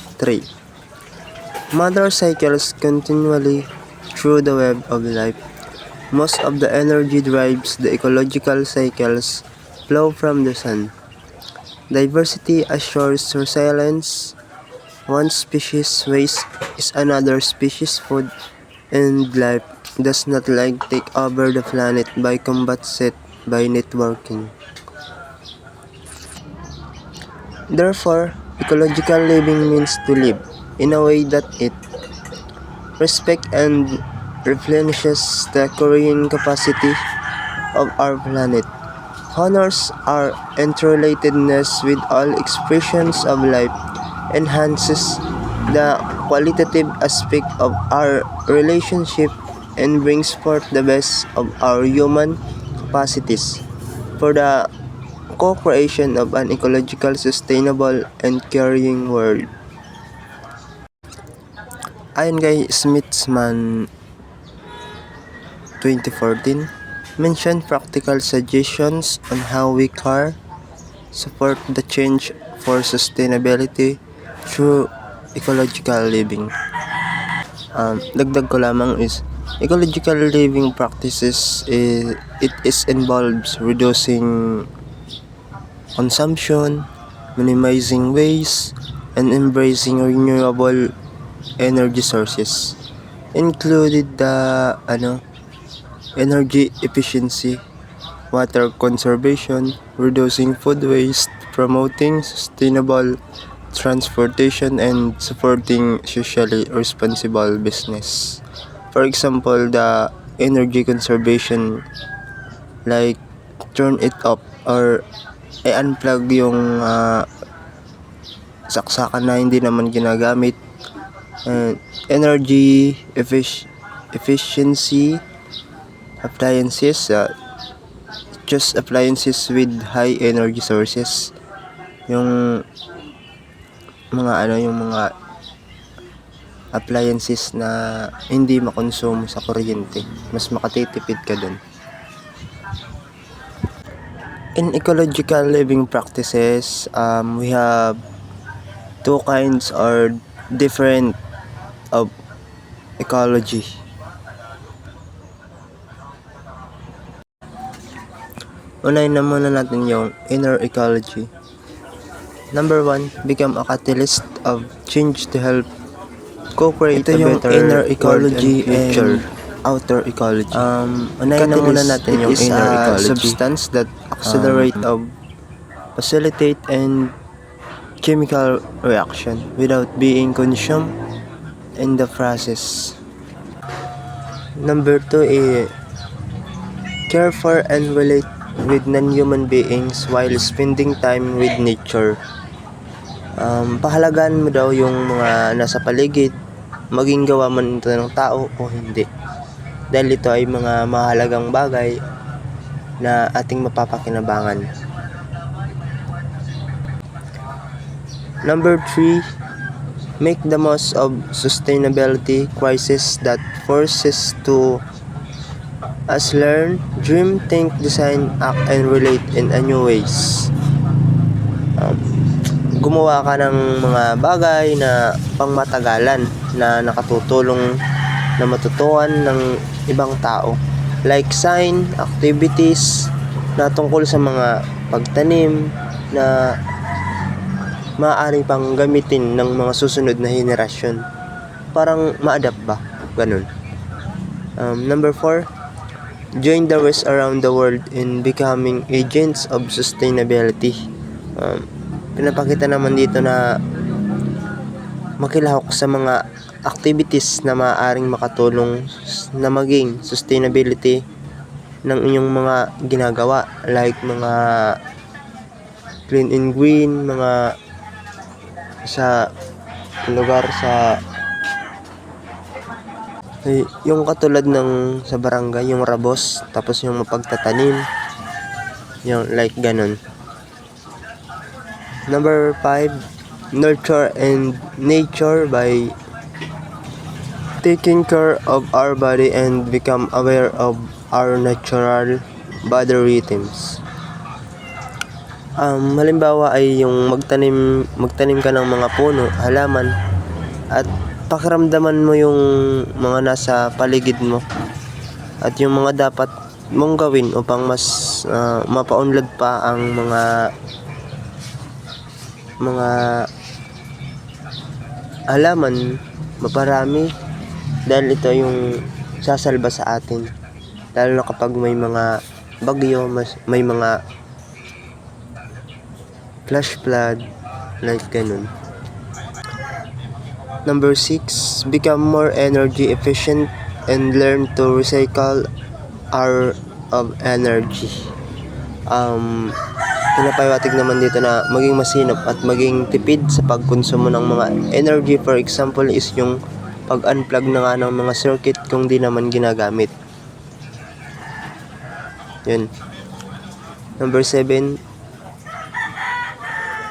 Mother cycles continually through the web of life. Most of the energy drives the ecological cycles flow from the sun. Diversity assures resilience. One species waste is another species food, and life does not like take over the planet by combat set by networking. Therefore, ecological living means to live in a way that it respects and replenishes the carrying capacity of our planet, honors our interrelatedness with all expressions of life, enhances the qualitative aspect of our relationship, and brings forth the best of our human capacities for the co-creation of an ecological, sustainable, and caring world. Ayon kay Smithsman 2014, mentioned practical suggestions on how we can support the change for sustainability through ecological living. Dagdag ko lamang is ecological living practices it involves reducing consumption, minimizing waste, and embracing renewable energy sources. Included the energy efficiency, water conservation, reducing food waste, promoting sustainable transportation, and supporting socially responsible business. For example, the energy conservation, like turn it off or i-unplug yung saksakan na hindi naman ginagamit. Energy efficiency appliances, just appliances with high energy sources. Yung mga appliances na hindi makonsumo sa kuryente, mas makatitipid ka dun. In ecological living practices, we have two kinds or different of ecology. Unahin na muna natin yung inner ecology. Number 1, become a catalyst of change to help co-create a better inner ecology and outer ecology. Unahin na muna natin yung inner ecology. Substance that accelerate of facilitate and chemical reaction without being consumed in the process. Number 2 is care for and relate with non-human beings while spending time with nature. Pahalagan mo daw yung mga nasa paligid, maging gawa man ito ng tao o hindi. Dahil ito ay mga mahalagang bagay na ating mapapakinabangan. Number 3, make the most of sustainability crisis that forces to us learn, dream, think, design, act, and relate in a new ways. Gumawa ka ng mga bagay na pangmatagalan na nakatutulong na matutuhan ng ibang tao. Like sign, activities na tungkol sa mga pagtanim na maaari pang gamitin ng mga susunod na henerasyon. Parang ma-adapt ba? Ganun. Number 4, join the rest around the world in becoming agents of sustainability. Pinapakita naman dito na makilahok sa mga activities na maaaring makatulong na maging sustainability ng inyong mga ginagawa, like mga clean and green, mga sa lugar sa yung katulad ng sa barangay, yung rabos, tapos yung mapagtatanim, yung like ganun. Number 5, nurture and nature by taking care of our body and become aware of our natural body rhythms. Halimbawa ay yung magtanim ka ng mga puno, halaman, at pakiramdaman mo yung mga nasa paligid mo at yung mga dapat mong gawin upang mas mapaunlad pa ang mga halaman, maparami, dahil ito yung sasalba sa atin, lalo na kapag may mga bagyo, may mga flash flood, like ganun. Number 6, become more energy efficient and learn to recycle our of energy. Pinapahiwatig naman dito na maging masinop at maging tipid sa pagkonsumo ng mga energy. For example is yung pag-unplug na nga ng mga circuit kung di naman ginagamit. Yun. Number 7,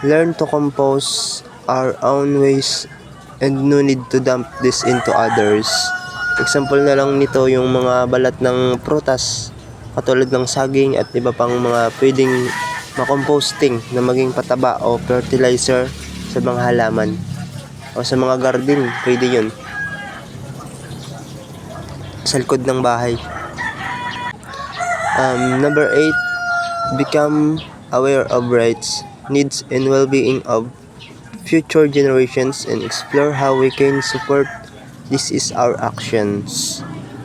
learn to compose our own waste and no need to dump this into others. Example na lang nito yung mga balat ng prutas, katulad ng saging at iba pang mga pwedeng makomposting na maging pataba o fertilizer sa mga halaman o sa mga garden, pwede yun sa likod ng bahay. Number 8, become aware of rights, needs, and well-being of future generations and explore how we can support this is our actions.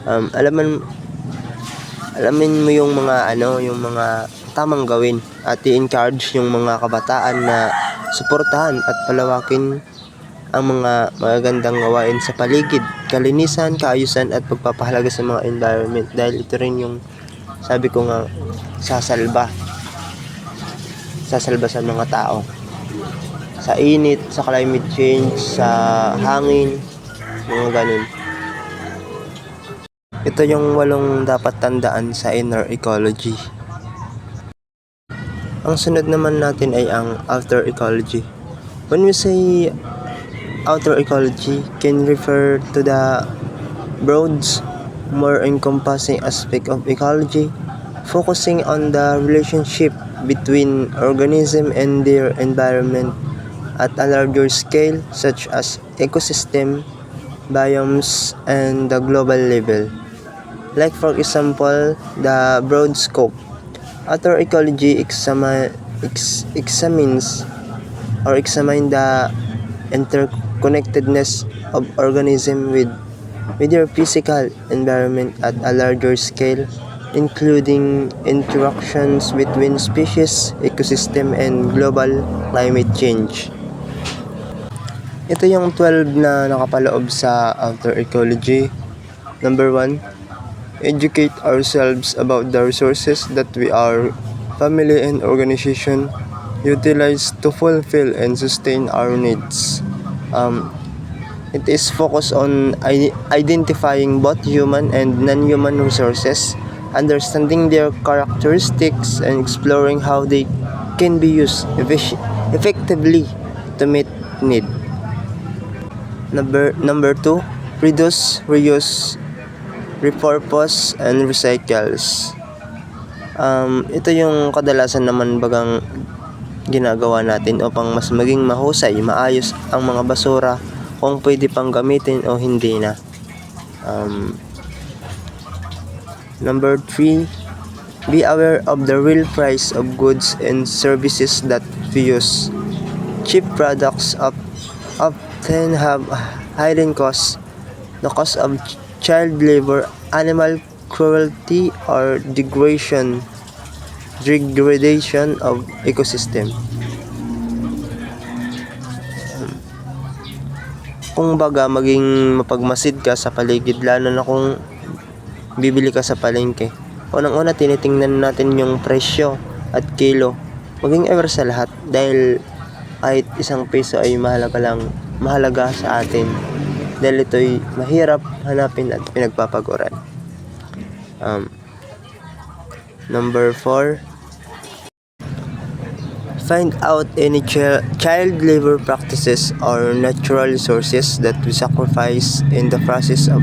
Alamin mo yung mga yung mga tamang gawin at i-encourage yung mga kabataan na suportahan at palawakin ang mga magagandang gawain sa paligid, kalinisan, kaayusan at pagpapahalaga sa mga environment, dahil ito rin yung sabi ko nga sasalba sa mga tao, sa init, sa climate change, sa hangin, mga ganun. Ito yung 8 dapat tandaan sa inner ecology. Ang sunod naman natin ay ang outer ecology. When we say outer ecology, can refer to the broad, more encompassing aspect of ecology, focusing on the relationship between organism and their environment at a larger scale, such as ecosystem, biomes, and the global level. Like for example, the broad scope Author ecology examines or examine the interconnectedness of organisms with their physical environment at a larger scale, including interactions between species, ecosystem, and global climate change. Ito yung 12 na nakapaloob sa outer ecology. Number 1, educate ourselves about the resources that we are, family and organization utilize to fulfill and sustain our needs. It is focused on identifying both human and non-human resources, understanding their characteristics, and exploring how they can be used effectively to meet need. Number 2, reduce, reuse, repurpose, and recycles. Ito yung kadalasan naman bagang ginagawa natin upang mas maging mahusay, maayos ang mga basura kung pwede pang gamitin o hindi na. Number 3, be aware of the real price of goods and services that we use. Cheap products often have hidden costs, the cost of child labor, animal cruelty, or degradation of ecosystem. Kung baga maging mapagmasid ka sa paligid, lalo na kung bibili ka sa palengke. Unang-una tinitingnan natin yung presyo at kilo. Maging aware sa lahat dahil kahit isang peso ay mahalaga sa atin dahil ito'y mahirap hanapin at pinagpapaguran. Number 4, find out any child labor practices or natural resources that we sacrifice in the process of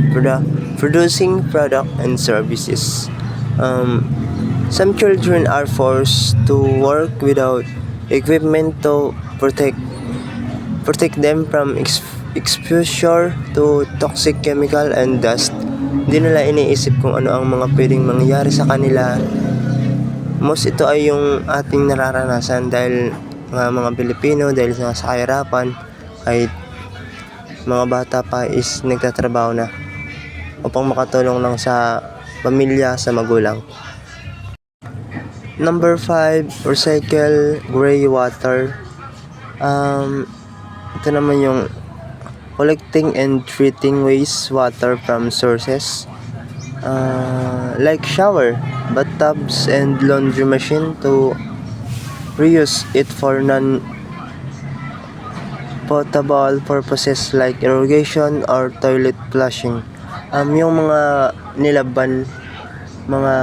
producing product and services. Some children are forced to work without equipment to protect them from exposure to toxic chemical and dust. Hindi nila iniisip kung ano ang mga pwedeng mangyari sa kanila. Most ito ay yung ating nararanasan dahil mga Pilipino, dahil sa kahirapan, kahit mga bata pa is nagtatrabaho na upang makatulong lang sa pamilya, sa magulang. Number 5, recycle gray water. Ito naman yung collecting and treating wastewater from sources like shower, bathtubs, and laundry machine to reuse it for non-potable purposes like irrigation or toilet flushing. Yung mga nilaban, mga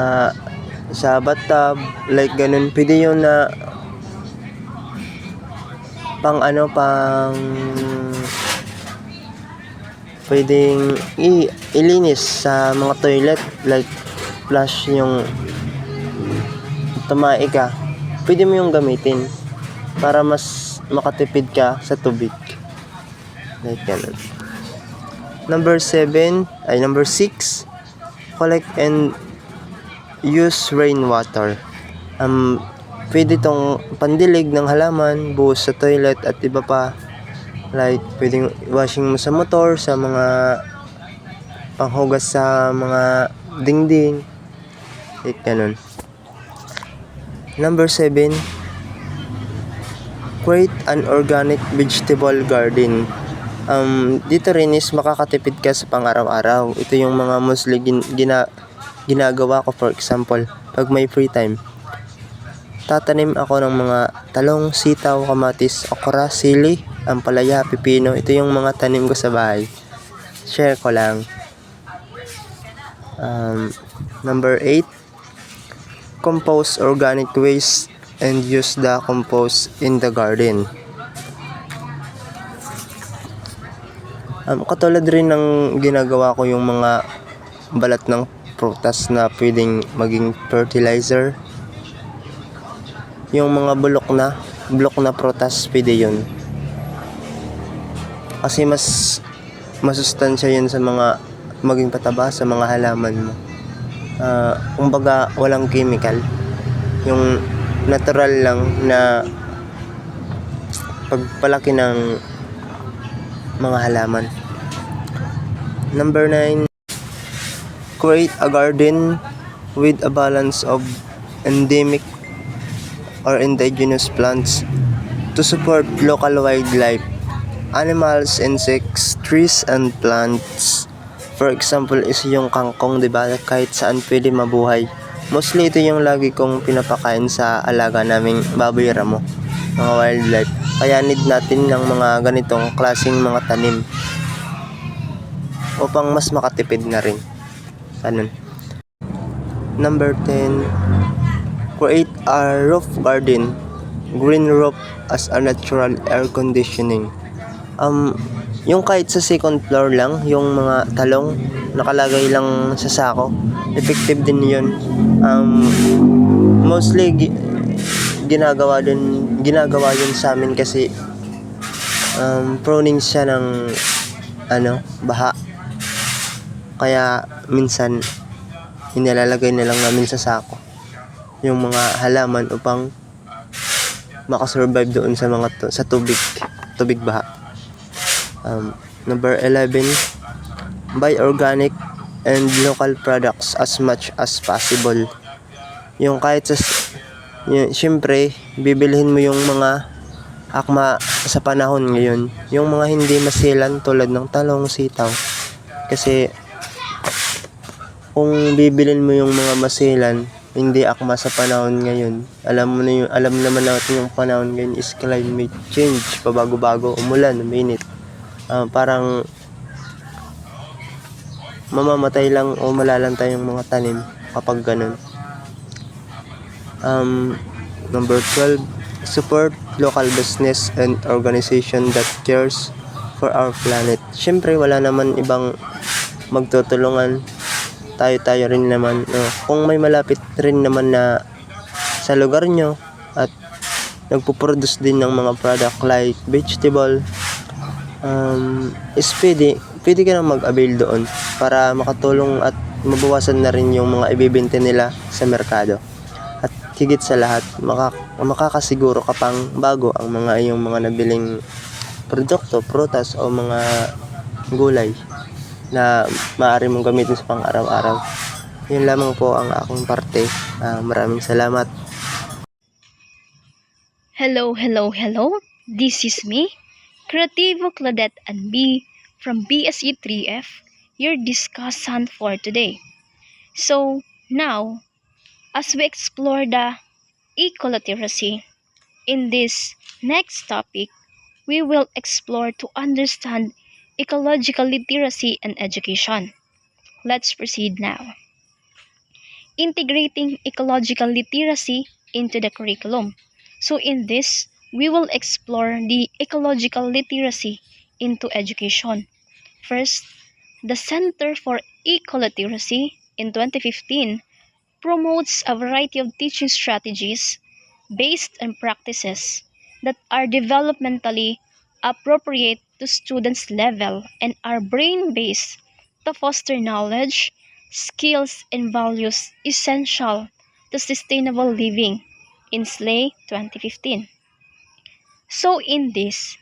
sa bathtub, like ganun, pwede yun na pwedeng ilinis sa mga toilet, like flush yung tumae ka, pwede mo yung gamitin para mas makatipid ka sa tubig, like ganun. Number 6, collect and use rainwater. Pwede tong pandilig ng halaman, buhos sa toilet at iba pa, like pwedeng washing mo sa motor, sa mga panghugas sa mga dingding, like ganun. Number 7, create an organic vegetable garden. Dito rin is makakatipid ka sa pang-araw-araw. Ito yung mga mostly ginagawa ko. For example, pag may free time, tatanim ako ng mga talong, sitaw, kamatis, okra, sili, ampalaya, pipino. Ito yung mga tanim ko sa bahay. Share ko lang. Number 8, compose organic waste and use the compost in the garden. Katulad rin ng ginagawa ko yung mga balat ng prutas na pwedeng maging fertilizer. Yung mga bulok na prutas, pwede yun. Kasi mas masustansya yun sa mga maging pataba sa mga halaman mo. Kumbaga walang chemical. yung natural lang na pagpalaki ng mga halaman. Number 9, create a garden with a balance of endemic or indigenous plants to support local wildlife, animals, insects, trees, and plants. For example is yung kangkong, diba? Kahit saan pwede mabuhay. Mostly ito yung lagi kong pinapakain sa alaga naming baboy ramo, mga wildlife. Kaya need natin ng mga ganitong klaseng mga tanim upang mas makatipid na rin. Ganun. Number 10, create a roof garden, green roof as a natural air conditioning. Yung kahit sa second floor lang, yung mga talong nakalagay lang sa sako, effective din yun. Mostly ginagawa yun sa amin kasi proning siya ng baha. Kaya minsan inilalagay na lang namin sa sako yung mga halaman upang makasurvive doon sa sa tubig baha. Number 11, buy organic and local products as much as possible. Yung kahit syempre bibilhin mo yung mga akma sa panahon ngayon, yung mga hindi masilan tulad ng talong, sitaw. Kasi kung bibilin mo yung mga masilan, hindi akma sa panahon ngayon, alam naman natin yung panahon ngayon is climate change, pabago-bago, umulan, uminit. Parang mamamatay lang o malalantay yung mga tanim kapag ganun. Number 12, support local business and organization that cares for our planet. Syempre wala naman ibang magtutulungan, tayo rin naman. Kung may malapit rin naman na sa lugar nyo at nagpo-produce din ng mga product like vegetable, is pwede ka nang mag-avail doon para makatulong at mabawasan na rin yung mga ibibenta nila sa merkado. At higit sa lahat, makakasiguro ka pang bago ang yung mga nabiling produkto, prutas o mga gulay na maaari mong gamitin sa pang-araw-araw. Yun lamang po ang aking parte. Maraming salamat. Hello. This is me, Creativo Claudette and B from BSE 3F, your discussant for today. So, now, as we explore the ECOLITERACY, in this next topic, we will explore to understand ecological literacy and education. Let's proceed now. Integrating ecological literacy into the curriculum. So in this, we will explore the ecological literacy into education. First, the Center for Ecoliteracy in 2015 promotes a variety of teaching strategies based on practices that are developmentally appropriate to students' level and are brain-based to foster knowledge, skills, and values essential to sustainable living in SLAY 2015. So in this,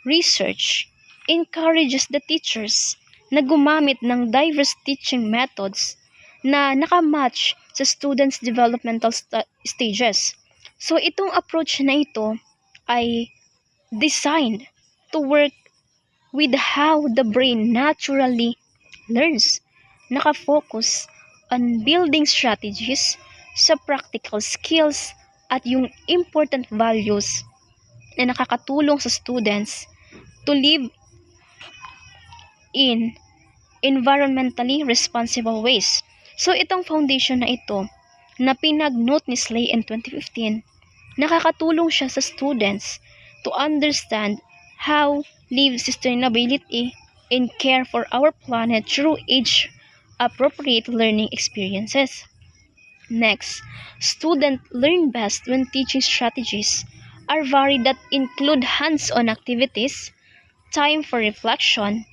research encourages the teachers na gumamit ng diverse teaching methods na nakamatch sa students' developmental stages. So itong approach na ito ay designed to work with how the brain naturally learns. Nakafocus on building strategies sa practical skills at yung important values na nakakatulong sa students to live in environmentally responsible ways. So itong foundation na ito na pinag-note ni Slay in 2015, nakakatulong siya sa students to understand how live sustainability and care for our planet through age-appropriate learning experiences. Next, students learn best when teaching strategies are varied that include hands-on activities, time for reflection,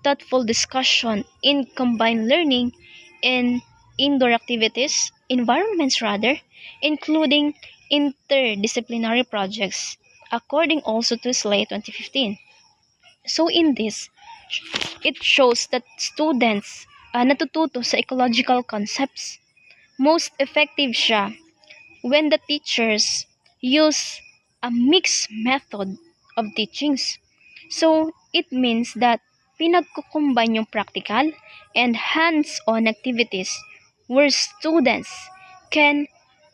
thoughtful discussion in combined learning, and indoor activities environments rather, including interdisciplinary projects, according also to SLAY 2015. So in this, it shows that students natututo sa ecological concepts. Most effective siya when the teachers use a mixed method of teachings. So, it means that pinagkukumbine yung practical and hands-on activities where students can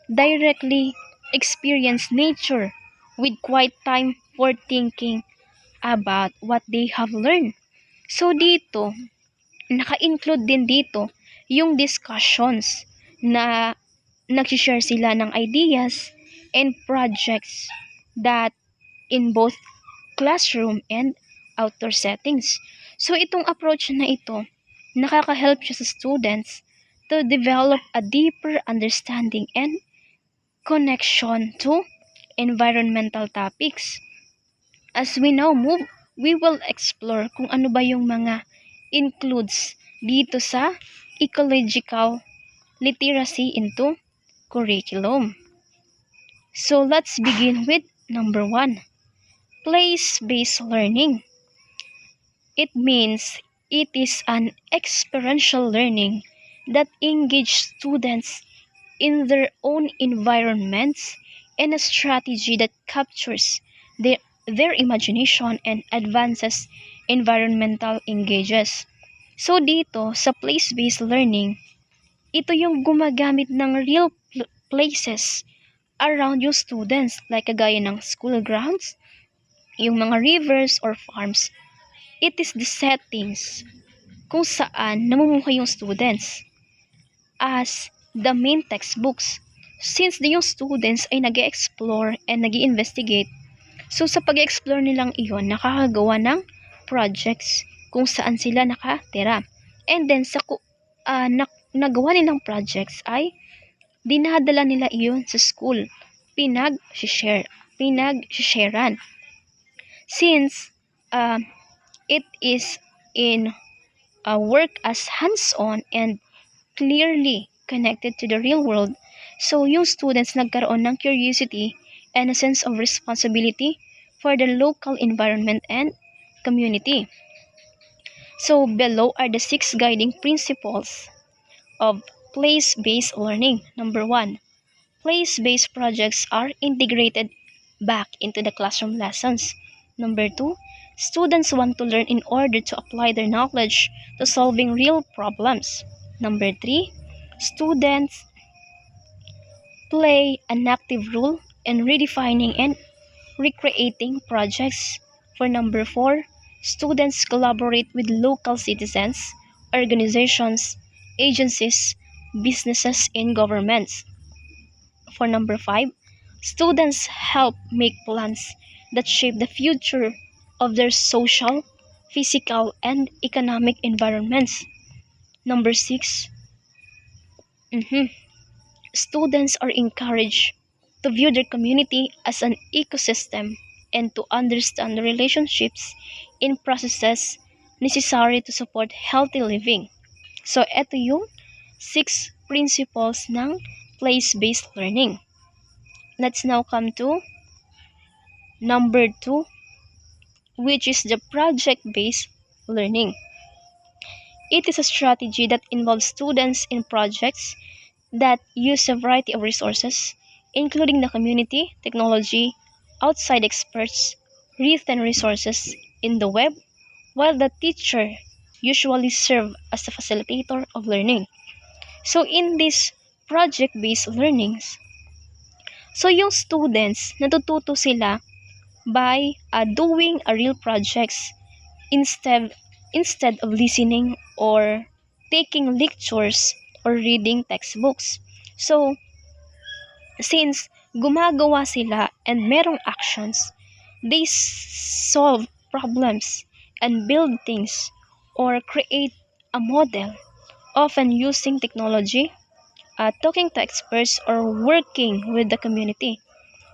directly experience nature with quiet time for thinking about what they have learned. So, dito, naka-include din dito yung discussions na nag-share sila ng ideas and projects that in both classroom and outdoor settings. So itong approach na ito, nakaka-help siya sa students to develop a deeper understanding and connection to environmental topics. As we now move, we will explore kung ano ba yung mga includes dito sa ecological literacy into curriculum. So let's begin with number 1, place-based learning. It means it is an experiential learning that engages students in their own environments and a strategy that captures their imagination and advances environmental engages. So dito, sa place-based learning, ito yung gumagamit ng real places around yung students, like kagaya ng school grounds, yung mga rivers or farms. It is the settings kung saan namumuhay yung students as the main textbooks. Since yung students ay nag-explore and nag-investigate, so sa pag-explore nilang iyon, nakakagawa ng projects kung saan sila nakatira. And then, sa nagawa nilang projects ay dinadala nila iyon sa school. Pinag-sharean. Since it is in work as hands-on and clearly connected to the real world, so yung students nagkaroon ng curiosity and a sense of responsibility for the local environment and community. So below are the 6 guiding principles of place-based learning. Number 1, place-based projects are integrated back into the classroom lessons. Number 2, students want to learn in order to apply their knowledge to solving real problems. Number 3, students play an active role in redefining and recreating projects. For number 4, students collaborate with local citizens, organizations, agencies, businesses, and governments. For number 5, students help make plans that shape the future of their social, physical, and economic environments. Number 6, students are encouraged to view their community as an ecosystem and to understand the relationships in processes necessary to support healthy living. So, ito yung 6 principles ng place-based learning. Let's now come to number 2, which is the project-based learning. It is a strategy that involves students in projects that use a variety of resources, including the community, technology, outside experts, written resources in the web, while the teacher usually serves as a facilitator of learning. So in these project-based learnings, so yung students, natututo sila by doing a real projects instead of listening or taking lectures or reading textbooks. So, since gumagawa sila and merong actions, they solve problems and build things or create a model, often using technology, talking to experts, or working with the community.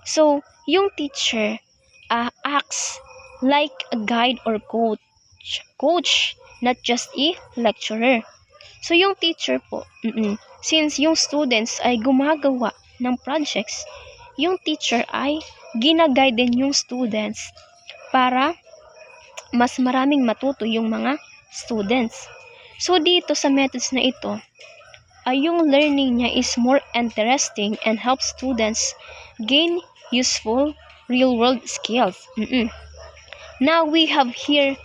So, yung teacher acts like a guide or coach, not just a lecturer. So, yung teacher po, Since yung students ay gumagawa ng projects, yung teacher ay ginaguide din yung students para mas maraming matuto yung mga students. So dito sa methods na ito, ay yung learning niya is more interesting and helps students gain useful real-world skills. Now we have here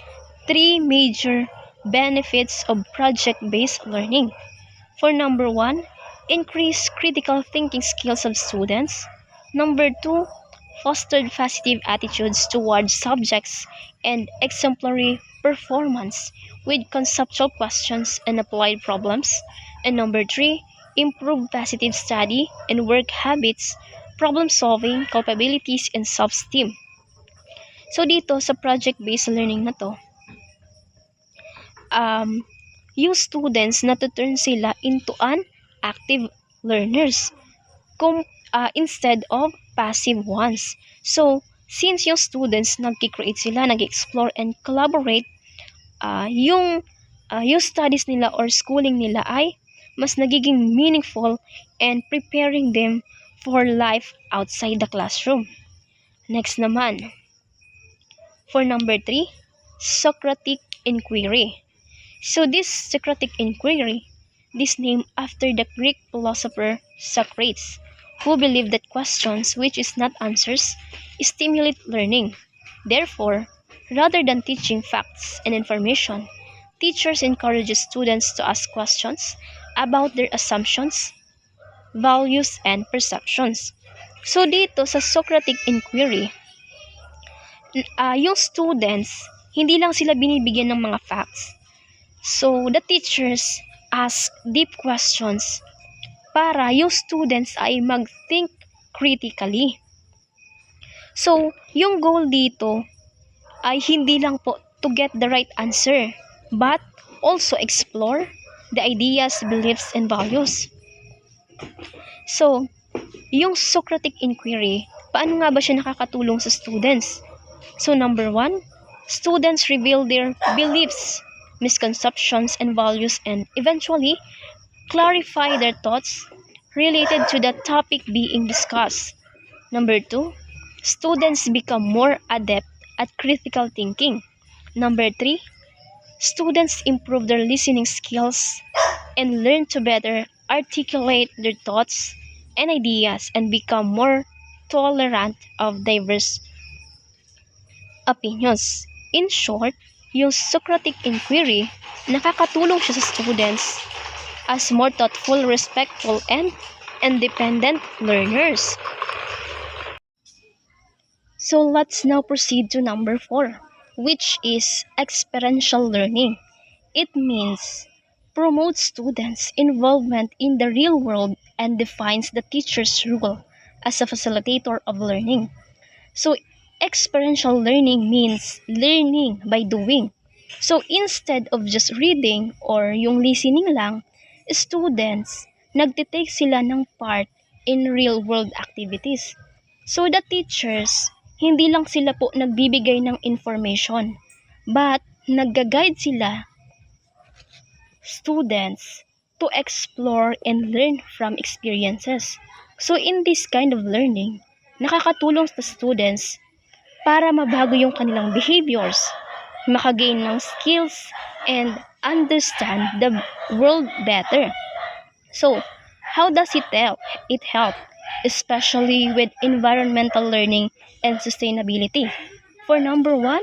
3 major benefits of project-based learning. For number 1, increase critical thinking skills of students. Number 2, fostered positive attitudes towards subjects and exemplary performance with conceptual questions and applied problems. And number 3, improve positive study and work habits, problem-solving capabilities, and self-esteem. So dito sa project-based learning na to, yung students natuturn sila into an active learners instead of passive ones. So, since yung students nag-create sila, nag-explore and collaborate, yung studies nila or schooling nila ay mas nagiging meaningful and preparing them for life outside the classroom. Next naman, for number 3, Socratic inquiry. So this Socratic inquiry, this name after the Greek philosopher Socrates, who believed that questions which is not answers stimulate learning. Therefore, rather than teaching facts and information, teachers encourage students to ask questions about their assumptions, values, and perceptions. So dito sa Socratic inquiry, yung students, hindi lang sila binibigyan ng mga facts. So, the teachers ask deep questions para yung students ay mag-think critically. So, yung goal dito ay hindi lang po to get the right answer, but also explore the ideas, beliefs, and values. So, yung Socratic inquiry, paano nga ba siya nakakatulong sa students? So, number 1, students reveal their beliefs, misconceptions, and values, and eventually clarify their thoughts related to the topic being discussed. Number 2, students become more adept at critical thinking. Number 3, students improve their listening skills and learn to better articulate their thoughts and ideas and become more tolerant of diverse opinions. In short, yung Socratic inquiry, nakakatulong siya sa students as more thoughtful, respectful, and independent learners. So let's now proceed to number 4, which is experiential learning. It means promotes students' involvement in the real world and defines the teacher's role as a facilitator of learning. So, experiential learning means learning by doing. So, instead of just reading or yung listening lang, students, nagtitake sila ng part in real-world activities. So, the teachers, hindi lang sila po nagbibigay ng information, but nagga-guide sila, students, to explore and learn from experiences. So, in this kind of learning, nakakatulong sa students para mabago yung kanilang behaviors, makagain ng skills, and understand the world better. So, how does it help? It helps, especially with environmental learning and sustainability. For number 1,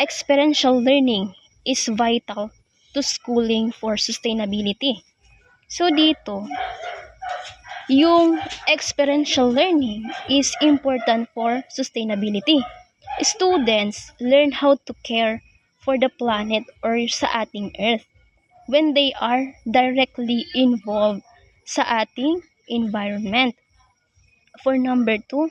experiential learning is vital to schooling for sustainability. So dito, yung experiential learning is important for sustainability. Students learn how to care for the planet or sa ating Earth when they are directly involved sa ating environment. For number 2,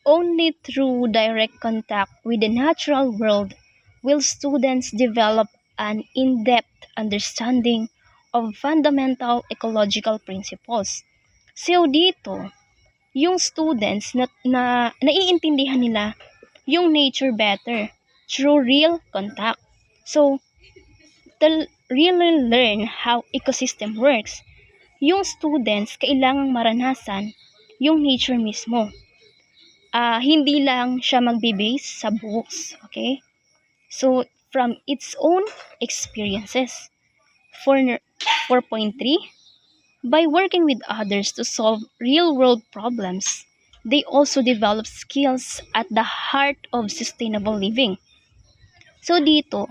only through direct contact with the natural world will students develop an in-depth understanding of fundamental ecological principles. So dito, yung students na naiintindihan nila yung nature better through real contact. So, to really learn how ecosystem works, yung students kailangang maranasan yung nature mismo. Hindi lang siya magbe-base sa books, okay? So, from its own experiences. For 4.3, by working with others to solve real-world problems, they also develop skills at the heart of sustainable living. So dito,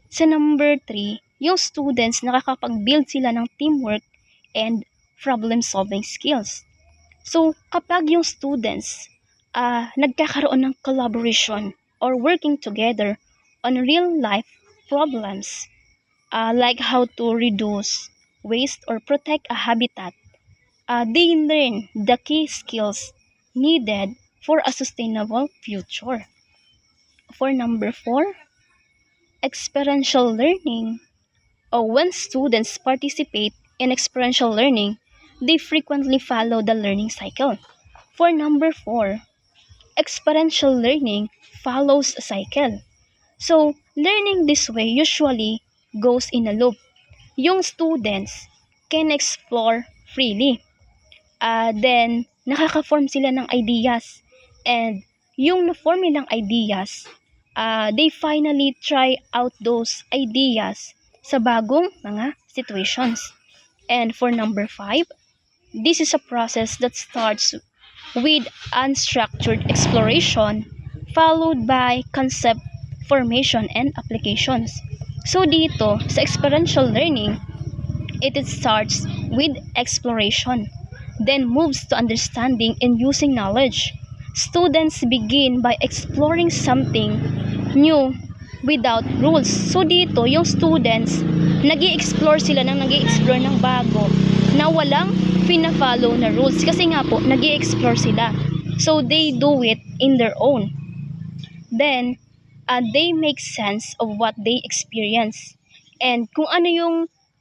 sa number 3, yung students nakakapag-build sila ng teamwork and problem-solving skills. So kapag yung students nagkakaroon ng collaboration or working together on real-life problems, like how to reduce waste or protect a habitat, they learn the key skills needed for a sustainable future. For number 4, experiential learning. When students participate in experiential learning, they frequently follow the learning cycle. For number 4, experiential learning follows a cycle. So, learning this way usually goes in a loop. Yung students can explore freely. Then, nakaka-form sila ng ideas. And yung na-form nilang ideas, they finally try out those ideas sa bagong mga situations. And for number 5, this is a process that starts with unstructured exploration followed by concept formation and applications. So dito, sa experiential learning, it starts with exploration, then moves to understanding and using knowledge. Students begin by exploring something new without rules. So dito, yung students, nag-i-explore sila ng bago na walang pina-follow na rules. Kasi nga po, nag-i-explore sila. So they do it in their own. Then, they make sense of what they experience. And kung ano yung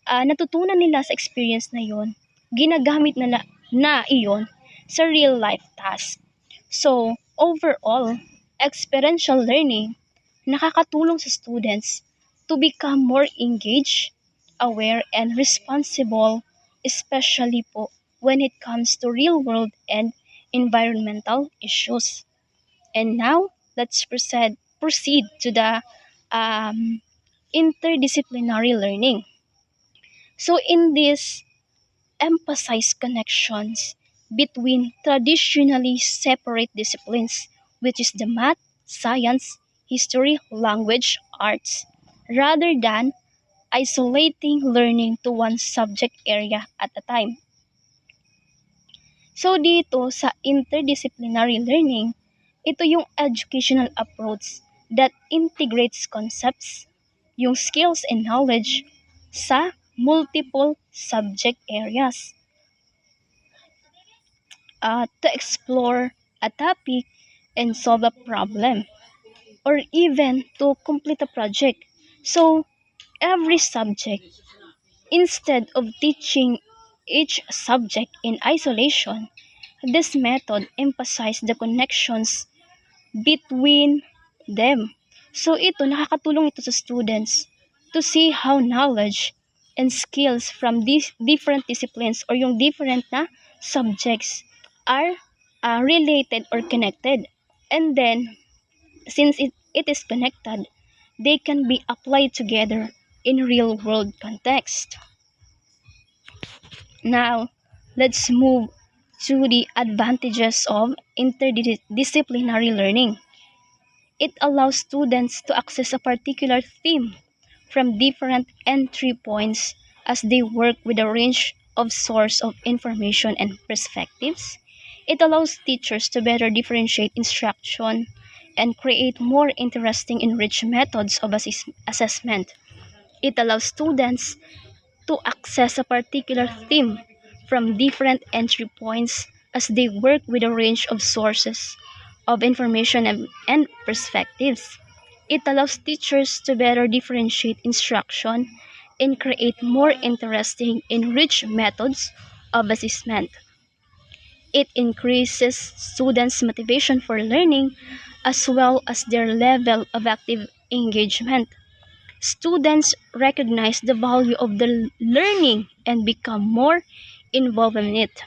natutunan nila sa experience na yon, ginagamit na iyon sa real life task. So, overall, experiential learning nakakatulong sa students to become more engaged, aware, and responsible, especially po when it comes to real world and environmental issues. And now, let's proceed to the interdisciplinary learning. So in this, emphasize connections between traditionally separate disciplines, which is the math, science, history, language, arts, rather than isolating learning to one subject area at a time. So dito sa interdisciplinary learning, ito yung educational approach that integrates concepts, yung skills and knowledge sa multiple subject areas to explore a topic and solve a problem, or even to complete a project. So, every subject, instead of teaching each subject in isolation, this method emphasizes the connections between them. So ito, nakakatulong ito sa students to see how knowledge and skills from these different disciplines or yung different na subjects are related or connected. And then, since it is connected, they can be applied together in real world context. Now, let's move to the advantages of interdisciplinary learning. It allows students to access a particular theme from different entry points as they work with a range of source of information and perspectives. It allows teachers to better differentiate instruction and create more interesting and rich methods of assessment. It allows students to access a particular theme from different entry points as they work with a range of sources of information and perspectives. It allows teachers to better differentiate instruction and create more interesting and rich methods of assessment. It increases students' motivation for learning as well as their level of active engagement. Students recognize the value of the learning and become more involved in it.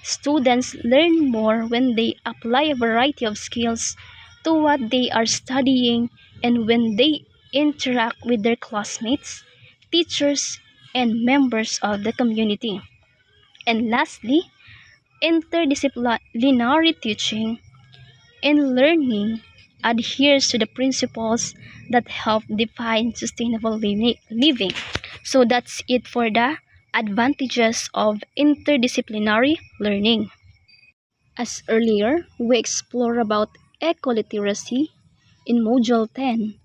Students learn more when they apply a variety of skills to what they are studying and when they interact with their classmates, teachers, and members of the community. And lastly, interdisciplinary teaching and learning adheres to the principles that help define sustainable living. So that's it for the advantages of interdisciplinary learning. As earlier, we explored about ecoliteracy in Module 10.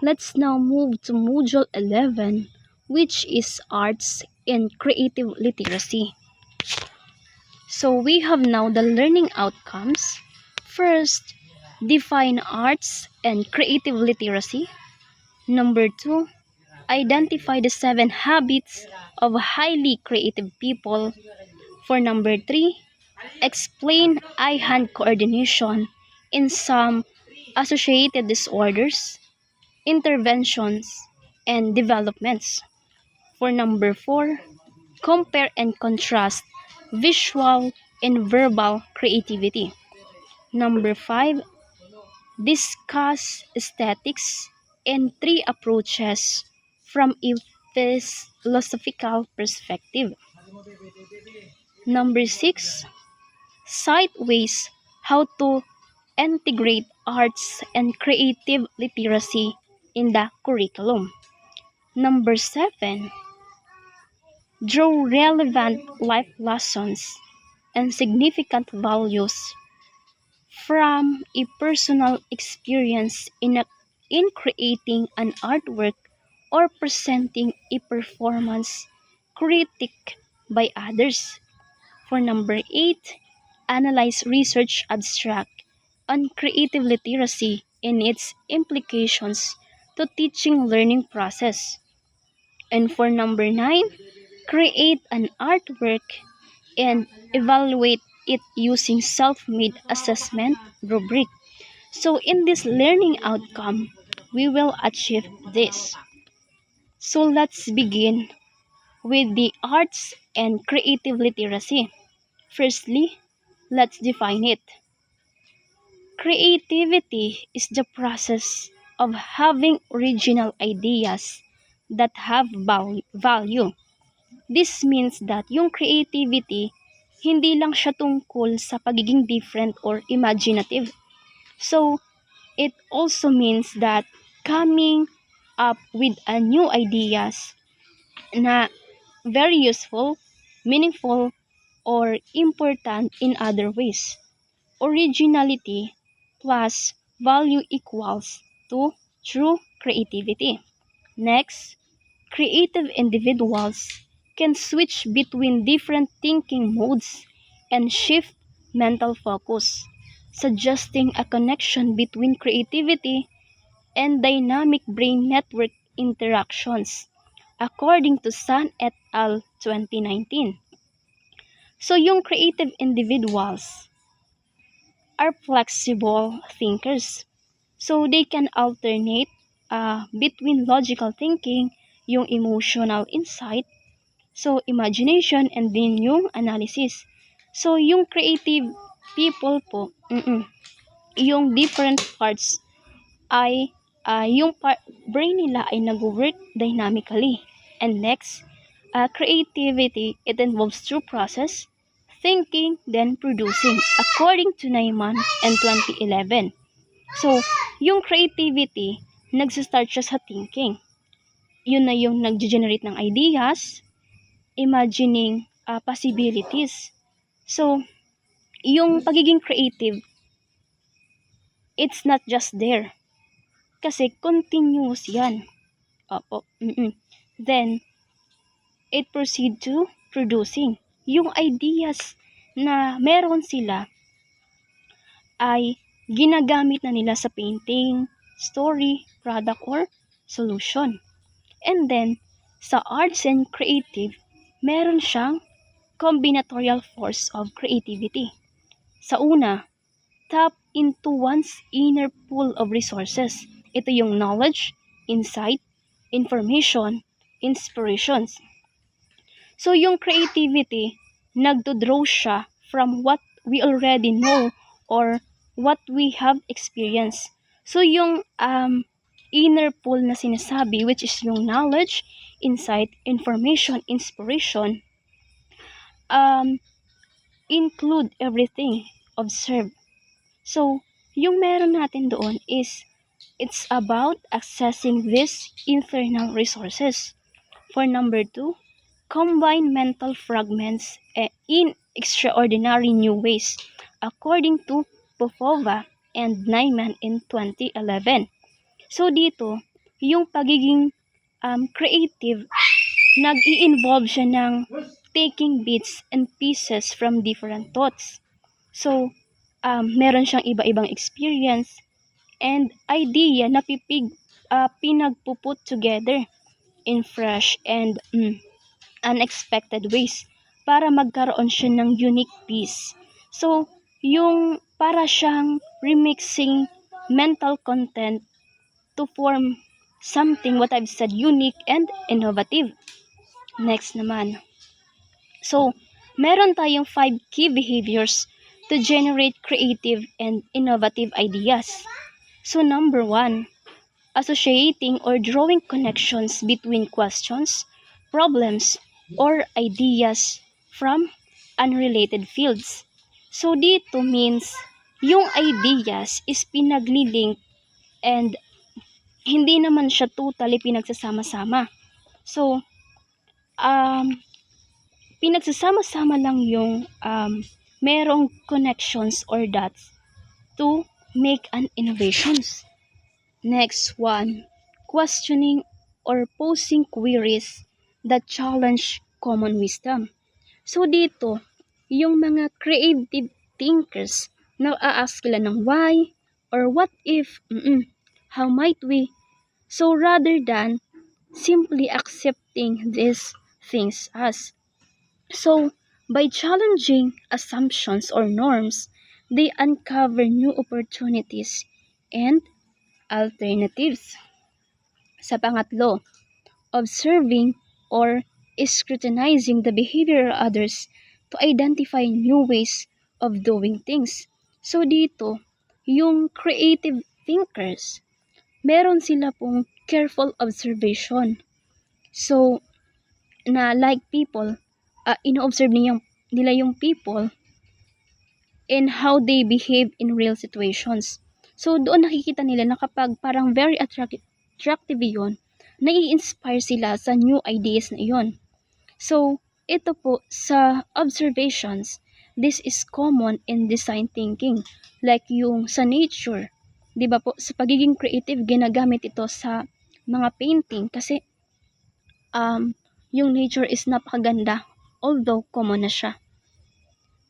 Let's now move to Module 11, which is arts and creative literacy. So we have now the learning outcomes. First, define arts and creative literacy. Number 2, identify the 7 habits of highly creative people. For number 3, explain eye-hand coordination in some associated disorders, interventions, and developments. For number 4, compare and contrast visual and verbal creativity. Number 5, discuss aesthetics and 3 approaches from a philosophical perspective. Number 6, cite ways how to integrate arts and creative literacy in the curriculum. Number 7, draw relevant life lessons and significant values from a personal experience in creating an artwork or presenting a performance critique by others. For number 8, analyze research abstract on creative literacy and its implications to teaching learning process. And for number 9, create an artwork and evaluate it using self-made assessment rubric. So in this learning outcome, we will achieve this. So let's begin with the arts and creative literacy. Firstly, let's define it. Creativity is the process of having original ideas that have value. This means that yung creativity, hindi lang siya tungkol sa pagiging different or imaginative. So, it also means that coming up with a new ideas na very useful, meaningful, or important in other ways. Originality plus value equals to true creativity. Next, creative individuals can switch between different thinking modes and shift mental focus, suggesting a connection between creativity and dynamic brain network interactions, according to Sun et al. 2019. So yung creative individuals are flexible thinkers. So they can alternate between logical thinking, yung emotional insight, so imagination, and then yung analysis. So yung creative people po, yung different parts ay brain nila ay nag-work dynamically. And next, creativity, it involves through process, thinking, then producing, according to Naiman and 2011. So, yung creativity, nagsistart siya sa thinking. Yun na yung nag-generate ng ideas, imagining possibilities. So, yung pagiging creative, it's not just there. Kasi continuous yan. Opo. Then, it proceed to producing. Yung ideas na meron sila ay ginagamit na nila sa painting, story, product, or solution. And then, sa arts and creative, meron siyang combinatorial force of creativity. Sa una, tap into one's inner pool of resources. Ito yung knowledge, insight, information, inspirations. So, yung creativity, nagdo-draw siya from what we already know or what we have experienced. So yung inner pool na sinasabi, which is yung knowledge, insight, information, inspiration, um, include everything observed. So, yung meron natin doon is it's about accessing these internal resources. For number 2, combine mental fragments in extraordinary new ways, according to Popova and Nyman in 2011. So dito, yung pagiging creative, nag-i-involve siya ng taking bits and pieces from different thoughts. So, meron siyang iba-ibang experience and idea na pinagpuput together in fresh and unexpected ways para magkaroon siya ng unique piece. So, yung para siyang remixing mental content to form something what I've said unique and innovative. Next naman. So, meron tayong 5 key behaviors to generate creative and innovative ideas. So, number 1, associating or drawing connections between questions, problems, or ideas from unrelated fields. So, dito means yung ideas is pinaglilink and hindi naman siya totally pinagsasama-sama. So, pinagsasama-sama lang yung merong connections or dots to make an innovations. Next one, questioning or posing queries that challenge common wisdom. So dito, yung mga creative thinkers na a-ask sila ng why or what if, how might we. So rather than simply accepting these things as. So by challenging assumptions or norms, they uncover new opportunities and alternatives. Sa pangatlo, observing or scrutinizing the behavior of others to identify new ways of doing things. So dito, yung creative thinkers, meron sila pong careful observation. So, na like people, ino-observe nila yung people and how they behave in real situations. So, doon nakikita nila na kapag parang very attractive yun, nai-inspire sila sa new ideas na iyon. So, ito po sa observations, this is common in design thinking. Like yung sa nature, di ba po, sa pagiging creative, ginagamit ito sa mga painting kasi yung nature is napakaganda, although common na siya.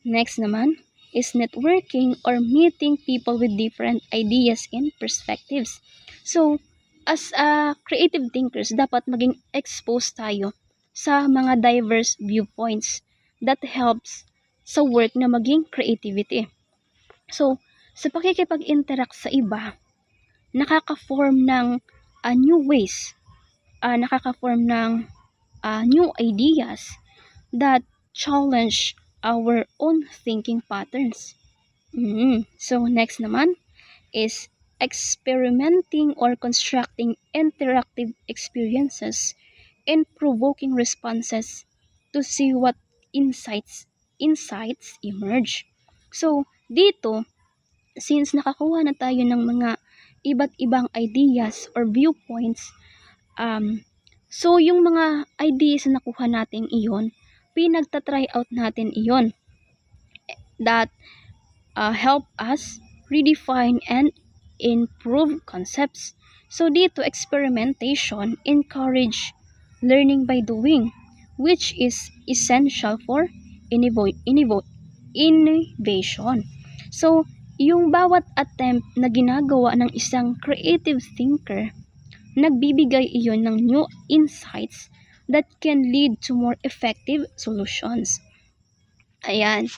Next naman is networking or meeting people with different ideas and perspectives. So, as creative thinkers, dapat maging exposed tayo sa mga diverse viewpoints that helps sa work na maging creativity. So, sa pakikipag-interact sa iba, nakaka-form ng new ways, nakaka-form ng new ideas that challenge our own thinking patterns. So, next naman is experimenting or constructing interactive experiences and provoking responses to see what insights emerge. So, dito, since nakakuha na tayo ng mga iba't ibang ideas or viewpoints, so yung mga ideas na nakuha natin iyon, pinagta-try out natin iyon that help us redefine and improve concepts. So dito, experimentation encourage learning by doing, which is essential for innovation. So, yung bawat attempt na ginagawa ng isang creative thinker, nagbibigay iyon ng new insights that can lead to more effective solutions. Ayan.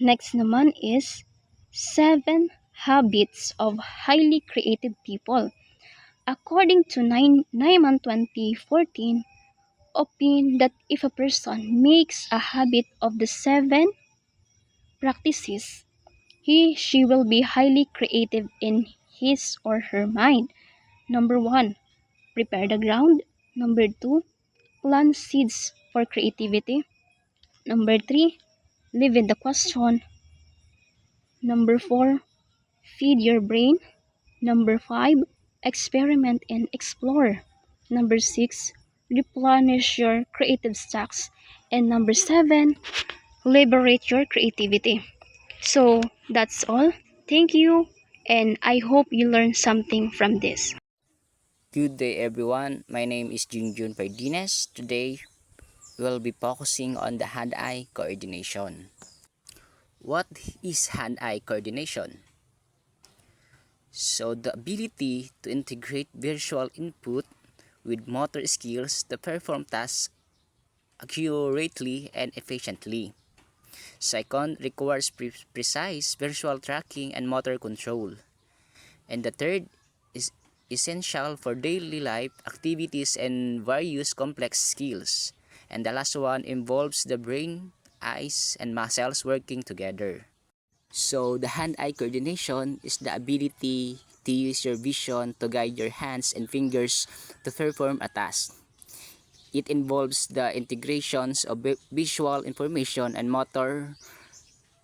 Next naman is 7 habits of highly creative people. According to Nyman 2014, opine that if a person makes a habit of the 7 practices, she will be highly creative in his or her mind. Number 1, prepare the ground. Number 2, plant seeds for creativity. Number 3, live in the question. Number 4, feed your brain. Number 5, experiment and explore. Number 6, replenish your creative stacks. And number 7, liberate your creativity. So that's all. Thank you, and I hope you learned something from this. Good day everyone, my name is Junjun Pardines. Today we'll be focusing on the hand-eye coordination. What is hand-eye coordination? So the ability to integrate visual input with motor skills to perform tasks accurately and efficiently. Second, requires precise visual tracking and motor control. And the third is essential for daily life activities and various complex skills. And the last one involves the brain, eyes, and muscles working together. So the hand-eye coordination is the ability to use your vision to guide your hands and fingers to perform a task. It involves the integrations of visual information and motor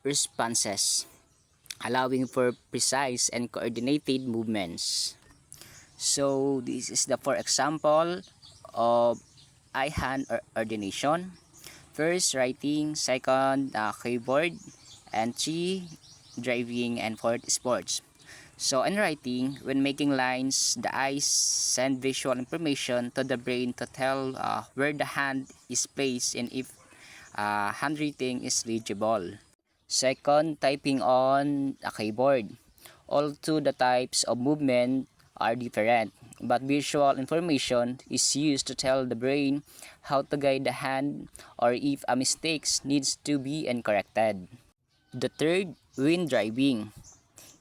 responses, allowing for precise and coordinated movements. So this is the for example of eye-hand coordination. First, writing. Second, keyboard. And 3, driving. And 4th, sports. So in writing, when making lines, the eyes send visual information to the brain to tell where the hand is placed and if handwriting is legible. Second, typing on a keyboard. Although the types of movement are different, but visual information is used to tell the brain how to guide the hand or if a mistake needs to be corrected. The third, wind driving.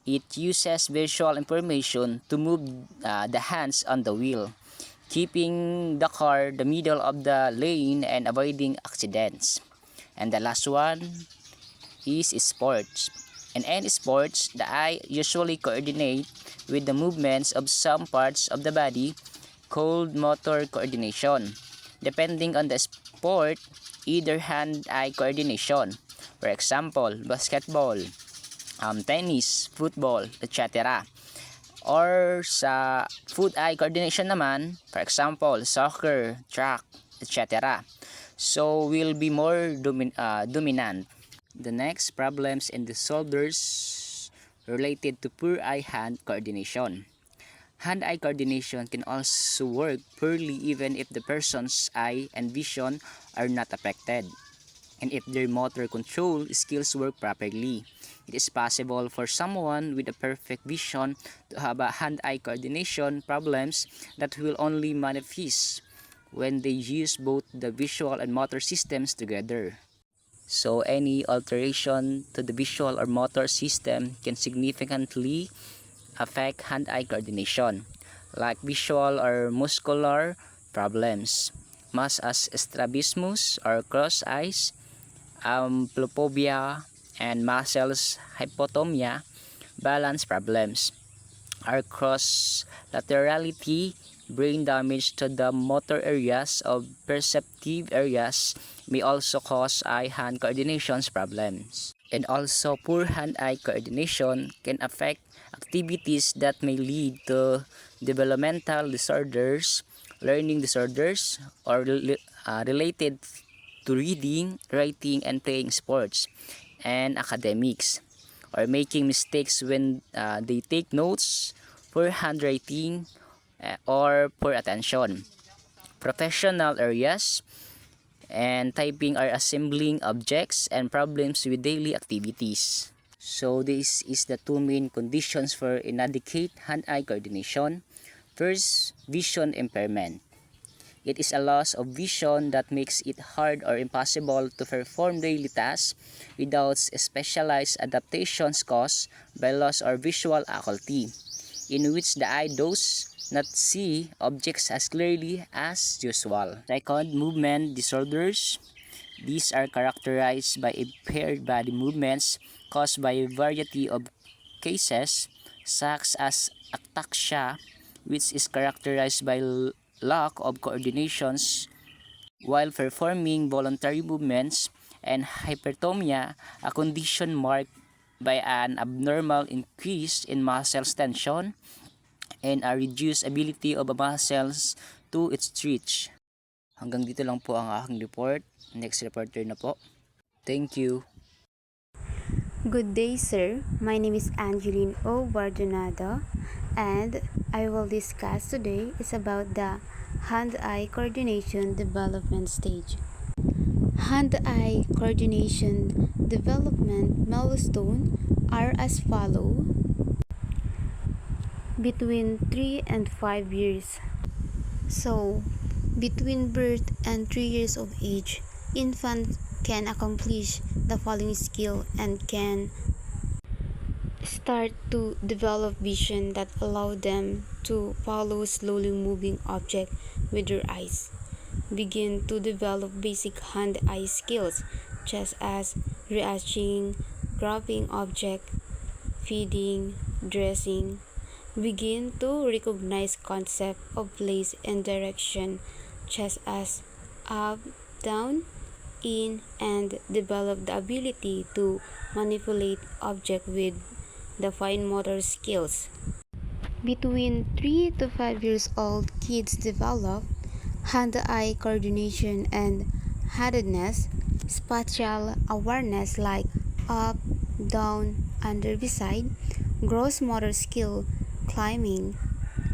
It uses visual information to move the hands on the wheel, keeping the car the middle of the lane and avoiding accidents. And the last one is sports. In any sports, the eye usually coordinate with the movements of some parts of the body called motor coordination. Depending on the sport, either hand-eye coordination, for example, basketball, tennis, football, etc. Or sa foot-eye coordination naman, for example, soccer, track, etc. So will be more dominant. The next, problems and disorders related to poor eye-hand coordination. Hand-eye coordination can also work poorly even if the person's eye and vision are not affected, and if their motor control skills work properly. It is possible for someone with a perfect vision to have a hand-eye coordination problems that will only manifest when they use both the visual and motor systems together. So any alteration to the visual or motor system can significantly affect hand-eye coordination, like visual or muscular problems, such as strabismus or cross eyes, amblyopia, and muscles hypotomia, balance problems, or cross laterality, brain damage to the motor areas of perceptive areas may also cause eye-hand coordination problems. And also, poor hand-eye coordination can affect activities that may lead to developmental disorders, learning disorders, or related to reading, writing, and playing sports, and academics, or making mistakes when they take notes, poor handwriting, or poor attention. Professional areas and typing are assembling objects and problems with daily activities. So this is the two main conditions for inadequate hand-eye coordination. First, vision impairment. It is a loss of vision that makes it hard or impossible to perform daily tasks without specialized adaptations caused by loss or visual acuity, in which the eye does not see objects as clearly as usual. Second, movement disorders. These are characterized by impaired body movements caused by a variety of cases, such as ataxia, which is characterized by lack of coordinations while performing voluntary movements, and hypertomia, a condition marked by an abnormal increase in muscle tension and a reduced ability of the muscles to stretch. Hanggang dito lang po ang aking report. Next reporter na po. Thank you. Good day, sir. My name is Angeline O. Bardonado, and I will discuss today is about the hand-eye coordination development stage. Hand-eye coordination development milestones are as follow. Between 3 and 5 years. So, between birth and 3 years of age, infants can accomplish the following skill and can start to develop vision that allow them to follow slowly moving object with their eyes, begin to develop basic hand-eye skills such as reaching, grabbing object, feeding, dressing, begin to recognize concept of place and direction such as up, down, in, and develop the ability to manipulate object with the fine motor skills. Between 3 to 5 years old, kids develop hand-eye coordination and handedness, spatial awareness like up, down, under, beside, gross motor skill, climbing,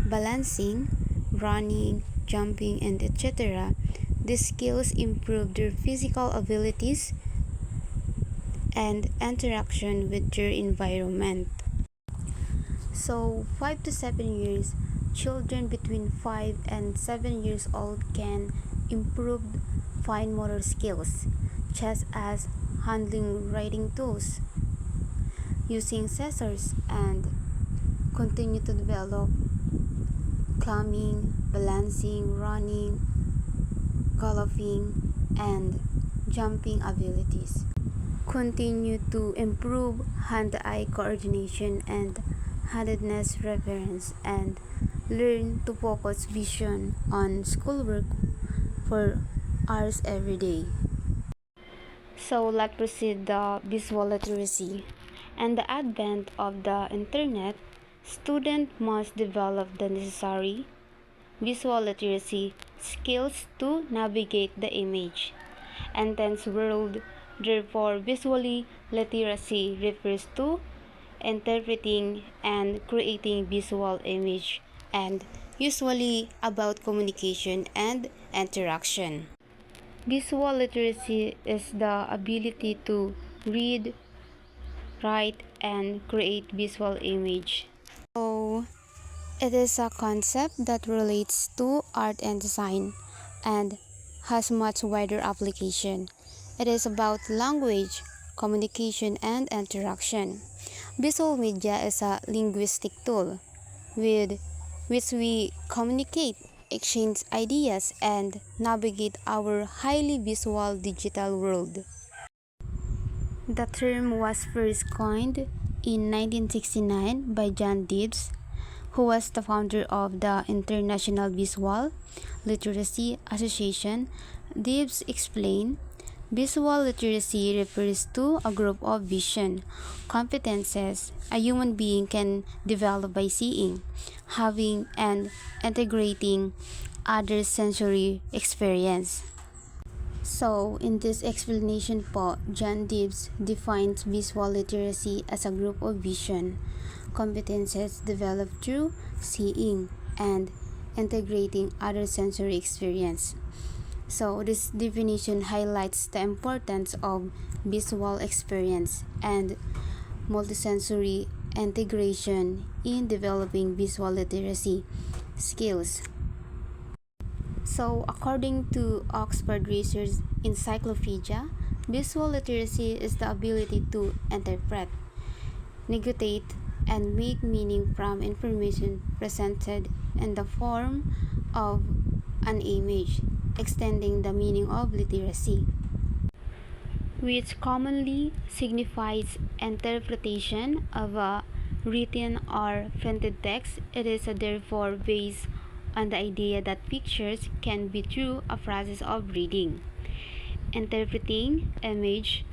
balancing, running, jumping, and etc. These skills improve their physical abilities and interaction with their environment. So, 5 to 7 years, children between 5 and 7 years old can improve fine motor skills, such as handling writing tools, using scissors, and continue to develop climbing, balancing, running, galloping, and jumping abilities. Continue to improve hand-eye coordination and handedness reference and learn to focus vision on schoolwork for hours every day. So let's proceed the visual literacy. And the advent of the internet, students must develop the necessary visual literacy skills to navigate the image intense world. Therefore, visually literacy refers to interpreting and creating visual image and usually about communication and interaction. Visual literacy is the ability to read, write, and create visual image. So, it is a concept that relates to art and design and has much wider application. It is about language, communication, and interaction. Visual media is a linguistic tool with which we communicate, exchange ideas, and navigate our highly visual digital world. The term was first coined in 1969 by John Dibbs, who was the founder of the International Visual Literacy Association. Dibbs explained, visual literacy refers to a group of vision competences a human being can develop by seeing, having, and integrating other sensory experience. So, in this explanation po, John Dibbs defines visual literacy as a group of vision competences developed through seeing and integrating other sensory experience. So, this definition highlights the importance of visual experience and multisensory integration in developing visual literacy skills. So, according to Oxford Research Encyclopedia, visual literacy is the ability to interpret, negotiate, and make meaning from information presented in the form of an image, extending the meaning of literacy, which commonly signifies interpretation of a written or printed text. It is therefore based on the idea that pictures can be through a process of reading, interpreting image,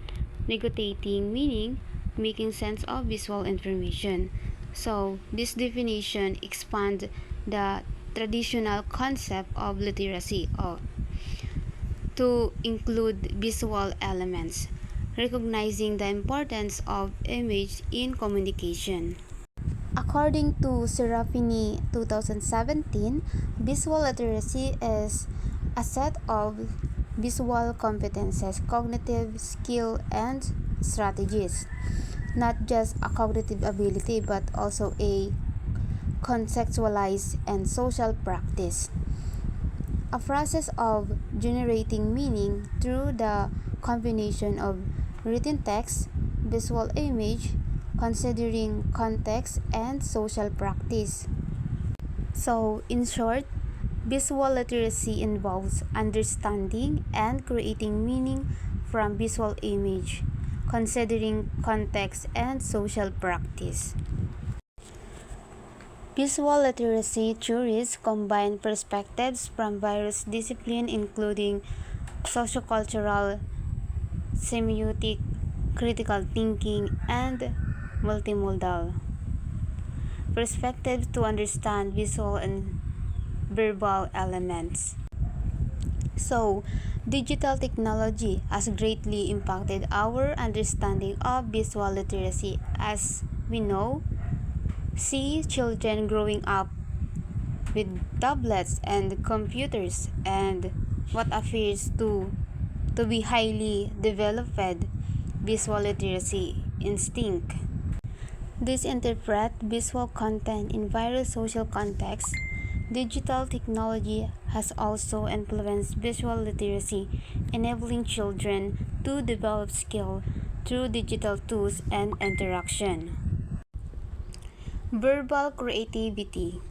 negotiating meaning, making sense of visual information. So, this definition expands the traditional concept of literacy to include visual elements, recognizing the importance of image in communication. According to Serafini 2017, visual literacy is a set of visual competences, cognitive skill, and strategies, not just a cognitive ability but also a conceptualized and social practice. A process of generating meaning through the combination of written text, visual image, considering context, and social practice. So, in short, visual literacy involves understanding and creating meaning from visual image, considering context and social practice. Visual literacy theories combine perspectives from various disciplines including sociocultural, semiotic, critical thinking, and multimodal perspectives to understand visual and verbal elements. So, digital technology has greatly impacted our understanding of visual literacy. As we know, see children growing up with tablets and computers and what appears to be highly developed visual literacy instinct. These interpret visual content in various social contexts. Digital technology has also influenced visual literacy, enabling children to develop skill through digital tools and interaction. Verbal creativity.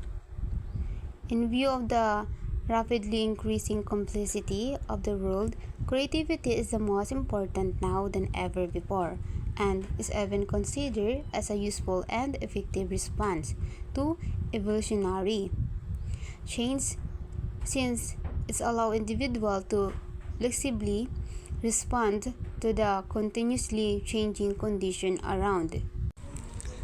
In view of the rapidly increasing complexity of the world, creativity is the most important now than ever before, and is even considered as a useful and effective response to evolutionary change, since it allows individuals to flexibly respond to the continuously changing condition around.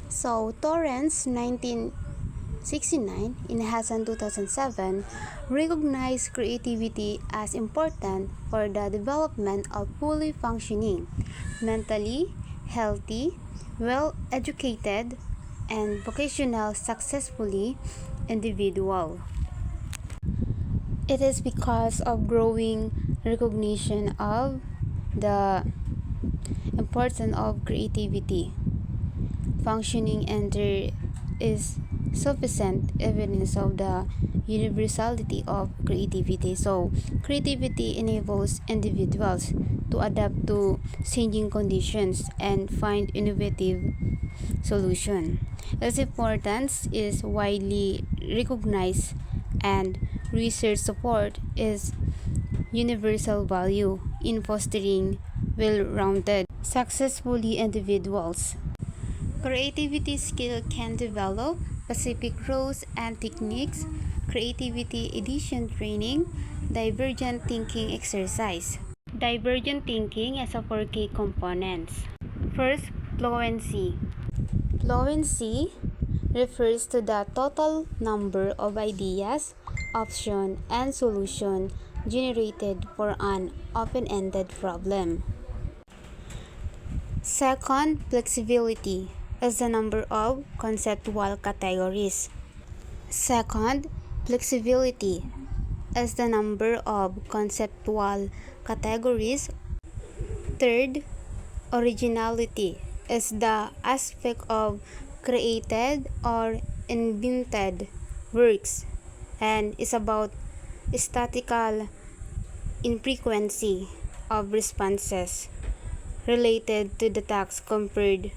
So, Torrance 1969 in Hassan 2007 recognized creativity as important for the development of fully functioning, mentally healthy, well-educated, and vocational successfully individual. It is because of growing recognition of the importance of creativity functioning, and there is sufficient evidence of the universality of creativity. So, creativity enables individuals to adapt to changing conditions and find innovative solutions. Its importance is widely recognized, and research support is universal value in fostering well-rounded, successfully individuals. Creativity skill can develop specific roles and techniques, creativity edition training, divergent thinking exercise. Divergent thinking has a 4 key components. First, fluency. Fluency refers to the total number of ideas, options, and solutions generated for an open-ended problem. Second, flexibility is the number of conceptual categories. Second, flexibility is the number of conceptual categories. Third, originality is the aspect of created or invented works and is about statistical infrequency of responses related to the text compared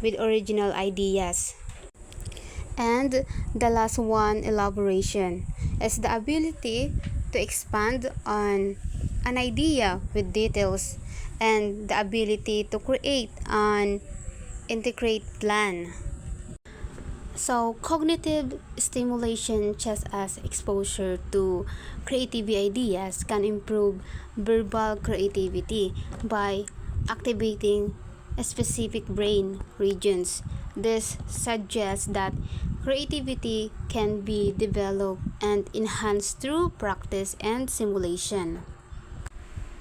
with original ideas. And the last one, elaboration, is the ability to expand on an idea with details and the ability to create an integrate plan. So, cognitive stimulation, just as exposure to creative ideas, can improve verbal creativity by activating specific brain regions. This suggests that creativity can be developed and enhanced through practice and simulation.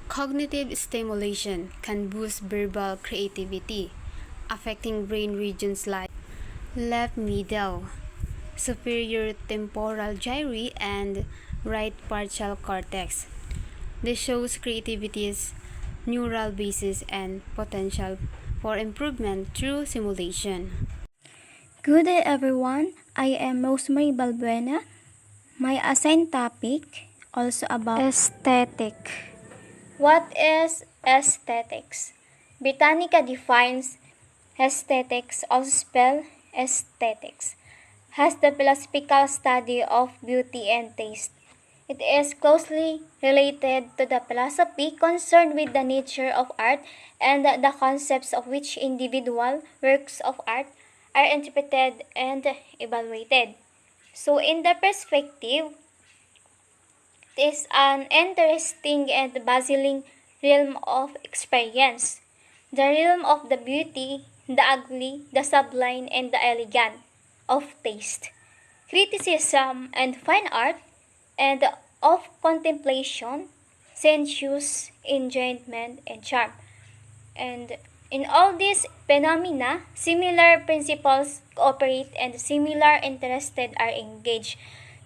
Cognitive stimulation can boost verbal creativity, affecting brain regions like left middle, superior temporal gyri, and right partial cortex. This shows creativity's neural basis and potential for improvement through simulation. Good day everyone, I am Rosemary Balbuena. My assigned topic also about aesthetic. What is aesthetics? Britannica defines aesthetics, also spelled aesthetics, as the philosophical study of beauty and taste. It is closely related to the philosophy concerned with the nature of art and the concepts of which individual works of art are interpreted and evaluated. So, in the perspective, it is an interesting and puzzling realm of experience. The realm of the beauty, the ugly, the sublime, and the elegant of taste. Criticism and fine art, and of contemplation, sensuous enjoyment, and charm. And in all these phenomena, similar principles cooperate and similar interested are engaged.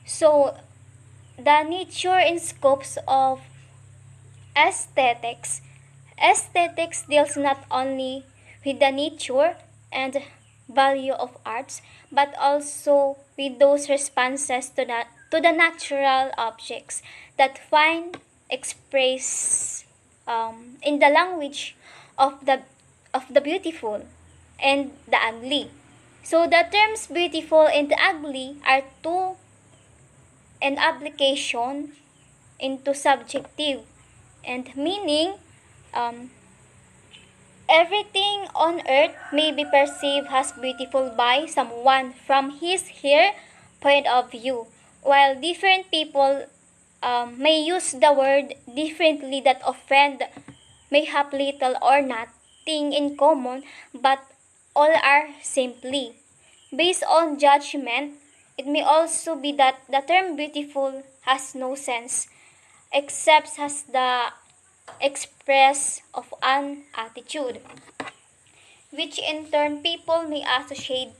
So, the nature and scopes of aesthetics. Aesthetics deals not only with the nature and value of arts, but also with those responses to the natural objects that find express in the language of the beautiful and the ugly. So the terms beautiful and ugly are two and application into subjective and meaning. um, Everything on earth may be perceived as beautiful by someone from his/her point of view, while different people may use the word differently that offend may have little or nothing in common, but all are simply based on judgment. It may also be that the term beautiful has no sense except as the express of an attitude, which in turn people may associate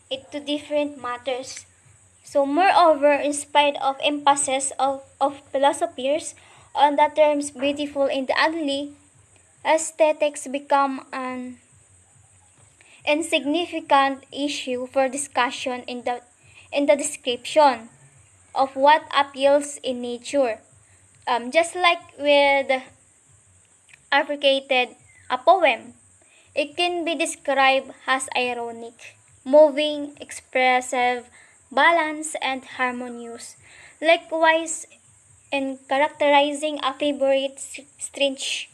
it to different matters. So moreover, in spite of emphasis of philosophers on the terms beautiful and ugly, aesthetics become an insignificant issue for discussion in the description of what appeals in nature. Just like with appreciated a poem, it can be described as ironic, moving, expressive, balanced, and harmonious. Likewise, in characterizing a favorite stretch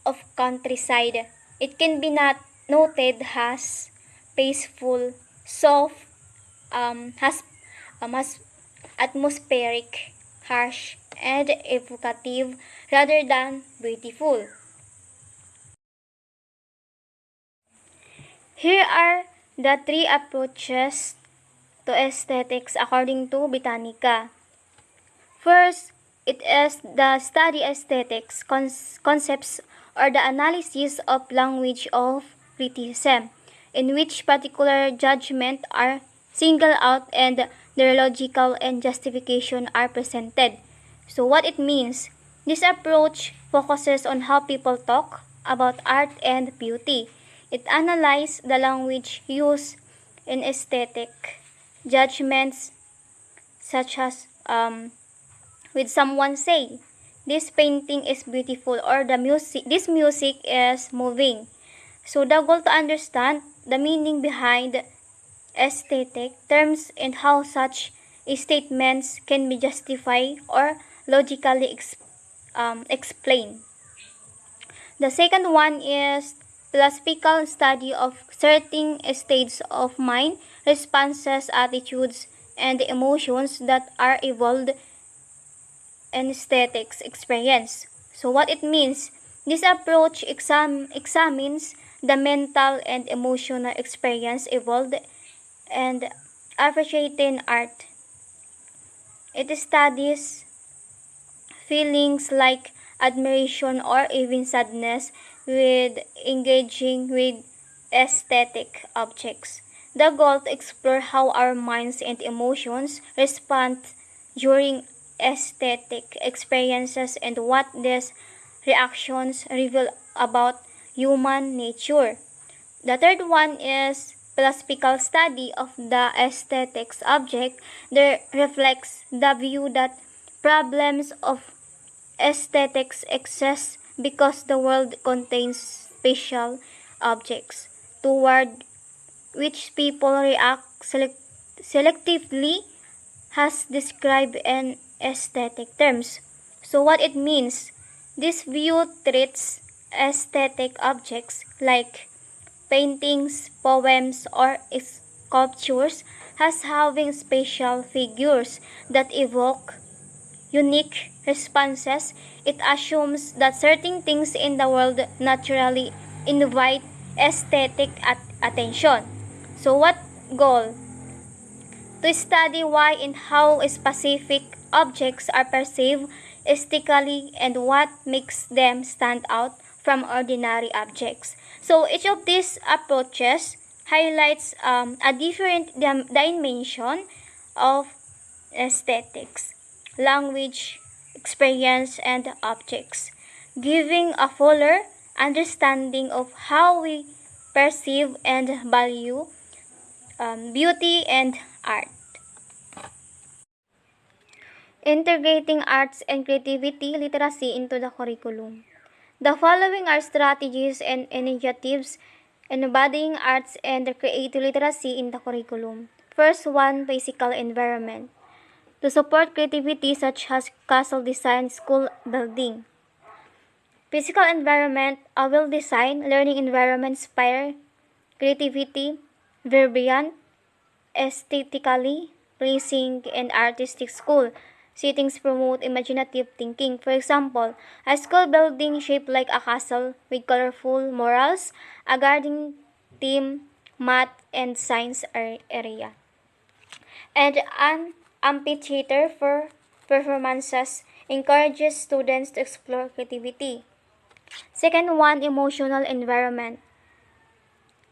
of countryside, it can be not noted as peaceful, soft, has atmospheric, harsh, and evocative rather than beautiful. Here are the three approaches to aesthetics according to Britannica. First, it is the study aesthetics concepts or the analysis of language of criticism, in which particular judgment are singled out and their logical and justification are presented. So what it means, this approach focuses on how people talk about art and beauty. It analyzes the language used in aesthetic judgments, such as with someone say, this painting is beautiful, or this music is moving. So the goal to understand the meaning behind aesthetic terms and how such statements can be justified or logically explained. The second one is philosophical study of certain states of mind, responses, attitudes, and emotions that are evolved in aesthetics experience. So what it means, this approach examines the mental and emotional experience evolved and appreciating art. It studies feelings like admiration or even sadness with engaging with aesthetic objects. The goal to explore how our minds and emotions respond during aesthetic experiences and what these reactions reveal about human nature. The third one is philosophical study of the aesthetics object that reflects the view that problems of aesthetics exist because the world contains special objects toward which people react selectively has described in aesthetic terms. So what it means, this view treats aesthetic objects like paintings, poems, or sculptures as having special figures that evoke unique responses. It assumes that certain things in the world naturally invite aesthetic attention. So what goal? To study why and how specific objects are perceived aesthetically and what makes them stand out from ordinary objects. So each of these approaches highlights a different dimension of aesthetics, language, experience, and objects, giving a fuller understanding of how we perceive and value beauty and art. Integrating arts and creativity literacy into the curriculum. The following are strategies and initiatives embodying arts and creative literacy in the curriculum. First one, physical environment. To support creativity such as castle design, school building. Physical environment, a well-designed learning environment inspire creativity, vibrant, aesthetically pleasing, and artistic school settings promote imaginative thinking. For example, a school building shaped like a castle with colorful murals, a garden theme, math and science area, and an amphitheater for performances encourages students to explore creativity. Second one, emotional environment.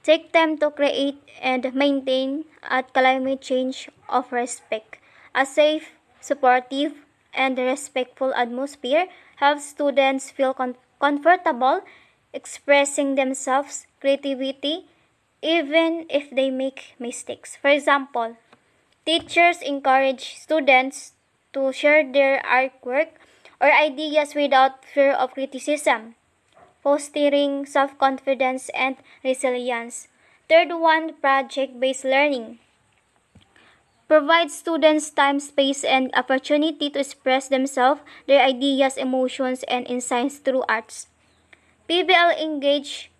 Take time to create and maintain a climate change of respect. A safe, supportive, and respectful atmosphere helps students feel comfortable expressing themselves, creativity, even if they make mistakes. For example, teachers encourage students to share their artwork or ideas without fear of criticism, fostering self-confidence and resilience. Third one, project-based learning. Provides students time, space, and opportunity to express themselves, their ideas, emotions, and insights through arts. PBL engage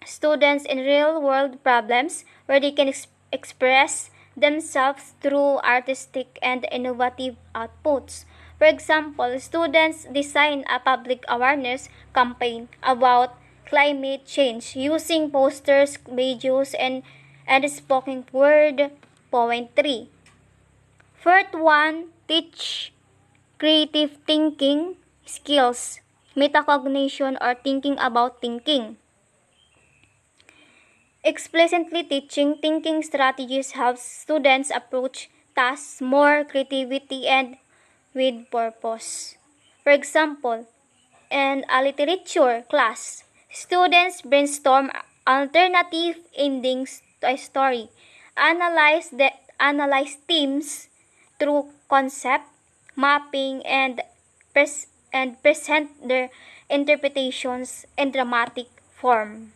students in real-world problems where they can express themselves through artistic and innovative outputs. For example, students design a public awareness campaign about climate change using posters, videos, and spoken word poetry. Fourth one, teach creative thinking skills, metacognition or thinking about thinking. Explicitly teaching thinking strategies helps students approach tasks more creativity and with purpose. For example, in a literature class, students brainstorm alternative endings to a story, analyze themes through concept mapping and present their interpretations in dramatic form.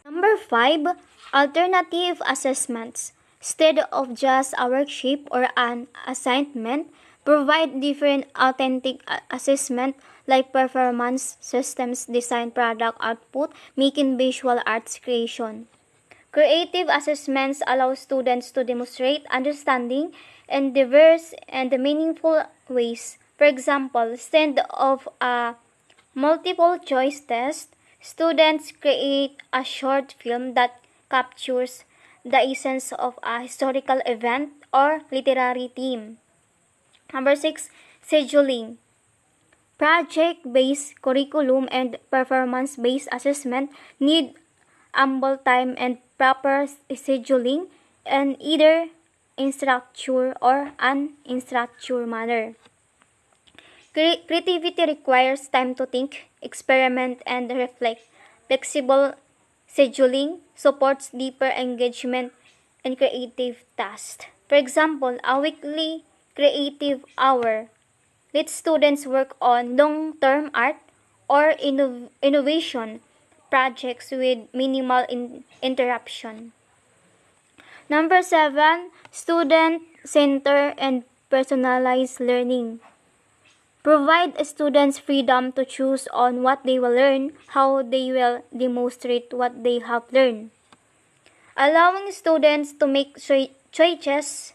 Number 5, alternative assessments. Instead of just a worksheet or an assignment, provide different authentic assessment like performance systems, design, product output, making visual arts creation. Creative assessments allow students to demonstrate understanding in diverse and meaningful ways. For example, instead of a multiple choice test, students create a short film that captures the essence of a historical event or literary theme. Number 6, scheduling. Project-based curriculum and performance-based assessment need ample time and proper scheduling in either in structure or unstructured manner. Creativity requires time to think, experiment, and reflect. Flexible scheduling supports deeper engagement in creative tasks. For example, a weekly creative hour lets students work on long-term art or innovation projects with minimal interruption. Number 7, student-centered and personalized learning. Provide students freedom to choose on what they will learn, how they will demonstrate what they have learned. Allowing students to make choices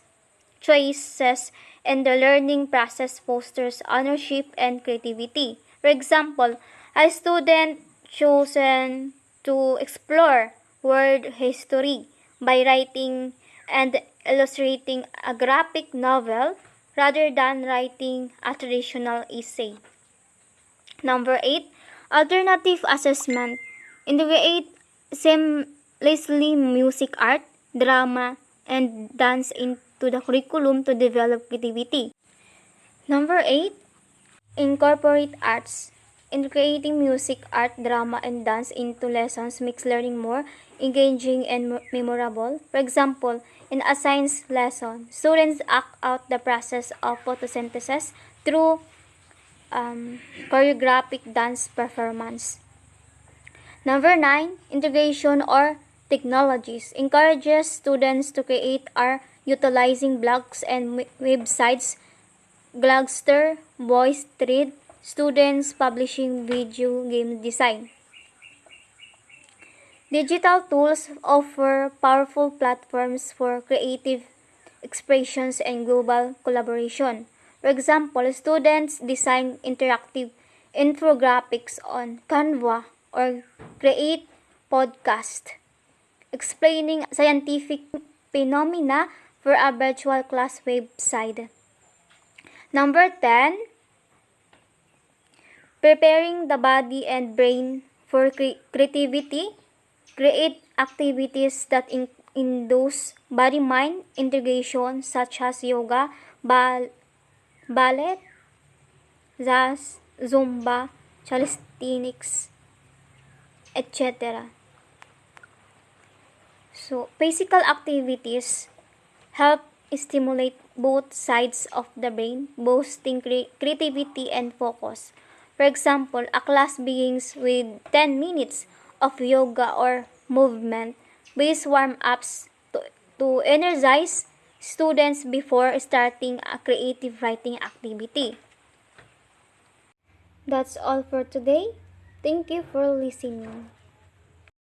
in the learning process fosters ownership and creativity. For example, a student chosen to explore world history by writing and illustrating a graphic novel rather than writing a traditional essay. Number 8, alternative assessment. Integrate seamlessly music, art, drama, and dance into the curriculum to develop creativity. Number 8, incorporate arts. Integrating music, art, drama, and dance into lessons makes learning more engaging and memorable. For example, in a science lesson, students act out the process of photosynthesis through choreographic dance performance. Number 9, integration or technologies. Encourages students to create art utilizing blogs and websites, Glagster, Voice Thread, students publishing video game design. Digital tools offer powerful platforms for creative expressions and global collaboration. For example, students design interactive infographics on Canva or create podcast explaining scientific phenomena for a virtual class website. Number 10, preparing the body and brain for creativity. Create activities that induce body-mind integration such as yoga, ballet, jazz, zumba, calisthenics, etc. So, physical activities help stimulate both sides of the brain, boosting creativity and focus. For example, a class begins with 10 minutes of yoga or movement-based warm-ups to energize students before starting a creative writing activity. That's all for today. Thank you for listening.